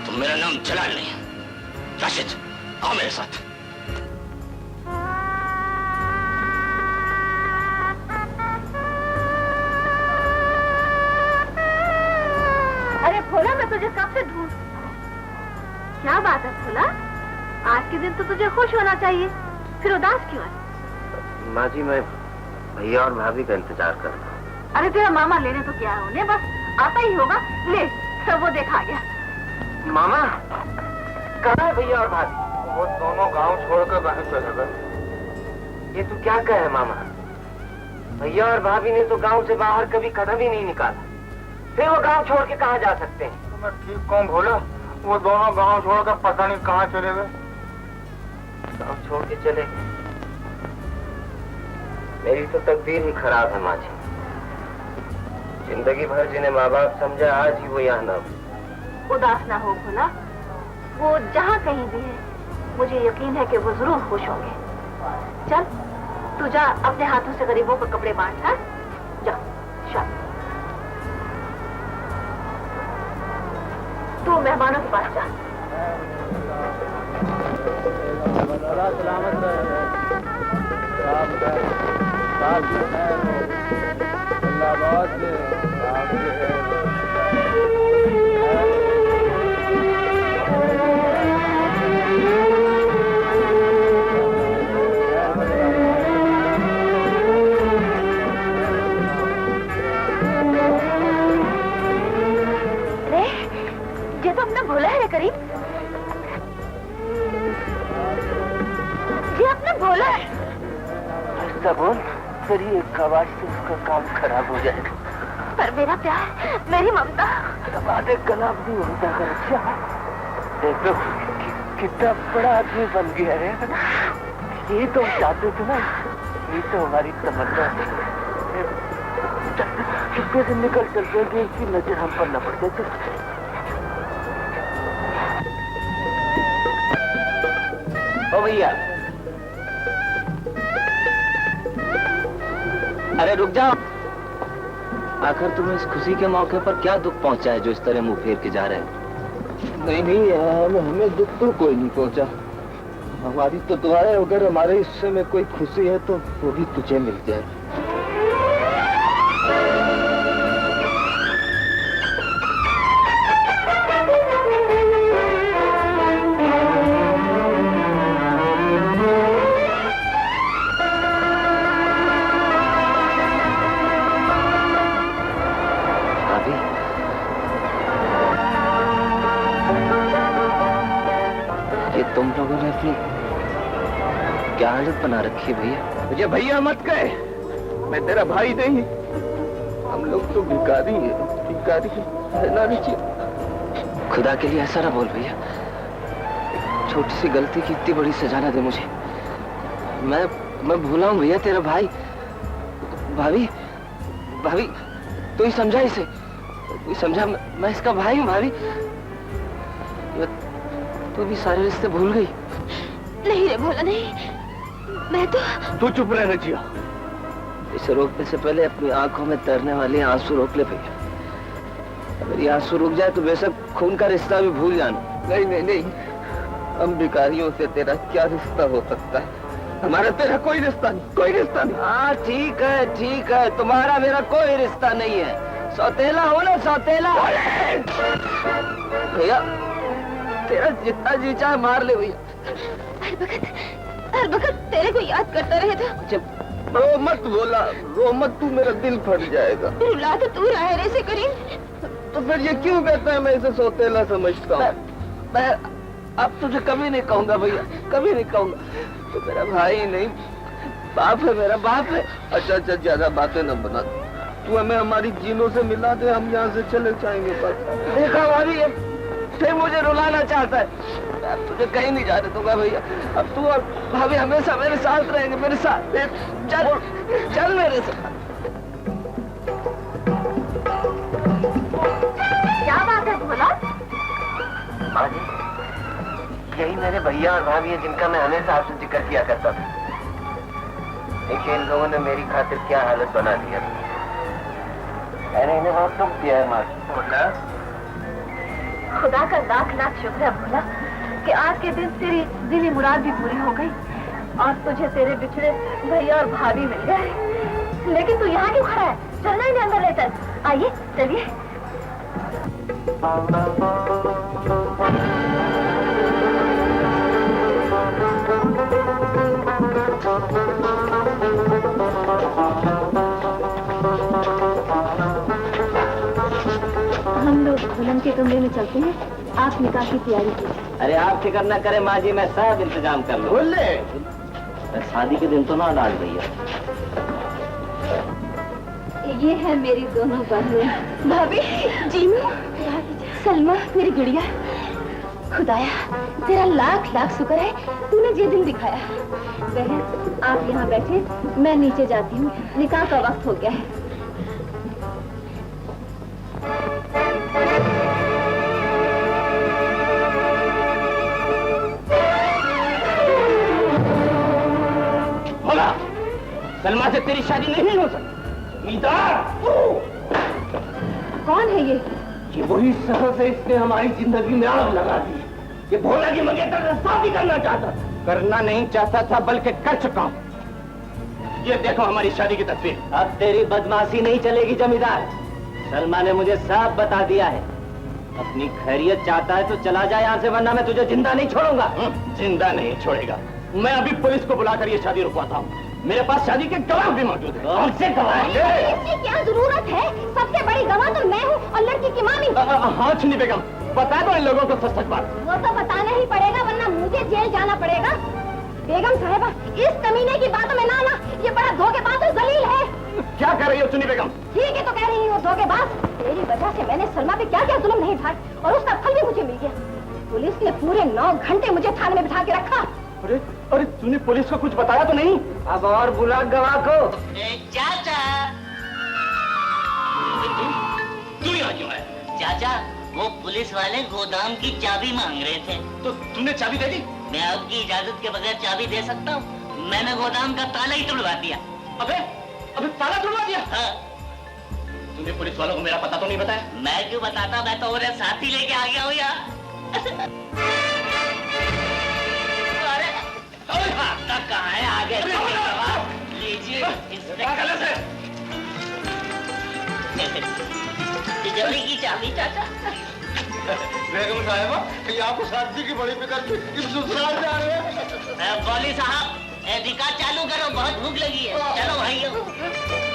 तो मेरा नाम जलाल नहीं। राशिद, आओ मेरे साथ। अरे भोला, मैं तुझे कब से ढूंढ। क्या बात है भोला, आज के दिन तो तुझे खुश होना चाहिए, फिर उदास क्यों है? माँ जी, मैं भैया और भाभी का इंतजार कर रहा हूँ। अरे तेरा मामा लेने तो क्या है उन्हें, बस आता ही होगा। ले, सब वो देखा गया। मामा, कहाँ है भैया और भाभी? वो दोनों गांव छोड़कर बाहर चले गए। ये तू क्या कहे मामा? भैया और भाभी ने तो गांव से बाहर कभी कदम ही नहीं निकाला, फिर वो गांव छोड़ के कहाँ जा सकते हैं? तो मैं ठीक कौन भोला, वो दोनों गांव छोड़कर पता नहीं कहाँ चले गए। गांव छोड़ के चले गए। मेरी तो तकदीर ही खराब है माँ जी। जिंदगी भर जिन्हें माँ बाप समझा, आज ही वो यहाँ ना हो। उदास ना हो भोला, वो जहाँ कहीं भी है, मुझे यकीन है कि वो जरूर खुश होंगे। चल, तू जा अपने हाथों से गरीबों को कपड़े बांट। हाँ, जा शाबाश। तू मेहमानों के पास जा। उल्टा बोल, फिर ये आवाज से उसका काम खराब हो जाएगा। पर मेरा प्यार, मेरी ममता। बातें गलाब नहीं होता कर। अच्छा देख लो कितना बड़ा आदमी बन गया है। ये तो चाहते थे ना, ये तो हमारी तमन्ना थी। चुपके से निकल चलते हैं कि इसकी नजर हम पर न पड़ जाए। ओ भैया, अरे रुक जाओ। आखिर तुम्हें इस खुशी के मौके पर क्या दुख पहुंचा है जो इस तरह मुंह फेर के जा रहे हो? नहीं, हमें दुख तो कोई नहीं पहुंचा। हमारी तो दुआ है अगर हमारे हिस्से में कोई खुशी है तो वो भी तुझे मिल जाए। तुम लोगों ने अपनी क्या हालत बना रखी है भैया? मुझे भैया मत कहे, मैं तेरा भाई नहीं। हम लोग तो भिखारी हैं, भिखारी रहना नहीं चाहिए। खुदा के लिए ऐसा ना बोल भैया। छोटी सी गलती की इतनी बड़ी सजा ना दे मुझे। मैं भूला हूं भैया, तेरा भाई। भाभी, भाभी तू ही समझा इसे, तू ही समझा। मैं इसका भाई हूँ भाभी। तू भी सारे रिश्ते भूल गई? नहीं रे भोला, नहीं। मैं तो... तू चुप रह रजिया। इसे रोकने से पहले अपनी आंखों में तैरने वाले आंसू रोक ले भैया। अगर ये आंसू रुक जाए तो बेशक खून का रिश्ता भी भूल जाना। नहीं नहीं नहीं, हम भिखारियों से तेरा क्या रिश्ता हो सकता है? हमारा तेरा कोई रिश्ता नहीं, कोई रिश्ता नहीं। हाँ ठीक है, तुम्हारा मेरा कोई रिश्ता नहीं है। सौतेला हो ना, सौतेला। भैया तेरा जितना जी चाहे मार ले भैया। हर वक्त तेरे को याद करता रहे तो। रो मत बोला, रो मत, तू मेरा दिल फट जाएगा। रुला तो तू रहा है रे से करीम। तो फिर ये क्यों कहता है मैं इसे सौतेला समझता हूँ? मैं अब तुझे कभी नहीं कहूंगा भैया, कभी नहीं कहूंगा। तो मेरा भाई नहीं, बाप है, मेरा बाप है। अच्छा, ज्यादा बातें न बना। तू हमें हमारी जीनों से मिला दे, हम यहाँ से चले जाएंगे बस। देखा भाभी, फिर मुझे रुलाना चाहता है। मैं तुझे कहीं नहीं जाने दूंगा भैया। अब तू और भाभी हमेशा मेरे साथ रहेंगे, मेरे साथ। चल मेरे साथ। क्या बात है भोला? माँ जी, यही मेरे भैया और भाभी है जिनका मैं हमेशा आपसे जिक्र किया करता था। देखिए इन लोगों ने मेरी खातिर क्या हालत बना दिया। मैंने इन्हें बहुत दुख दिया है माँ जी। खुदा का लाख लाख शुक्र है भोला कि आज के दिन तेरी दिली मुराद भी पूरी हो गई और तुझे तेरे बिछड़े भैया और भाभी मिल गए। लेकिन तू यहाँ क्यों खड़ा है? चलना ही अंदर ले चल। आइए चलिए। हम लोग दुल्हन के कमरे में चलते हैं, आप निकाह की तैयारी कीजिए। अरे आप फिक्र न करें माँ जी, मैं सब इंतजाम कर लूँ। बोल ले। शादी के दिन तो ना डाल भैया। ये है मेरी दोनों बहनें। भाभी, जीनू, सलमा, मेरी गुड़िया। खुदाया तेरा लाख लाख शुक्र है तूने ये दिन दिखाया। बहन आप यहाँ बैठे, मैं नीचे जाती हूँ, निकाह का वक्त हो गया है। सलमा से तेरी शादी नहीं हो सकती। कौन है ये? वही शख्स है, इसने हमारी जिंदगी में आग लगा दी। ये भोला की मंगेतर से शादी करना चाहता था। करना नहीं चाहता था बल्कि कर चुका हूँ। ये देखो हमारी शादी की तस्वीर। अब तेरी बदमाशी नहीं चलेगी जमींदार। सलमा ने मुझे साफ बता दिया है, अपनी खैरियत चाहता है तो चला जाए यहाँ से, वरना मैं तुझे जिंदा नहीं छोड़ूंगा। जिंदा नहीं छोड़ेगा। मैं अभी पुलिस को बुलाकर ये शादी रुकवाता हूँ। मेरे पास शादी के गवाह भी मौजूद है। कौन से गवाह? इसकी क्या जरूरत है? सबसे बड़ी गवाह तो मैं हूँ और लड़की की मामी। हाँ छुनी बेगम, बता दो इन लोगों को सच सच बात। वो तो बताना ही पड़ेगा वरना मुझे जेल जाना पड़ेगा। बेगम साहिबा, इस कमीने की बातों में ना आना, ये बड़ा धोखेबाज और जलील है। क्या कह रही हो चुनी बेगम? ठीक है तो कह रही हूँ धोखेबाज। तेरी वजह से मैंने सलमा पे क्या क्या जुल्म नहीं ढाए और उसका फल भी मुझे मिल गया। पुलिस ने पूरे 9 घंटे मुझे थाने में बिठा के रखा। अरे अरे तूने पुलिस को कुछ बताया तो नहीं? अब और बुला गवाह को। चाचा तू यहाँ क्यों है? चाचा, वो पुलिस वाले गोदाम की चाबी मांग रहे थे। तो तूने चाबी दे दी? मैं आपकी इजाजत के बगैर चाबी दे सकता हूँ? मैंने गोदाम का ताला ही तोड़वा दिया। अबे अबे ताला तोड़वा दिया? हाँ। तूने पुलिस वालों को मेरा पता तो नहीं बताया? मैं क्यों बताता, मैं तो और साथी लेके आ गया हूँ यहाँ। अरे भागता कहाँ है? आगे लीजिए तिजोरी की चाबी चाचा। बेगम साहिबा, ये आपको शादी की बड़ी फिक्र थी, इस ससुराल जा रहे हैं। बॉली साहब, दिखा चालू करो, बहुत भूख लगी है। चलो भाइयों।